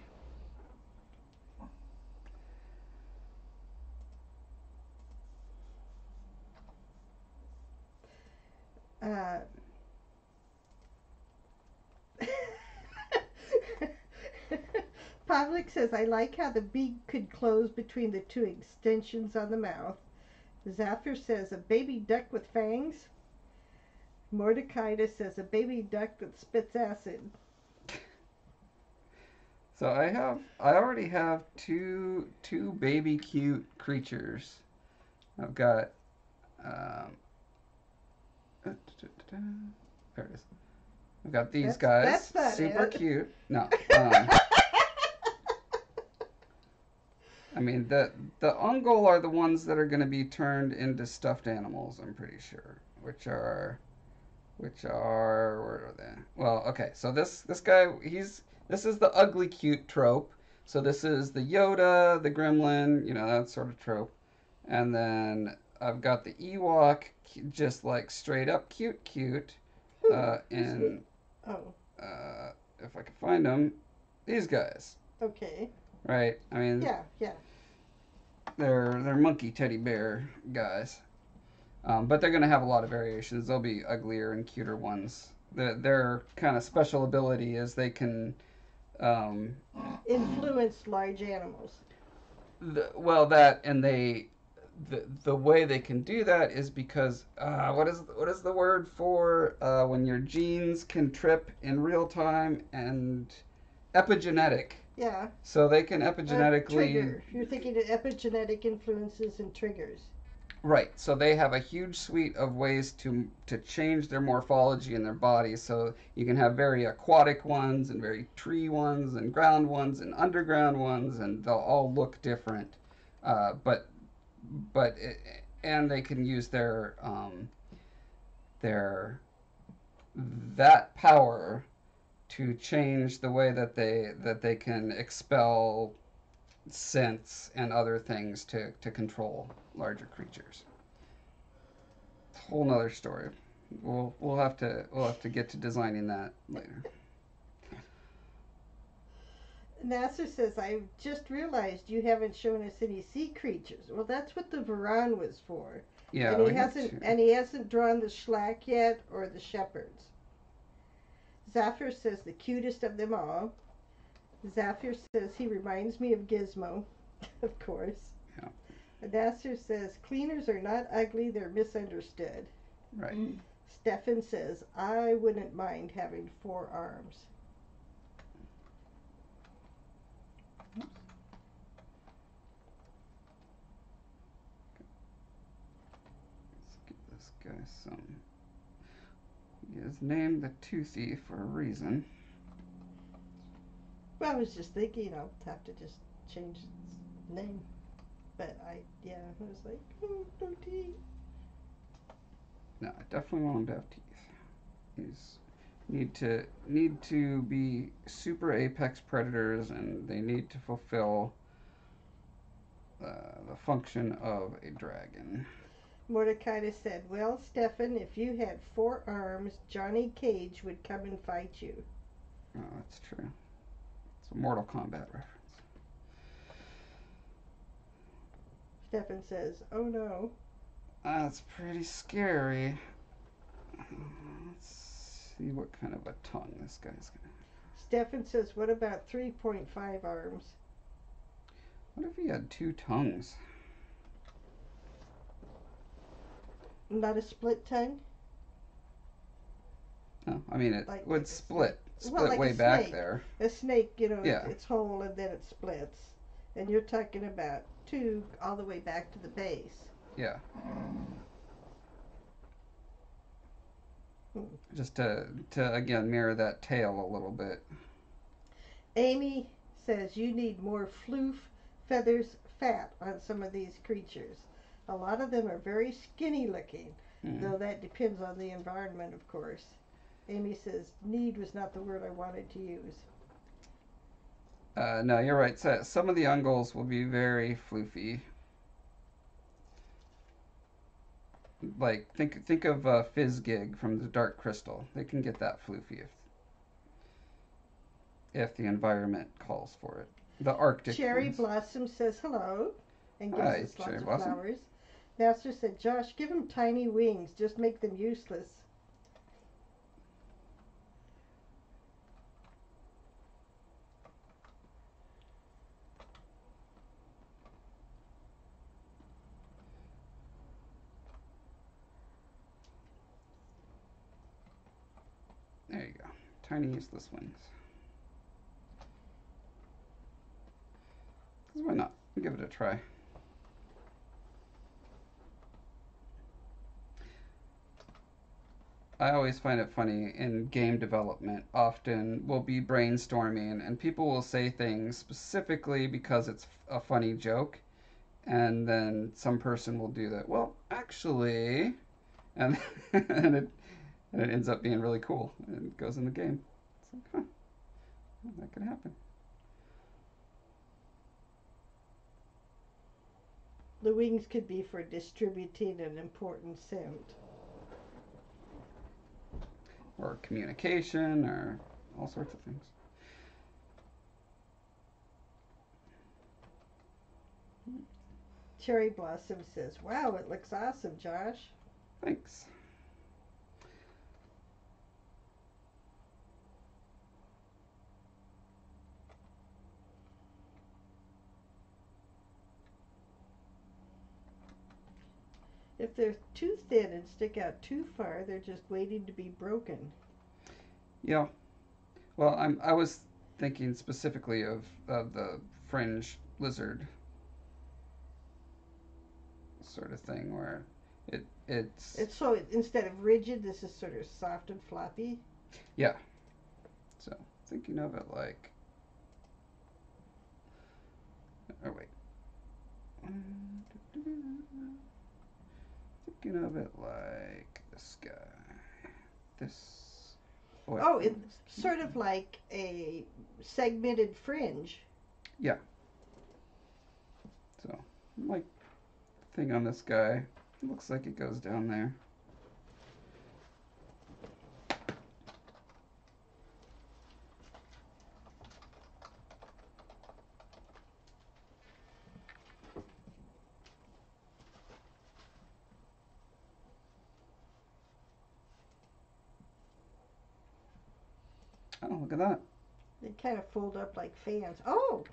Uh, Pavlik says, I like how the beak could close between the two extensions on the mouth. Zafir says, a baby duck with fangs. Mordecai says, a baby duck that spits acid. So I already have two baby cute creatures. I've got there it is. I've got these guys. That's not super it. cute. No. I mean the ungol are the ones that are going to be turned into stuffed animals. I'm pretty sure, which are where are they? Well, okay. So this guy this is the ugly cute trope. So this is the Yoda, the Gremlin, that sort of trope, and then I've got the Ewok, just like straight up cute. And Oh, if I can find them, these guys. okay. Right? I mean, Yeah. they're monkey teddy bear guys. But they're going to have a lot of variations. There'll be uglier and cuter ones. Their kind of special ability is they can um, Influence large animals. well, that and the way they can do that is because what is the word for when your genes can trip in real time and epigenetic. Yeah. So they can epigenetically Trigger. You're thinking of epigenetic influences and triggers. right. So they have a huge suite of ways to change their morphology in their body. So you can have very aquatic ones and very tree ones and ground ones and underground ones, and they'll all look different. But and they can use their that power to change the way that they can expel scents and other things to control larger creatures. Whole nother story. We'll have to get to designing that later. NASA says, I just realized you haven't shown us any sea creatures. Well, that's what the Varan was for. Yeah, And he we have hasn't to. and he hasn't drawn the Schlack yet or the shepherds. Zafir says the cutest of them all. Zafir says he reminds me of Gizmo, of course. Yeah. And Nasser says cleaners are not ugly, they're misunderstood. Right. Stefan says I wouldn't mind having 4 arms. Let's give this guy some. He is named the Toothy for a reason. Well, I was just thinking I'll have to just change its name. But I was like, oh, no teeth. No, I definitely want him to have teeth. He's need to be super apex predators, and they need to fulfill the function of a dragon. Mordecai said, well, Stefan, if you had 4 arms, Johnny Cage would come and fight you. Oh, that's true. It's a Mortal Kombat reference. Stefan says, oh no. That's pretty scary. Let's see what kind of a tongue this guy's gonna have. Stefan says, what about 3.5 arms? What if he had 2 tongues? Not a split tongue? No, I mean it Like would a split well, like way a back snake. there. A snake, Yeah. it's whole and then it splits. And you're talking about 2 all the way back to the base. Yeah. Just to again mirror that tail a little bit. Amy says you need more floof, feathers, fat on some of these creatures. A lot of them are very skinny looking, though that depends on the environment, of course. Amy says need was not the word I wanted to use. No, you're right. So some of the ungulls will be very floofy. Like think of Fizzgig from the Dark Crystal. They can get that floofy if the environment calls for it. The Arctic Cherry ones. Blossom says hello and gives Hi, us Cherry lots of Blossom. flowers. Master said, Josh, give them tiny wings. Just make them useless. There you go. Tiny useless wings. Why not? Give it a try. I always find it funny in game development. Often we'll be brainstorming and people will say things specifically because it's a funny joke, and then some person will do that. Well, actually, and and it ends up being really cool and it goes in the game. It's like, huh, well, that could happen. The wings could be for distributing an important scent. Or communication, or all sorts of things. Cherry Blossom says, wow, it looks awesome, Josh. Thanks. If they're too thin and stick out too far, they're just waiting to be broken. Yeah. Well, I was thinking specifically of the fringe lizard sort of thing where it's So instead of rigid, this is sort of soft and floppy. yeah. So thinking of it like, oh wait, thinking of it like this guy, this. Wait, Oh, it's sort of like a segmented fringe. yeah. So like thing on this guy looks like it goes down there. Oh, look at that. They kind of fold up like fans. Oh,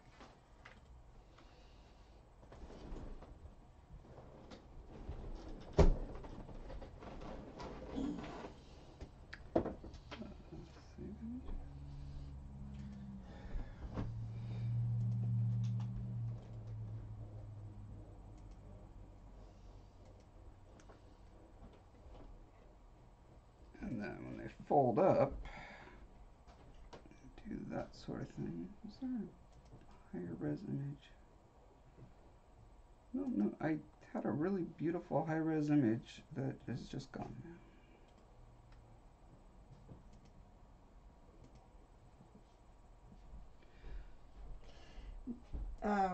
And then when they fold up, do that sort of thing. Is there a higher res image? No, I had a really beautiful high res image that is just gone Yeah,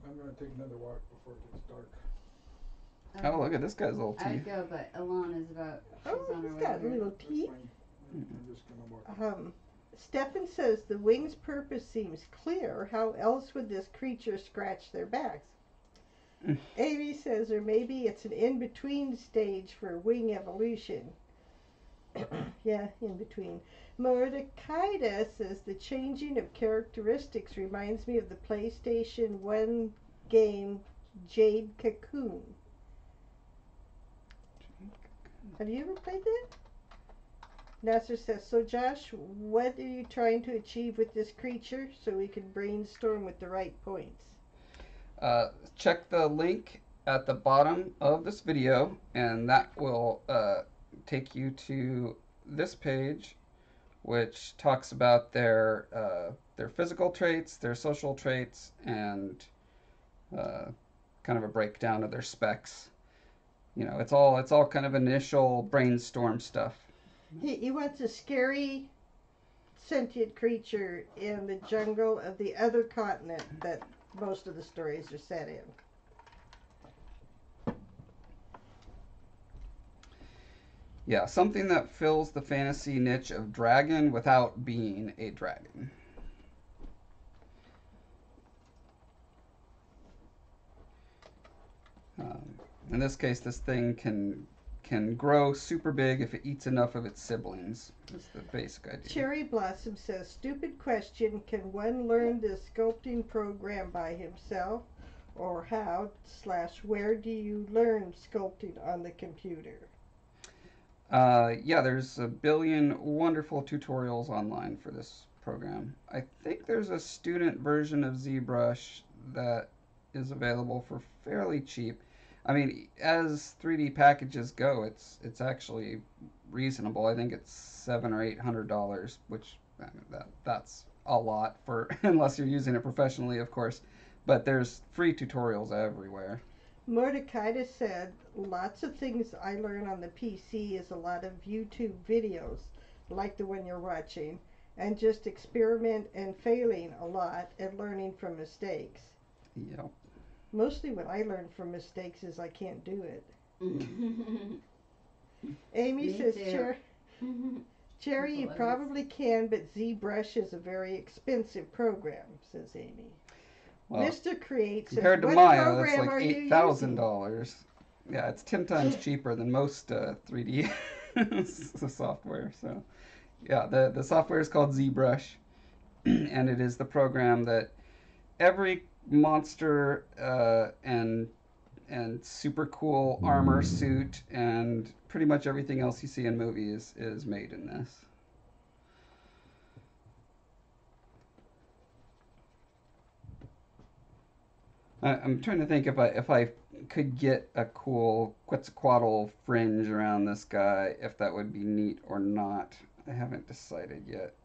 I'm gonna take another walk before it gets dark. now. Oh, look at this guy's little I'd teeth. go, but Alana's about. She's oh, on her he's way got here. little That's teeth. fine. I'm just gonna walk. Stefan says the wing's purpose seems clear. How else would this creature scratch their backs? Amy says, or maybe it's an in-between stage for wing evolution. Yeah, in between. Mordecai says the changing of characteristics reminds me of the PlayStation 1 game Jade Cocoon. Have you ever played that? Nasser says, so Josh, what are you trying to achieve with this creature so we can brainstorm with the right points? Check the link at the bottom of this video, and that will take you to this page, which talks about their physical traits, their social traits, and kind of a breakdown of their specs. You know, it's all kind of initial brainstorm stuff. He wants a scary sentient creature in the jungle of the other continent that most of the stories are set in. Yeah, something that fills the fantasy niche of dragon without being a dragon. In this case, this thing can grow super big if it eats enough of its siblings. That's the basic idea. Cherry Blossom says, stupid question, can one learn this sculpting program by himself? Or how/where do you learn sculpting on the computer? Yeah, there's a billion wonderful tutorials online for this program. I think there's a student version of ZBrush that is available for fairly cheap. I mean, as 3D packages go, it's actually reasonable. I think it's $700 or $800, which I mean, that's a lot for unless you're using it professionally, of course. But there's free tutorials everywhere. Mordecai said, lots of things I learn on the PC is a lot of YouTube videos, like the one you're watching, and just experiment and failing a lot and learning from mistakes. Yep. Mostly what I learn from mistakes is I can't do it. Amy Me says, too. Cherry, you Hilarious. probably can, but ZBrush is a very expensive program, says Amy. Well, Mr. Create says, compared to what Maya, that's program like are you using? $8,000. Yeah, it's 10 times cheaper than most 3D software. So yeah, the software is called ZBrush, and it is the program that every monster and super cool armor suit and pretty much everything else you see in movies is made in this. I'm trying to think if I could get a cool Quetzalcoatl fringe around this guy, if that would be neat or not. I haven't decided yet.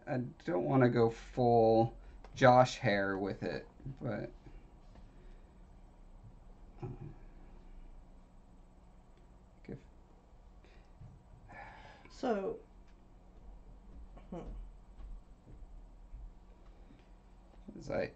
I don't want to go full Josh hair with it, but um, if, So, hmm. 'cause I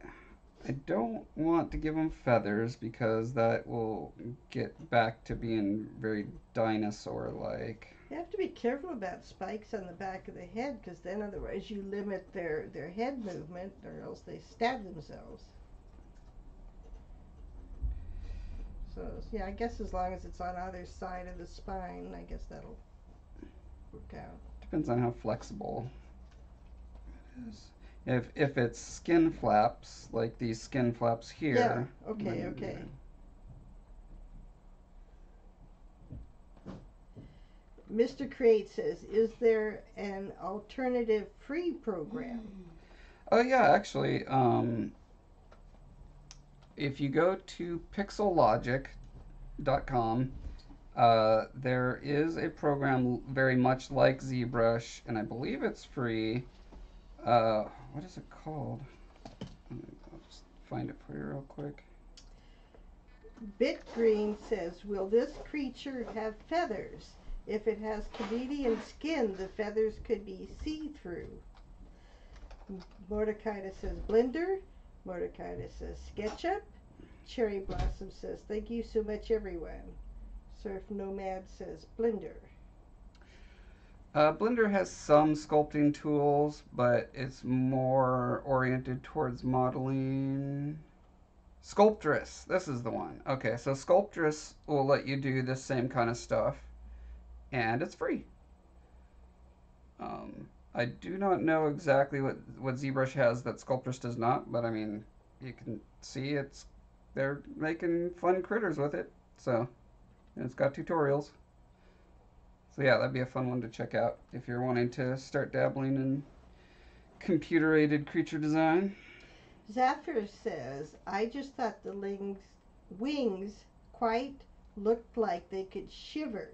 don't want to give him feathers because that will get back to being very dinosaur-like. You have to be careful about spikes on the back of the head, because then otherwise you limit their head movement, or else they stab themselves. So yeah, I guess as long as it's on either side of the spine, I guess that'll work out. Depends on how flexible it is. If it's skin flaps, like these skin flaps Yeah. here, Okay. then, Okay. Mr. Create says, "Is there an alternative free program?" oh yeah, actually, if you go to pixellogic.com, there is a program very much like ZBrush, and I believe it's free. What is it called? I'll just find it for you real quick. Bitgreen says, "Will this creature have feathers? If it has chameleon skin, the feathers could be see-through." Mordecai says, "Blender." Mordecai says, "SketchUp." Cherry Blossom says, "Thank you so much, everyone." Surf Nomad says, "Blender." Blender has some sculpting tools, but it's more oriented towards modeling. Sculptress, this is the one. Okay, so Sculptress will let you do this same kind of stuff, and it's free. I do not know exactly what ZBrush has that Sculptress does not, but I mean, you can see they're making fun critters with it. So, and it's got tutorials. So yeah, that'd be a fun one to check out if you're wanting to start dabbling in computer-aided creature design. Zephyr says, "I just thought the wings quite looked like they could shiver,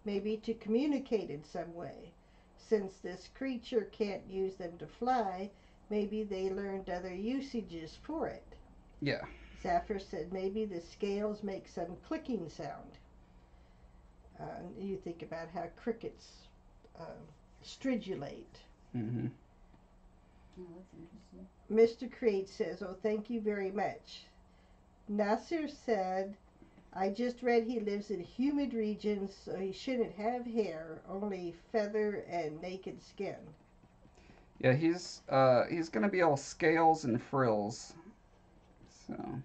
maybe to communicate in some way. Since this creature can't use them to fly, maybe they learned other usages for it." Yeah. Zephyr said, "Maybe the scales make some clicking sound." You think about how crickets stridulate. Mm-hmm. Oh, that's interesting. Mr. Create says, "Oh, thank you very much." Nasser said, "I just read he lives in humid regions, so he shouldn't have hair, only feather and naked skin." Yeah, he's gonna be all scales and frills. So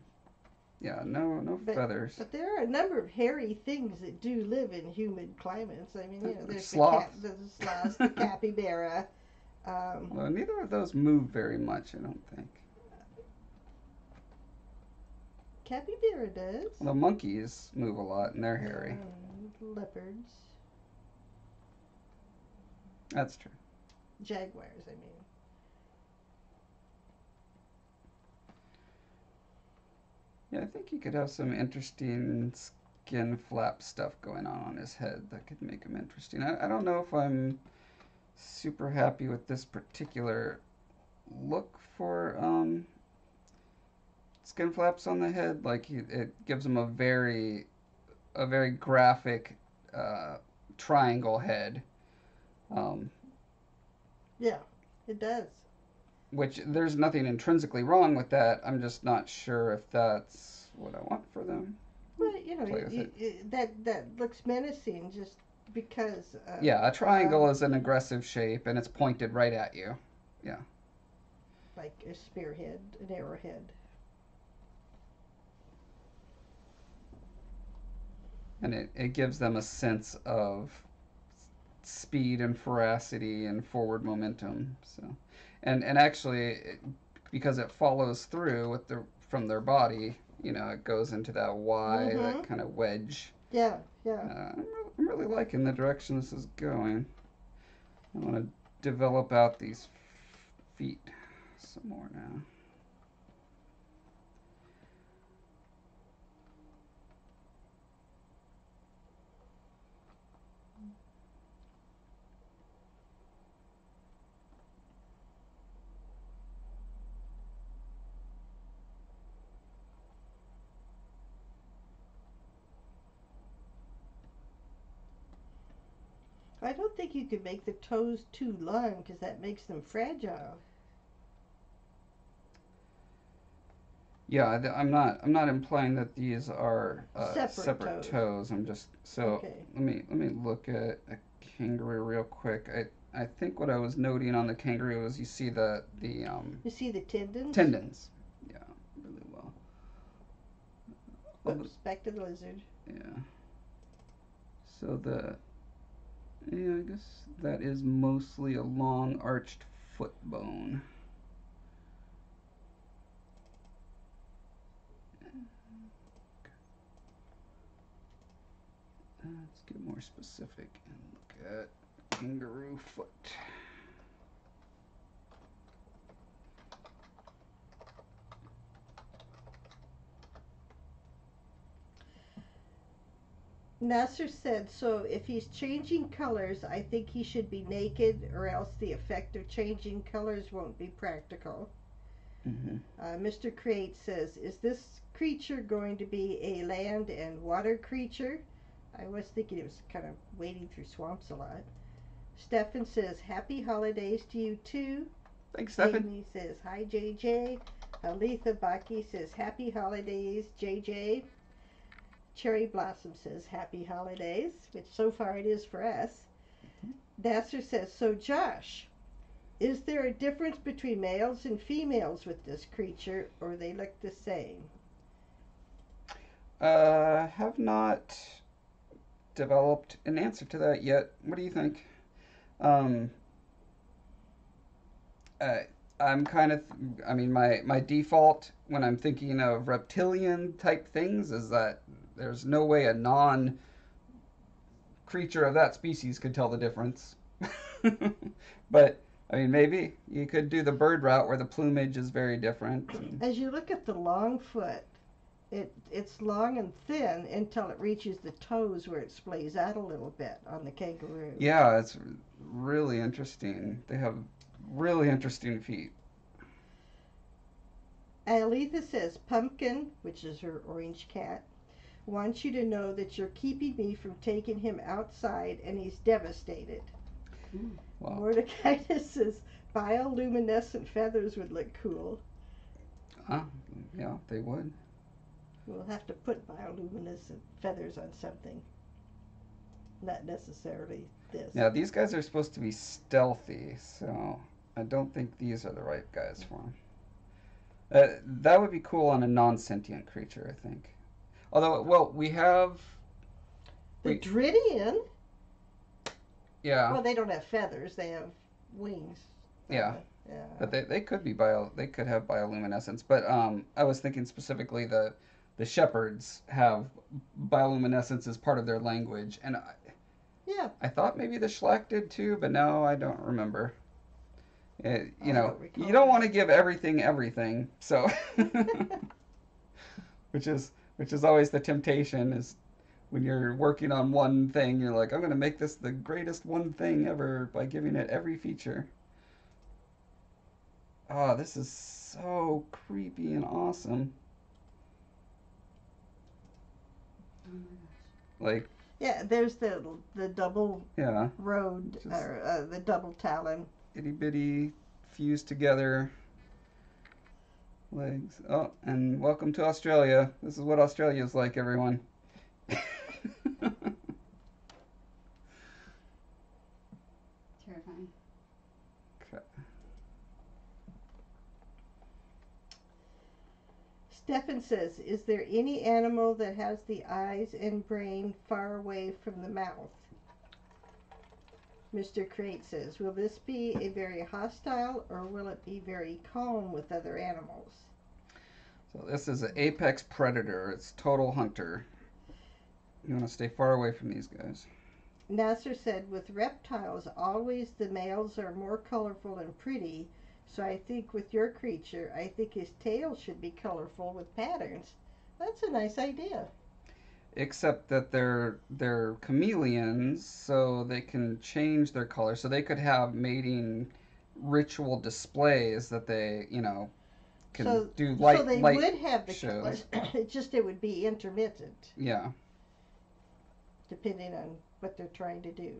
yeah, no feathers. But there are a number of hairy things that do live in humid climates. I mean, there's Sloth. the sloth, the capybara. Well, neither of those move very much, I don't think. Capybara does. Well, the monkeys move a lot and they're hairy. Leopards. That's true. Jaguars, I mean. Yeah, I think he could have some interesting skin flap stuff going on his head that could make him interesting. I don't know if I'm super happy with this particular look for skin flaps on the head. Like it gives him a very graphic triangle head. Um, Yeah, it does. which there's nothing intrinsically wrong with that. I'm just not sure if that's what I want for them. Well, you know, Play with that looks menacing just because. Yeah, a triangle is an aggressive shape and it's pointed right at you. Yeah. Like a spearhead, an arrowhead. and it gives them a sense of speed and ferocity and forward momentum. So, and actually, because it follows through with the from their body, it goes into that Y, that Mm-hmm. kind of wedge. Yeah, yeah. I'm really liking the direction this is going. I want to develop out these feet some more now. I don't think you could make the toes too long because that makes them fragile. Yeah, I'm not implying that these are Separate separate toes. toes. I'm just so Okay. let me look at a kangaroo real quick. I think what I was noting on the kangaroo is you see the You see the tendons? tendons. Yeah, really well. Oops, back to the lizard. Yeah. So yeah, I guess that is mostly a long arched foot bone. Let's get more specific and look at kangaroo foot. Nasser said, so if he's changing colors, I think he should be naked, or else the effect of changing colors won't be practical. Mm-hmm. Mr. Create says, is this creature going to be a land and water creature? I was thinking it was kind of wading through swamps a lot. Stefan says, happy holidays to you too. Thanks, Stefan. Amy says, hi JJ. Aletha Baki says, happy holidays, JJ. Cherry Blossom says, happy holidays, which so far it is for us. Nasser says, so Josh, is there a difference between males and females with this creature, or they look the same? Have not developed an answer to that yet. What do you think? Um, I, I'm kind of, I mean, my default when I'm thinking of reptilian type things is that there's no way a non creature of that species could tell the difference. But I mean, maybe you could do the bird route where the plumage is very different. As you look at the long foot, it's long and thin until it reaches the toes where it splays out a little bit on the kangaroo. Yeah, it's really interesting. They have really interesting feet. Aletha says, Pumpkin, which is her orange cat, wants you to know that you're keeping me from taking him outside and he's devastated. Wow. Mordecai says, bioluminescent feathers would look cool. Yeah, they would. We'll have to put bioluminescent feathers on something. Not necessarily this. Yeah, these guys are supposed to be stealthy, so I don't think these are the right guys for them. That would be cool on a non-sentient creature, I think. Although, well, we have... The Dridian? Yeah. Well, they don't have feathers. They have wings. Yeah. Yeah. But they could be they could have bioluminescence. But I was thinking specifically the shepherds have bioluminescence as part of their language, and Yeah. I thought maybe the Schlack did too, but no, I don't remember. You know, you don't want to give everything, so which is always the temptation is when you're working on one thing, you're like, I'm going to make this the greatest one thing ever by giving it every feature. Oh, this is so creepy and awesome. Like, Yeah, there's the double yeah, road, just or the double talon. itty bitty fused together legs. Oh, and welcome to Australia. This is what Australia is like, everyone. Terrifying. Stefan says, is there any animal that has the eyes and brain far away from the mouth? Mr. Crate says, will this be a very hostile or will it be very calm with other animals? So this is an apex predator. It's total hunter. You want to stay far away from these guys. Nasser said, with reptiles, always the males are more colorful and pretty. So I think with your creature, I think his tail should be colorful with patterns. That's a nice idea. Except that they're chameleons, so they can change their color. So they could have mating ritual displays that they, can do light. So they light would have the shows. colors. It's just it would be intermittent. Yeah. Depending on what they're trying to do.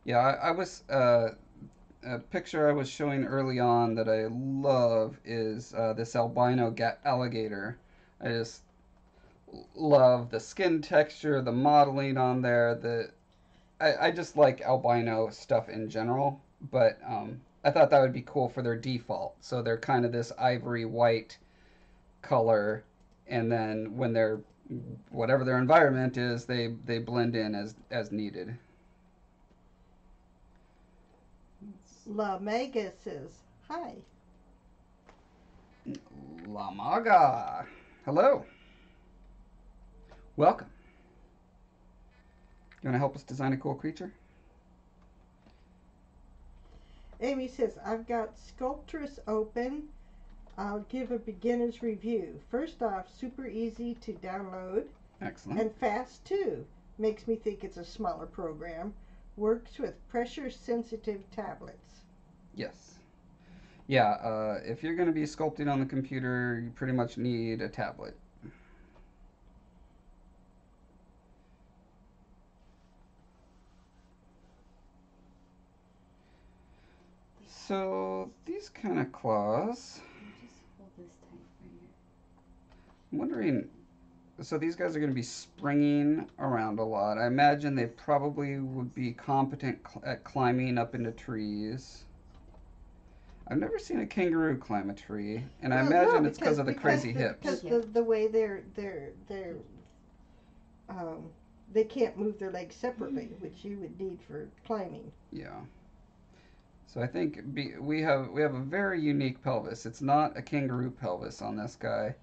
Yeah, I was a picture I was showing early on that I love is this albino alligator. I just love the skin texture, the modeling on there. I just like albino stuff in general, but I thought that would be cool for their default. So they're kind of this ivory white color, and then when they're whatever their environment is, they blend in as needed. La Mega says, hi. La Maga. Hello. Welcome. You want to help us design a cool creature? Amy says, I've got Sculptress open. I'll give a beginner's review. First off, super easy to download. Excellent. And fast too. Makes me think it's a smaller program. Works with pressure-sensitive tablets. Yes. Yeah, if you're going to be sculpting on the computer, you pretty much need a tablet. So, these kind of claws, Just hold this tight right here. I'm wondering, so these guys are going to be springing around a lot. I imagine they probably would be competent at climbing up into trees. I've never seen a kangaroo climb a tree, and I imagine no, it's because of the crazy hips. Because the way they can't move their legs separately, which you would need for climbing. Yeah. So I think we have a very unique pelvis. It's not a kangaroo pelvis on this guy.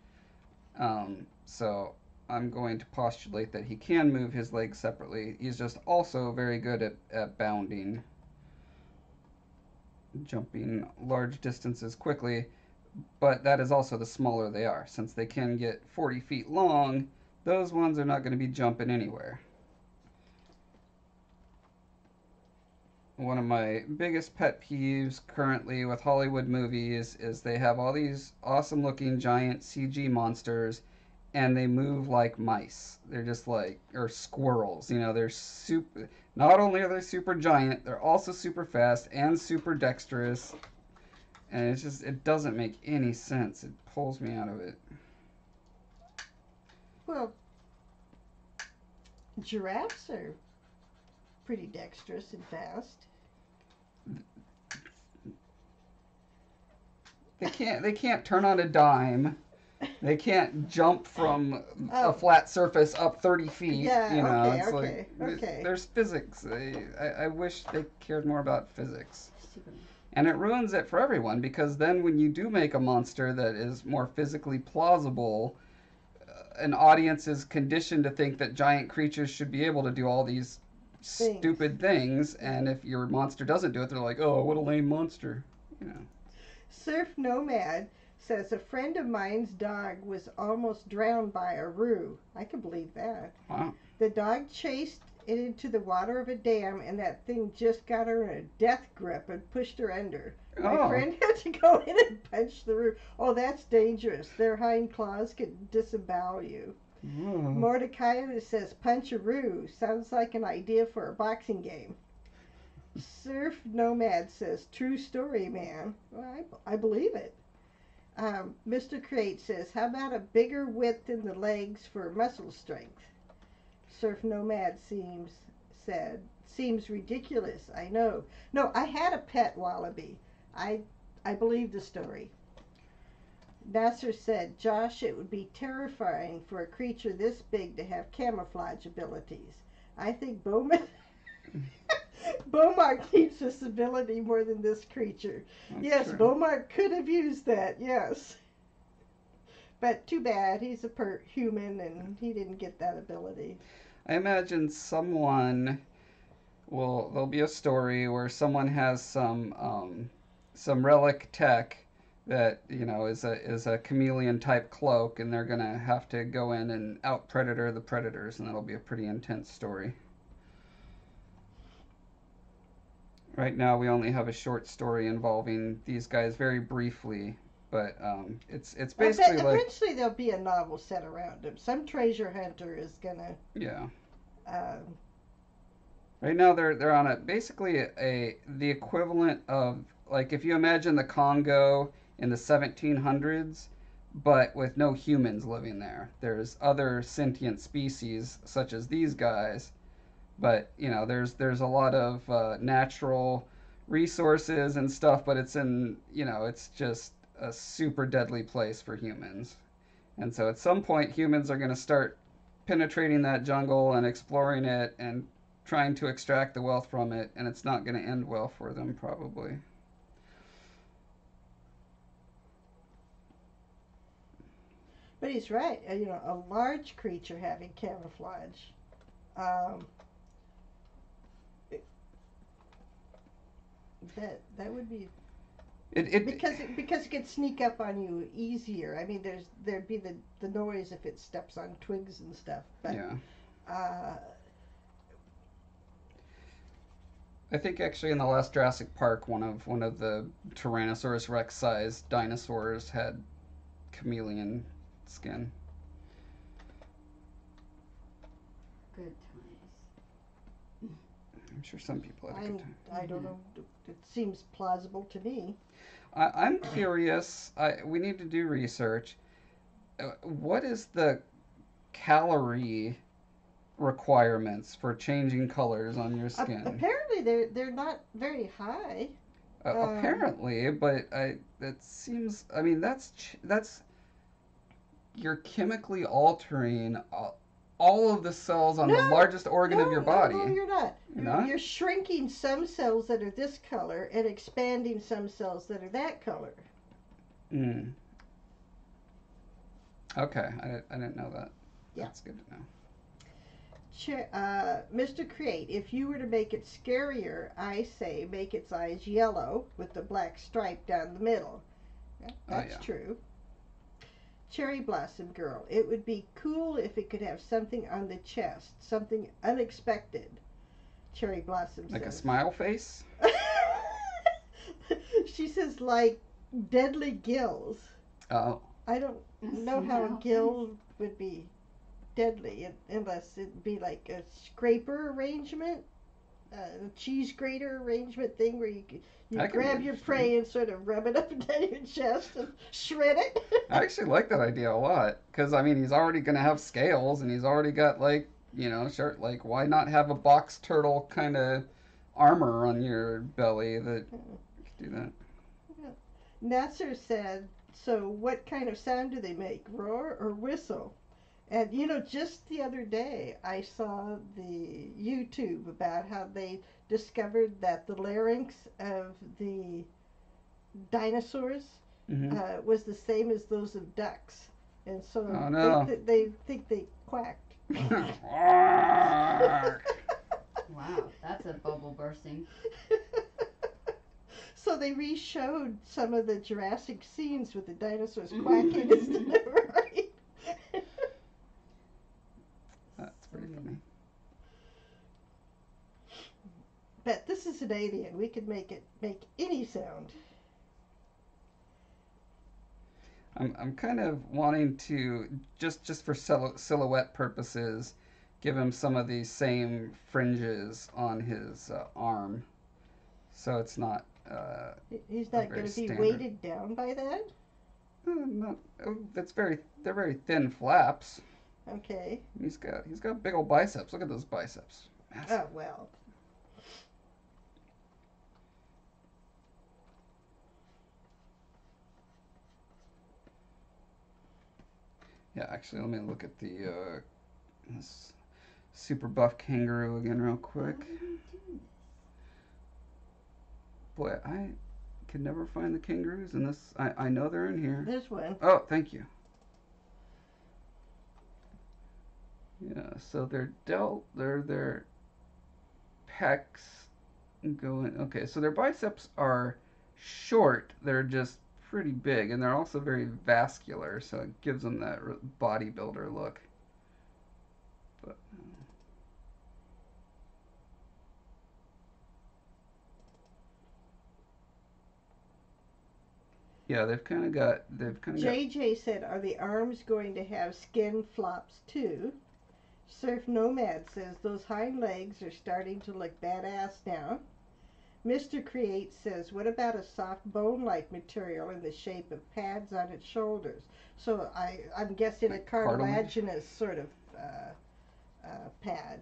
So I'm going to postulate that he can move his legs separately. He's just also very good at bounding, jumping large distances quickly, but that is also the smaller they are. Since they can get 40 feet long, those ones are not going to be jumping anywhere. One of my biggest pet peeves currently with Hollywood movies is they have all these awesome looking giant CG monsters and they move like mice. They're just like, or squirrels, they're super, not only are they super giant, they're also super fast and super dexterous. And it doesn't make any sense. It pulls me out of it. Well, giraffes are pretty dexterous and fast. They can't turn on a dime. They can't jump from a flat surface up 30 feet. Yeah, okay. There's physics. I wish they cared more about physics. And it ruins it for everyone, because then when you do make a monster that is more physically plausible, an audience is conditioned to think that giant creatures should be able to do all these stupid things, and if your monster doesn't do it, they're like, oh, what a lame monster. Surf Nomad says, a friend of mine's dog was almost drowned by a roo. I can believe that. Wow. The dog chased it into the water of a dam, and that thing just got her in a death grip and pushed her under. My friend had to go in and punch the roo. Oh, that's dangerous. Their hind claws can disembowel you. Mordecai says, punch a roo. Sounds like an idea for a boxing game. Surf Nomad says, true story, man. Well, I believe it. Mr. Crate says, how about a bigger width in the legs for muscle strength? Surf Nomad seems ridiculous. I know. No, I had a pet wallaby. I believe the story. Nasser said, Josh, it would be terrifying for a creature this big to have camouflage abilities. I think Bowman Beaumont needs this ability more than this creature. That's Yes, true. Beaumont could have used that, yes. But too bad, he's a human and he didn't get that ability. I imagine there'll be a story where someone has some relic tech that is a chameleon type cloak, and they're gonna have to go in and out predator the predators, and that'll be a pretty intense story. Right now, we only have a short story involving these guys very briefly, but it's I basically bet like, eventually there'll be a novel set around him. Some treasure hunter is gonna. yeah. Um, Right now, they're on the equivalent of, like, if you imagine the Congo in the 1700s, but with no humans living there. There's other sentient species such as these guys, but there's a lot of natural resources and stuff, but it's just a super deadly place for humans. And so at some point, humans are going to start penetrating that jungle and exploring it and trying to extract the wealth from it, and it's not going to end well for them, probably. but he's right. A large creature having camouflage. Um, that would be because it could sneak up on you easier. I mean, there'd be the noise if it steps on twigs and stuff. But Yeah. uh, I think actually in the last Jurassic Park, one of the Tyrannosaurus Rex sized dinosaurs had chameleon skin. Good times. I'm sure some people had a good time. I don't know. It seems plausible to me. I'm curious. We need to do research. What is the calorie requirements for changing colors on your skin? Apparently, they're not very high. Apparently, but it seems. I mean, that's you're chemically altering all of the cells on the largest organ of your body. No, you're not. You're not? You're shrinking some cells that are this color and expanding some cells that are that color. Hmm. Okay, I didn't know that. Yeah. That's good to know. Mr. Create, if you were to make it scarier, I say make its eyes yellow with the black stripe down the middle. That's true. Cherry Blossom Girl, it would be cool if it could have something on the chest, something unexpected. Cherry Blossom says. Like a smile face? She says like deadly gills. Oh. I don't know how a gill would be deadly unless it'd be like a scraper arrangement, a cheese grater arrangement thing where you grab your prey and sort of rub it up and down your chest and shred it. I actually like that idea a lot because I mean he's already gonna have scales and he's already got like shirt, like why not have a box turtle kind of armor on your belly that could do that. Nasser said, so what kind of sound do they make, roar or whistle? And just the other day I saw the YouTube about how they discovered that the larynx of the dinosaurs was the same as those of ducks, and so they think they quacked. Wow, that's a bubble bursting. So they re-showed some of the Jurassic scenes with the dinosaurs quacking instead of right. That's pretty funny. But this is an alien. We could make it make any sound. I'm kind of wanting to just for silhouette purposes give him some of these same fringes on his arm, so it's not. He's not going to be weighted down by that. No, they're very thin flaps. Okay. He's got big old biceps. Look at those biceps. Massive. Oh well. Yeah, actually, let me look at this super buff kangaroo again real How quick. did he do this? Boy, I can never find the kangaroos in this. I know they're in here. There's one. Oh, thank you. Yeah, so their pecs go in. Okay, so their biceps are short. They're just pretty big, and they're also very vascular, so it gives them that bodybuilder look. But yeah, they've kind of got. JJ said, are the arms going to have skin flops too? Surf Nomad says, those hind legs are starting to look badass now. Mr. Create says, what about a soft bone-like material in the shape of pads on its shoulders? So I'm guessing a Like cartilage? cartilaginous sort of pad.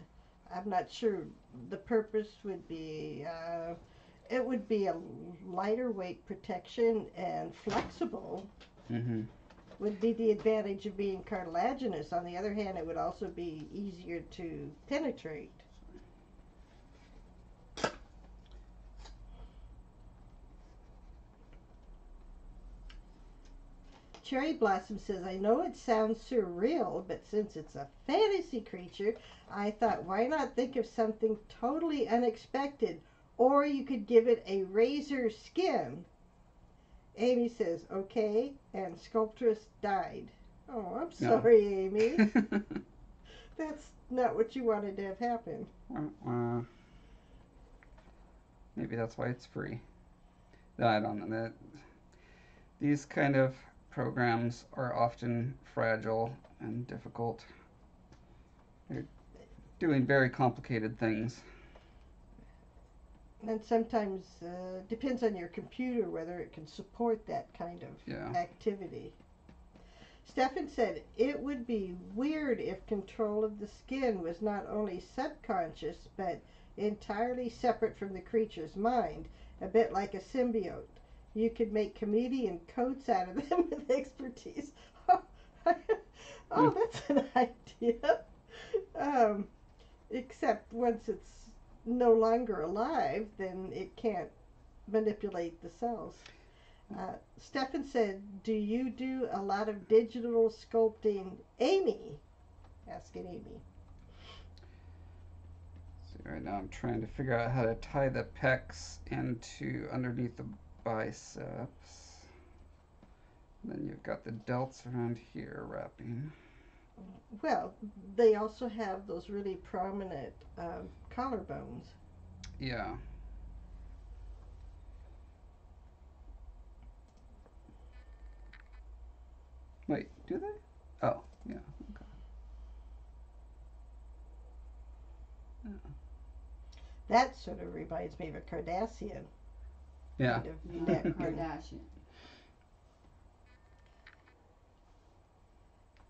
I'm not sure. The purpose would be it would be a lighter weight protection and flexible Mm-hmm. would be the advantage of being cartilaginous. On the other hand, it would also be easier to penetrate. Cherry Blossom says, I know it sounds surreal, but since it's a fantasy creature, I thought, why not think of something totally unexpected? Or you could give it a razor skin. Amy says, okay, and Sculptress died. Oh, I'm No. sorry, Amy. That's not what you wanted to have happen. Maybe that's why it's free. No, I don't know. These kind of programs are often fragile and difficult. They're doing very complicated things. And sometimes depends on your computer whether it can support that kind of Yeah. activity. Stefan said it would be weird if control of the skin was not only subconscious but entirely separate from the creature's mind, a bit like a symbiote. You could make chameleon coats out of them with expertise. Oh, that's an idea. Um, except once it's no longer alive, then it can't manipulate the cells. Stefan said, do you do a lot of digital sculpting? Amy, asking Amy. See, right now I'm trying to figure out how to tie the pecs into underneath the biceps. Then you've got the delts around here wrapping. Well, they also have those really prominent collarbones. Yeah. Wait, do they? Oh, yeah. Okay. That sort of reminds me of a Cardassian Yeah. kind of Yeah, neck. Kardashian.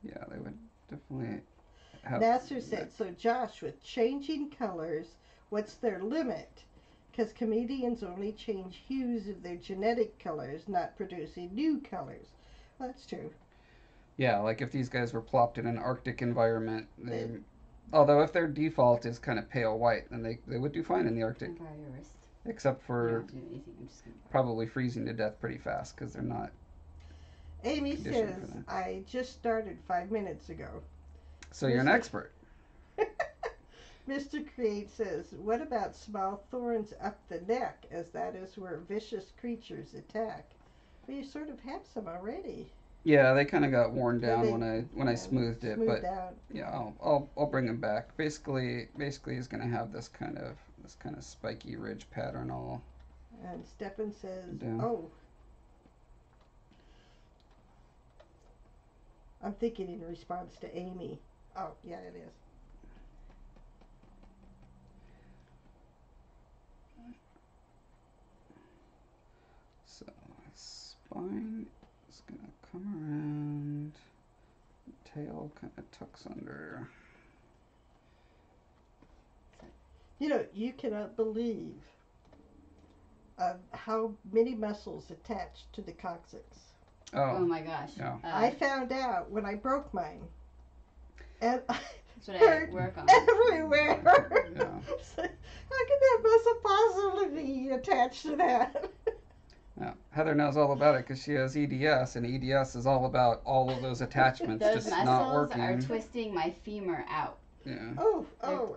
Yeah, they would definitely have. Nasser said, so Josh, with changing colors, what's their limit? Because chameleons only change hues of their genetic colors, not producing new colors. Well, that's true. Yeah, like if these guys were plopped in an Arctic environment, although if their default is kind of pale white, then they would do fine in the Arctic, Can I borrow your wrist? except You for don't have to do anything. I'm just gonna borrow. probably freezing to death pretty fast because they're not Amy conditioned says, for that. I just started 5 minutes ago. So you're an Mr. expert. Mr. Create says, what about small thorns up the neck, as that is where vicious creatures attack? Well, you sort of have some already. Yeah, they kind of got worn Yeah, down they- when I smoothed it, but out. yeah, I'll bring them back. Basically, he's gonna have this kind of spiky ridge pattern all. And Stefan says, Down. oh. I'm thinking in response to Amy. Oh, yeah, it is. So spine is gonna come around. Tail kind of tucks under. You know, you cannot believe how many muscles attach to the coccyx. Oh Oh, my gosh. yeah. I found out when I broke mine. And I That's what I hurt work on. everywhere. Yeah. So, how could that muscle possibly be attached to that? Yeah. Heather knows all about it because she has EDS, and EDS is all about all of those attachments Those just not muscles are working. twisting my femur out. Yeah. And Ow.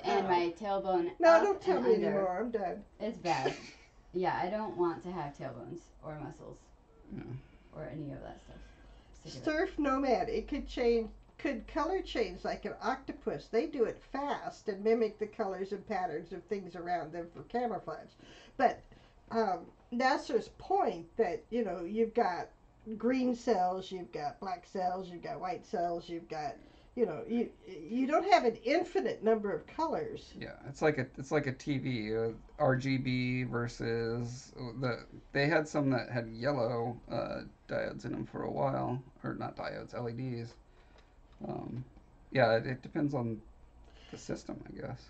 my tailbone No, up don't tell and me under. anymore. I'm done. It's bad. Yeah, I don't want to have tailbones or muscles Yeah. or any of that stuff. Sick of it. Surf Nomad. It could color change like an octopus. They do it fast and mimic the colors and patterns of things around them for camouflage. But Nasser's point that you've got green cells, you've got black cells, you've got white cells, you've got you don't have an infinite number of colors. Yeah, it's like a TV, RGB versus they had some that had yellow diodes in them for a while, or not diodes, LEDs. Yeah, it depends on the system, I guess.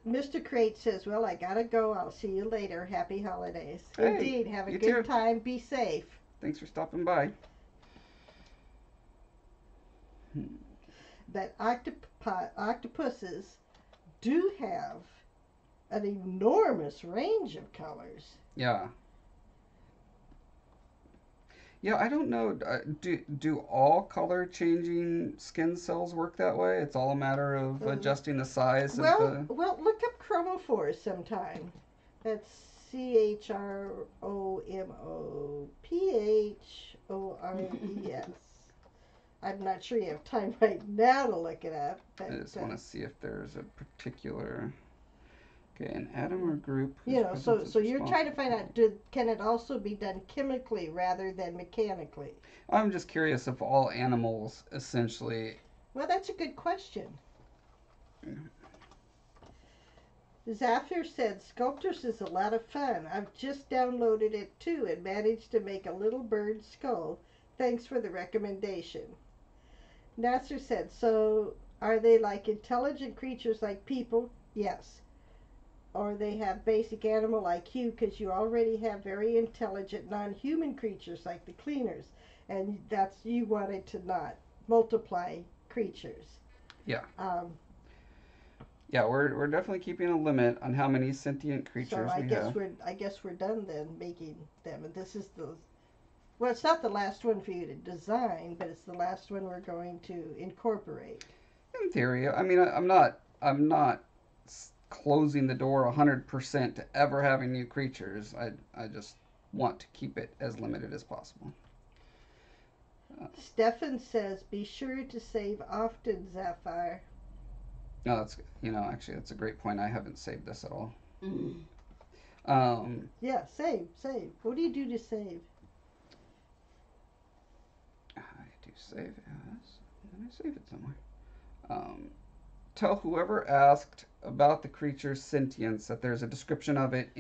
Mr. Crate says, "Well, I gotta go. I'll see you later. Happy holidays." Hey, Indeed, have a you good too. time. Be safe. Thanks for stopping by. But octopuses do have an enormous range of colors. Yeah. Yeah, I don't know. Do all color changing skin cells work that way? It's all a matter of adjusting the size of the. Well, look up chromophores sometime. That's CHROMOPHORES. I'm not sure you have time right now to look it up. But, I just want to see if there's a particular. Okay, an atom or group. So you're trying to find out, can it also be done chemically rather than mechanically? I'm just curious if all animals essentially. Well, that's a good question. Zafir said, Sculptors is a lot of fun. I've just downloaded it too and managed to make a little bird skull. Thanks for the recommendation. Nasser said, so are they like intelligent creatures like people? Yes. Or they have basic animal IQ because you already have very intelligent non-human creatures like the cleaners. And you wanted to not multiply creatures. Yeah. Yeah, we're definitely keeping a limit on how many sentient creatures so we have. I guess we're done then making them. And this is well, it's not the last one for you to design, but it's the last one we're going to incorporate. In theory, I mean, I'm not closing the door 100% to ever having new creatures. I just want to keep it as limited as possible. Stefan says, be sure to save often, Zafir. No, actually, that's a great point. I haven't saved this at all. Yeah, save. What do you do to save? I do save as, and I save it somewhere. Tell whoever asked about the creature's sentience that there's a description of it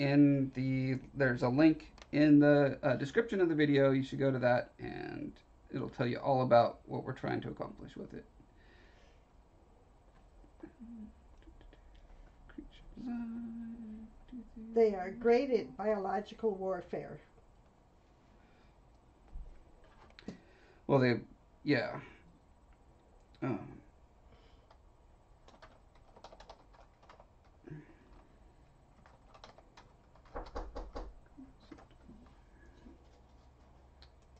there's a link in the description of the video. You should go to that and it'll tell you all about what we're trying to accomplish with it. They are great at biological warfare. Well, yeah. I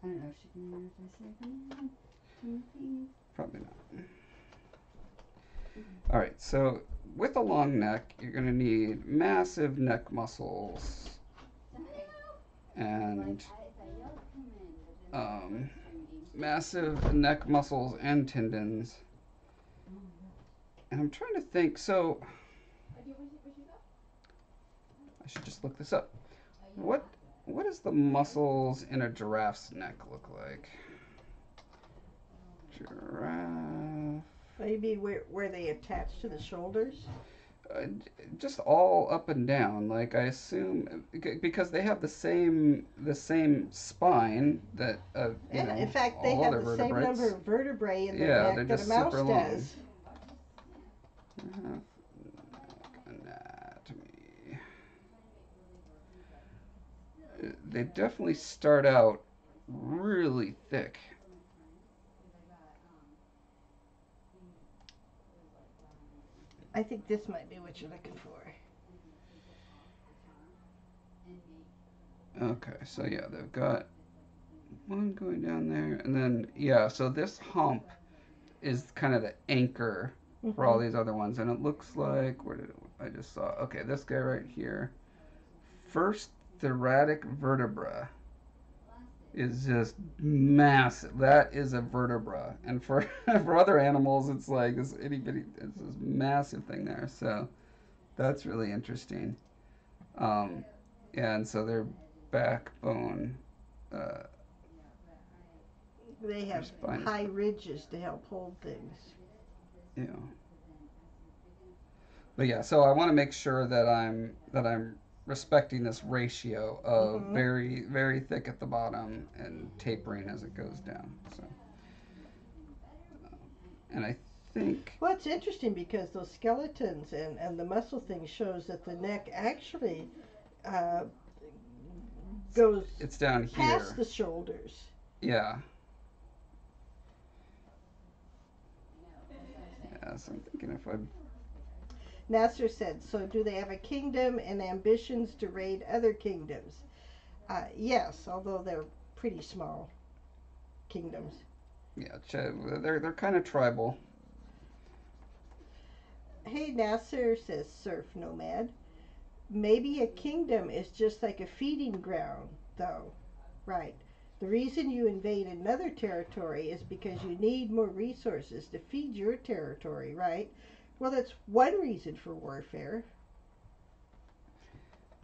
don't know if she can hear if I say anything. Probably not. All right, so with a long neck, you're going to need massive neck muscles and massive neck muscles and tendons. And I'm trying to think, so I should just look this up. What does the muscles in a giraffe's neck look like? Giraffe. Maybe where they attach to the shoulders? Just all up and down. Like, I assume because they have the same spine that In fact, they have the same number of vertebrae in their neck that a mouse does. Anatomy. They definitely start out really thick. I think this might be what you're looking for. Okay, so yeah, they've got one going down there, and then yeah, so this hump is kind of the anchor for all Hmm. these other ones, and it looks like I just saw? Okay, this guy right here, first thoracic vertebra is just massive. That is a vertebra, and for for other animals, it's like this itty bitty, it's this massive thing there. So that's really interesting. Um, yeah, and so their backbone, uh, They their have spine is, high ridges to help hold things. you know. But yeah, so I want to make sure that I'm respecting this ratio of Hmm. very thick at the bottom and tapering as it goes down. So, and I think Well, it's interesting because those skeletons and the muscle thing shows that the neck actually uh, goes it's down past here. the shoulders. Yeah. Yeah, so I'm thinking if I Nasser said, so do they have a kingdom and ambitions to raid other kingdoms? Yes, although they're pretty small kingdoms. yeah, they're kind of tribal. Hey, Nasser, says Surf Nomad. Maybe a kingdom is just like a feeding ground, though. Right. The reason you invade another territory is because you need more resources to feed your territory, right? Well, that's one reason for warfare.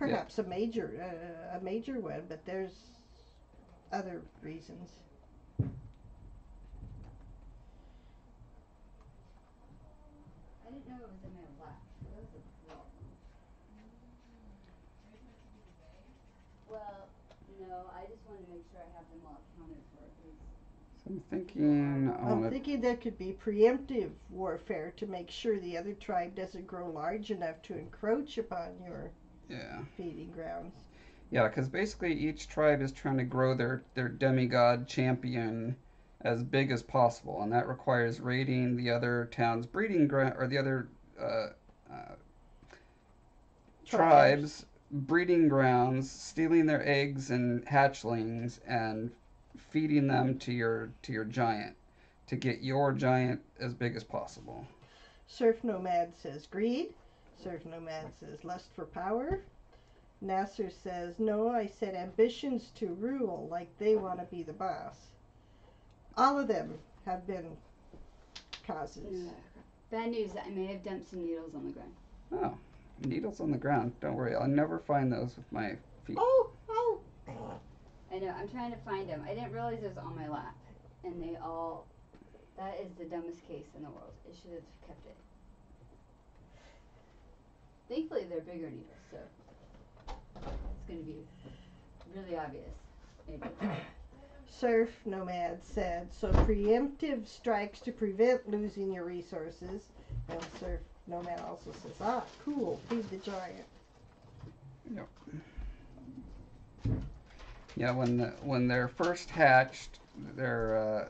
Yeah. Perhaps a major one, but there's other reasons. I didn't know it was in my lap. That was a problem. Well, no, I just wanted to make sure I have them all accounted for. So I'm thinking I I'm want to. thinking there could be preemptive warfare to make sure the other tribe doesn't grow large enough to encroach upon your Yeah. feeding grounds. Yeah, because basically each tribe is trying to grow their demigod champion as big as possible, and that requires raiding the other town's breeding ground or the other uh, uh, Tribes. tribes' breeding grounds, stealing their eggs and hatchlings, and feeding them to your giant to get your giant as big as possible. Surf Nomad says greed. Surf Nomad says lust for power. Nasser says, no, I said ambitions to rule, like they want to be the boss. All of them have been causes. Bad news, I may have dumped some needles on the ground. Oh, needles on the ground. Don't worry, I'll never find those with my feet. Oh, oh. I know, I'm trying to find them. I didn't realize it was on my lap. And they all, that is the dumbest case in the world. It should have kept it. Thankfully, they're bigger needles, so it's going to be really obvious. Maybe. Surf Nomad said, so preemptive strikes to prevent losing your resources. And Surf Nomad also says, ah, cool, feed the giant. Yep. Yeah, when they're first hatched, they're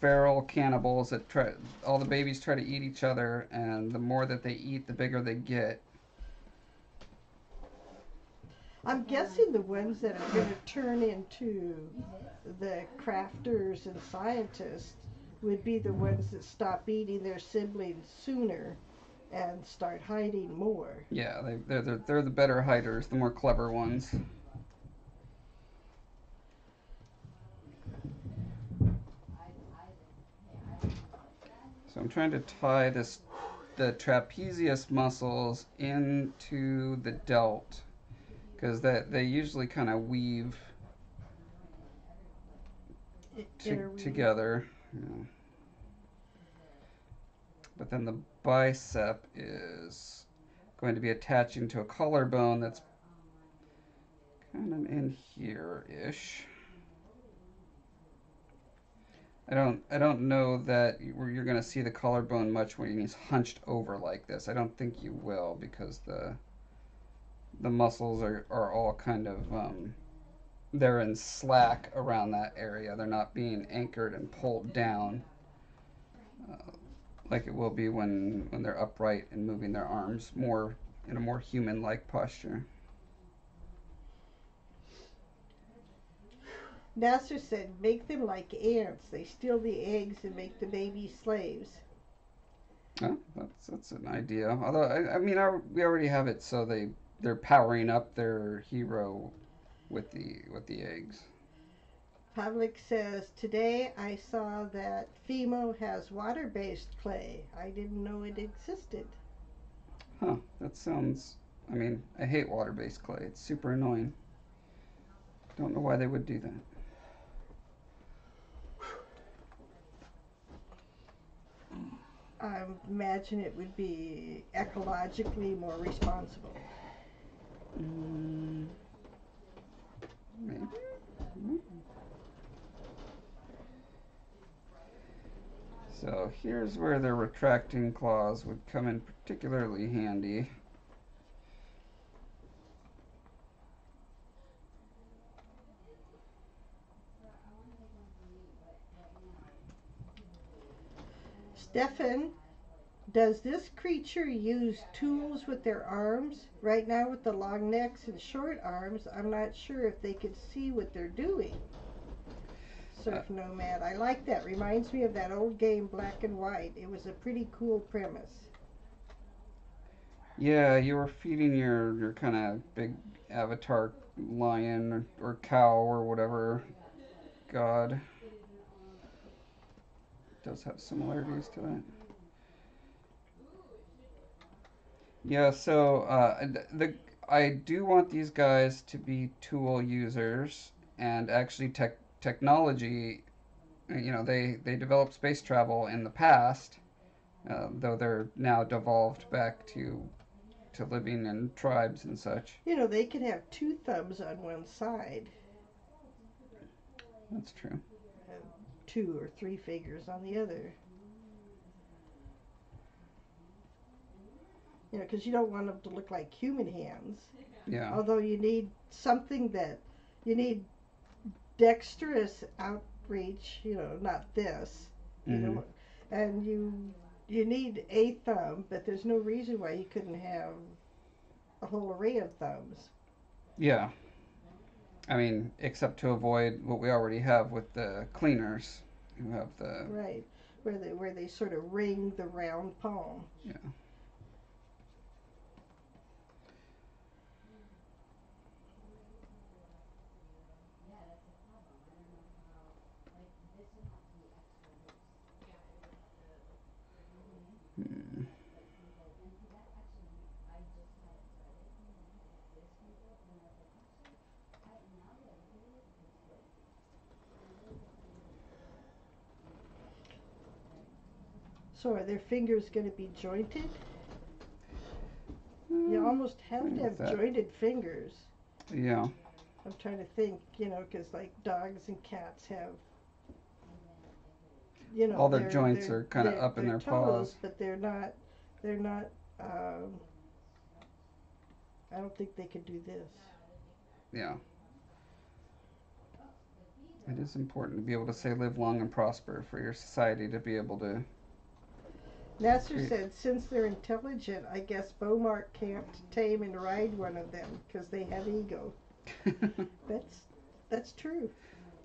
feral cannibals that try. All the babies try to eat each other, and the more that they eat, the bigger they get. I'm guessing the ones that are going to turn into the crafters and scientists would be the ones that stop eating their siblings sooner and start hiding more. Yeah, they're the better hiders, the more clever ones. So I'm trying to tie the trapezius muscles into the delt because that they usually kind of weave together. You know. But then the bicep is going to be attaching to a collarbone that's kind of in here-ish. I don't know that you're going to see the collarbone much when he's hunched over like this. I don't think you will because the muscles are all kind of they're in slack around that area. They're not being anchored and pulled down uh, like it will be when they're upright and moving their arms more in a more human-like posture. Nasser said, make them like ants. They steal the eggs and make the babies slaves. Oh, that's an idea. Although we already have it, so they're powering up their hero with the eggs. Pavlik says, today I saw that Fimo has water-based clay. I didn't know it existed. Huh? That sounds. I hate water-based clay. It's super annoying. Don't know why they would do that. I imagine it would be ecologically more responsible. Maybe. Mm. So here's where the retracting claws would come in particularly handy. Stefan, does this creature use tools with their arms? Right now with the long necks and short arms, I'm not sure if they could see what they're doing. Surf Nomad. I like that. Reminds me of that old game Black and White. It was a pretty cool premise. Yeah, you were feeding your kind of big avatar lion or cow or whatever god. It does have similarities to that. Yeah, so I do want these guys to be tool users and actually technology. They developed space travel in the past, though they're now devolved back to living in tribes and such. You know, they could have two thumbs on one side. That's true. And 2 or 3 fingers on the other. You know, because you don't want them to look like human hands. Yeah. Although you need something that you need dexterous outreach. You know, not this. You know, and you need a thumb, but there's no reason why you couldn't have a whole array of thumbs. Yeah. Except to avoid what we already have with the cleaners, who have the right where they sort of ring the round palm. Yeah. Hmm. So are their fingers going to be jointed? You almost have to have jointed fingers. Yeah. I'm trying to think, you know, because like dogs and cats have, you know, all their joints are kind of up in their toes, paws. but they're not. I don't think they could do this. Yeah. It is important to be able to say live long and prosper for your society to be able to. Nasser said, since they're intelligent, I guess Beaumark can't tame and ride one of them because they have ego. That's true.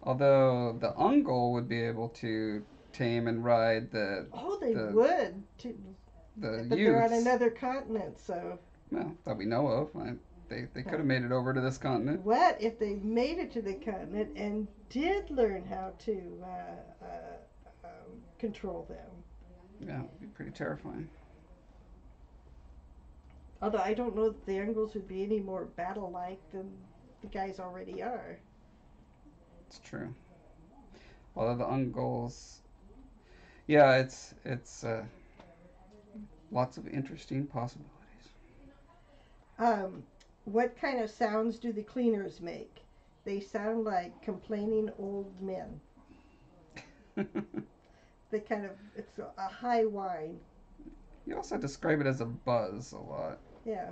Although the Ungol would be able to tame and ride the. Oh, they would. The but youths. they're on another continent, so. Well, that we know of. They could have made it over to this continent. What if they made it to the continent and did learn how to control them? Yeah, it would be pretty terrifying. Although I don't know that the Ungles would be any more battle-like than the guys already are. It's true. Although the Ungols, yeah, it's lots of interesting possibilities. What kind of sounds do the cleaners make? They sound like complaining old men. They kind of, it's a high whine. You also describe it as a buzz a lot. Yeah.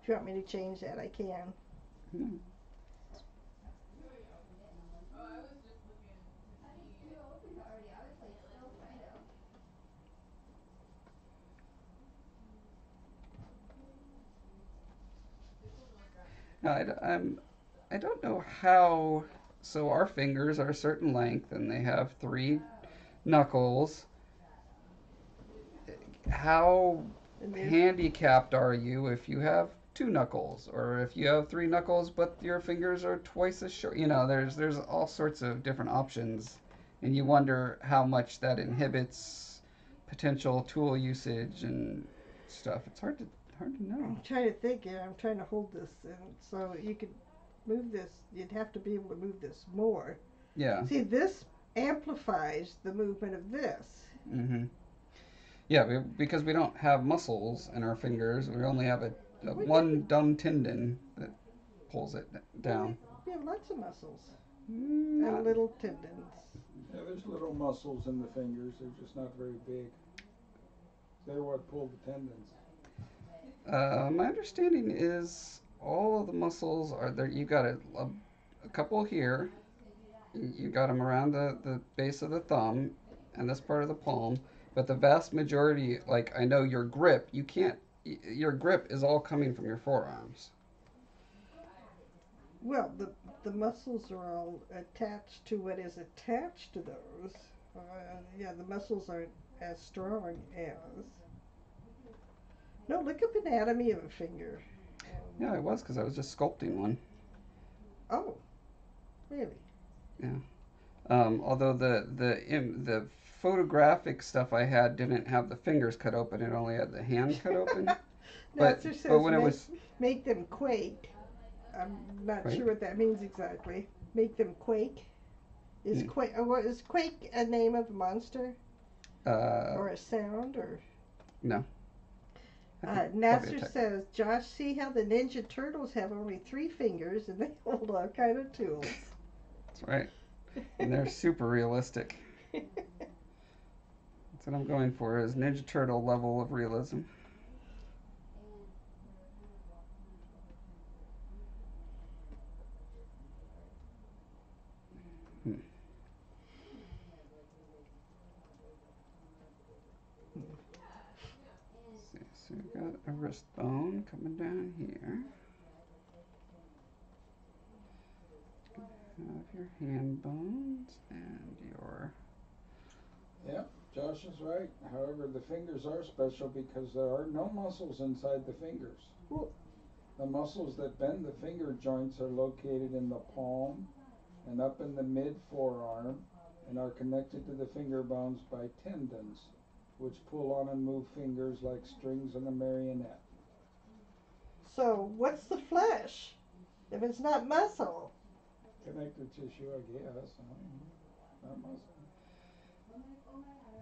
If you want me to change that, I can. Hmm. No, I don't know how. So our fingers are a certain length, and they have three knuckles. How And there's handicapped are you if you have two knuckles, or if you have three knuckles but your fingers are twice as short? There's all sorts of different options, and you wonder how much that inhibits potential tool usage and stuff. It's hard to know. I'm trying to think. I'm trying to hold this, and so you could move this. You'd have to be able to move this more. Yeah. See, this amplifies the movement of this. Mm-hmm. Yeah, because we don't have muscles in our fingers. We only have a Well, yeah, one dumb tendon that pulls it well, down. we have lots of muscles and Not, little tendons. Yeah, there's little muscles in the fingers. They're just not very big. They're what pull the tendons. my understanding is all of the muscles are there. You got a couple here. You got them around the base of the thumb and this part of the palm. But the vast majority, like I know your grip, you can't. Your grip is all coming from your forearms. Well, the muscles are all attached to what is attached to those. Yeah, the muscles aren't as strong as. No, look up anatomy of a finger. Yeah, it was because I was just sculpting one. Oh, really? Yeah. Although the photographic stuff I had didn't have the fingers cut open; it only had the hand cut open. But Nasser but says when it was make them quake. I'm not quake, sure what that means exactly. Make them quake. Is hmm, quake? What is quake a name of a monster uh, or a sound or? no, I think probably a Nasser tech. says, Josh, see how the Ninja Turtles have only 3 fingers and they hold all kind of tools. That's right, and they're super realistic. That's what I'm going for is Ninja Turtle level of realism. Hmm. Let's see, so we got a wrist bone coming down here. Have your hand bones and your Yeah, Josh is right. However, the fingers are special because there are no muscles inside the fingers. Well, The muscles that bend the finger joints are located in the palm and up in the mid forearm and are connected to the finger bones by tendons, which pull on and move fingers like strings on a marionette. so what's the flesh if it's not muscle? Connective tissue, I guess. Not muscle.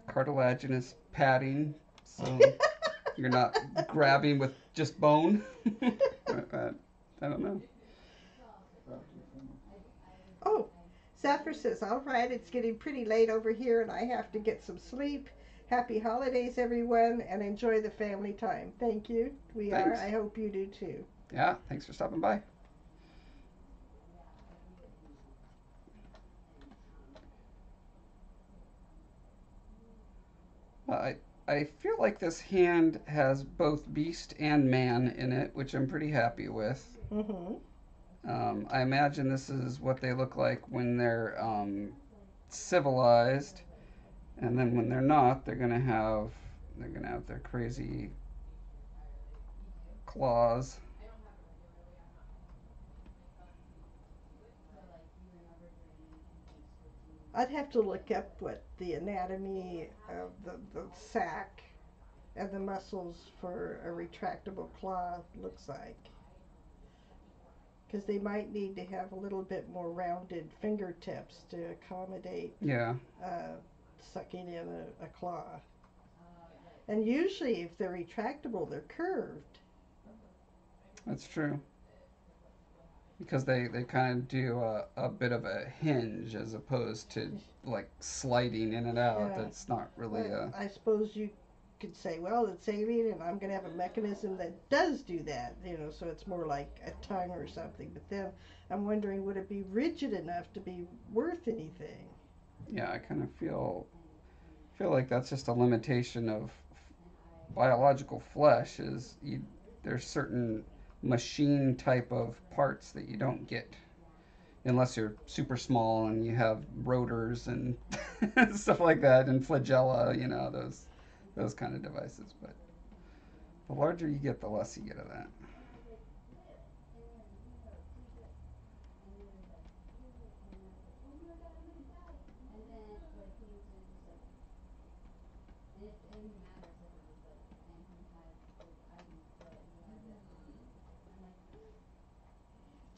cartilaginous padding, so you're not grabbing with just bone. I don't know. Oh, Zephyr says, all right, it's getting pretty late over here and I have to get some sleep. Happy holidays, everyone, and enjoy the family time. Thank you. We are. Thanks. I hope you do too. Yeah, thanks for stopping by. I I feel like this hand has both beast and man in it, which I'm pretty happy with. Mm-hmm. I imagine this is what they look like when they're civilized, and then when they're not, they're gonna have their crazy claws. I'd have to look up what the anatomy of the sac and the muscles for a retractable claw looks like. Because they might need to have a little bit more rounded fingertips to accommodate Yeah, uh, sucking in a claw. And usually, if they're retractable, they're curved. that's true. Because they kind of do a bit of a hinge as opposed to like sliding in and out. Yeah. That's not really a. I suppose you could say, well, it's alien, and I'm going to have a mechanism that does do that, so it's more like a tongue or something. But then I'm wondering, would it be rigid enough to be worth anything? Yeah, I kind of feel like that's just a limitation of biological flesh. There's certain machine type of parts that you don't get unless you're super small and you have rotors and stuff like that and flagella, those kind of devices. But the larger you get, the less you get of that.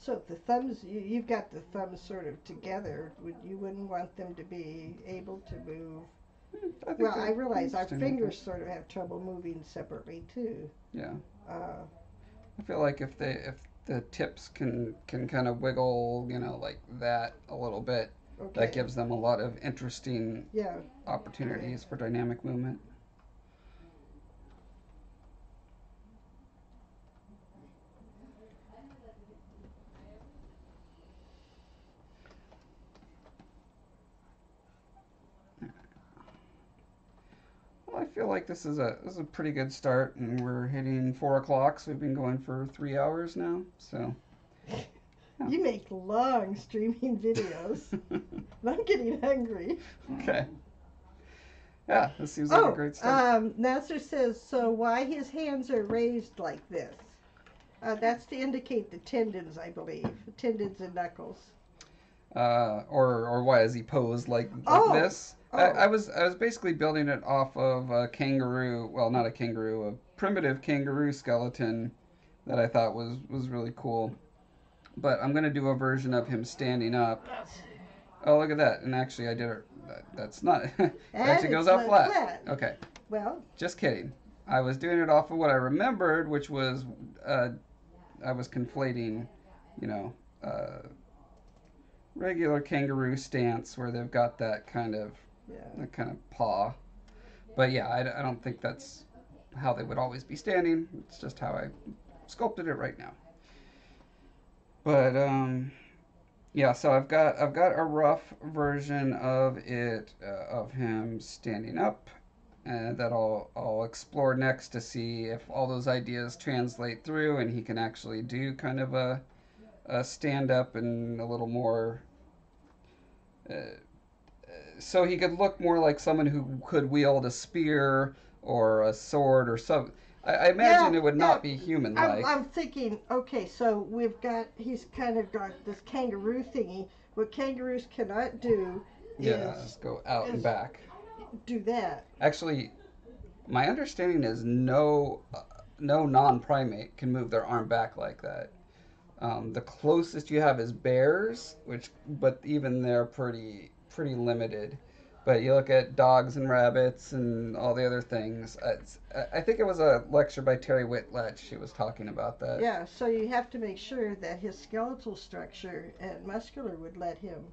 So if the thumbs, you've got the thumbs sort of together, you wouldn't want them to be able to move. Well, I realize our fingers sort of have trouble moving separately too. Yeah. Uh, I feel like if the tips can kind of wiggle, like that a little bit, okay. that gives them a lot of interesting Yeah. opportunities for dynamic movement. Well, I feel like this is a pretty good start, and we're hitting 4 o'clock. So we've been going for 3 hours now. So yeah. You make long streaming videos. I'm getting hungry. Okay. Yeah, this seems like a great start. Nasser says, so why his hands are raised like this? That's to indicate the tendons, I believe. Tendons and knuckles. Or why is he posed like this? Oh. I was basically building it off of a kangaroo, well, not a kangaroo, a primitive kangaroo skeleton that I thought was really cool. But I'm going to do a version of him standing up. Oh, look at that. And actually, I did it. That's not. It actually goes out flat. Okay. Well. Just kidding. I was doing it off of what I remembered, which was I was conflating, regular kangaroo stance where they've got that kind of paw. But yeah, I don't think that's how they would always be standing. It's just how I sculpted it right now. But yeah, so I've got a rough version of it of him standing up, and that I'll explore next to see if all those ideas translate through, and he can actually do kind of a stand up and a little more. So he could look more like someone who could wield a spear or a sword or something. I imagine it would not be human-like. I'm thinking, okay, so he's kind of got this kangaroo thingy. What kangaroos cannot do is go out and back. Do that. Actually, my understanding is no non-primate can move their arm back like that. The closest you have is bears, but even they're pretty limited. But you look at dogs and rabbits and all the other things. I think it was a lecture by Terry Whitlatch. She was talking about that. Yeah, so you have to make sure that his skeletal structure and muscular would let him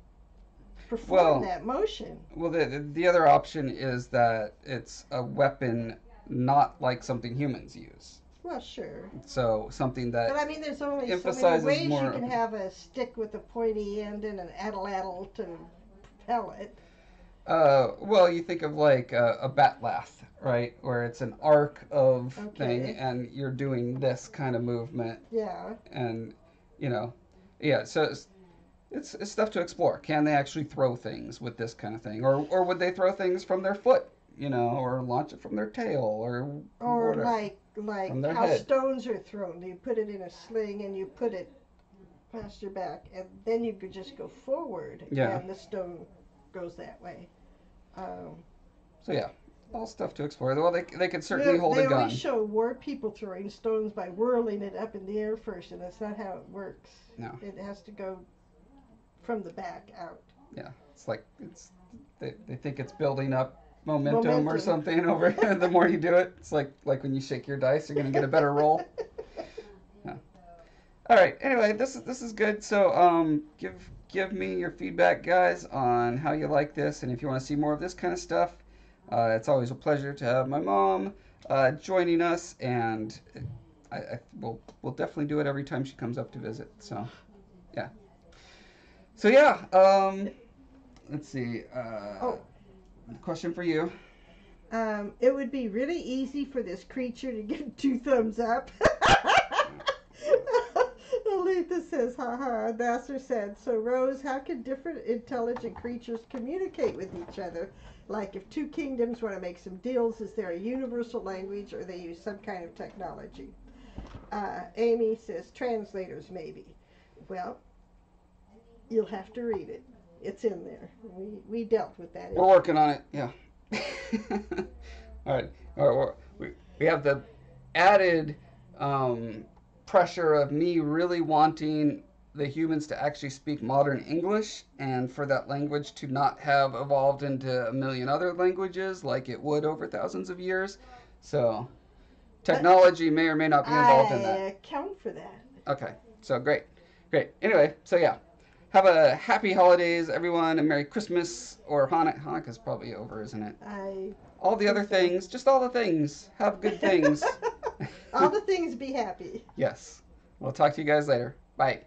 perform that motion. Well, the other option is that it's a weapon not like something humans use. Well, sure. So something that But I mean, there's only so many ways you can have a stick with a pointy end and an addle to propel it. Well, you think of like a bat lath, right? Where it's an arc of thing, and you're doing this kind of movement. Yeah. And, yeah, so it's stuff to explore. Can they actually throw things with this kind of thing? Or would they throw things from their foot, or launch it from their tail, or like how head. Stones are thrown. You put it in a sling and you put it past your back, and then you could just go forward, and the stone goes that way. So yeah, all stuff to explore. Well, they could certainly hold a gun. They always show war people throwing stones by whirling it up in the air first, and that's not how it works. No. It has to go from the back out. Yeah, it's like they think it's building up momentum or something over the more you do it. It's like when you shake your dice, you're gonna get a better roll. Yeah. All right. Anyway, this is good. So give me your feedback, guys, on how you like this, and if you want to see more of this kind of stuff, It's always a pleasure to have my mom joining us, and we'll definitely do it every time she comes up to visit. So yeah. So yeah. Let's see. Oh, Question for you. it would be really easy for this creature to get 2 thumbs up. Aletha says, haha. Nasser said, so Rose, how can different intelligent creatures communicate with each other? Like if two kingdoms want to make some deals, is there a universal language or they use some kind of technology? Amy says, translators maybe. Well, you'll have to read it. It's in there. We dealt with that. We're working on it. Yeah. All right. All right. We have the added pressure of me really wanting the humans to actually speak modern English and for that language to not have evolved into a million other languages like it would over thousands of years. So technology may or may not be involved in that. I account for that. Okay. So great. Great. Anyway, so yeah. Have a happy holidays, everyone, and Merry Christmas, or Hanukkah. Hanukkah's probably over, isn't it? All the other things, just all the things. Have good things. All the things, be happy. Yes. We'll talk to you guys later. Bye.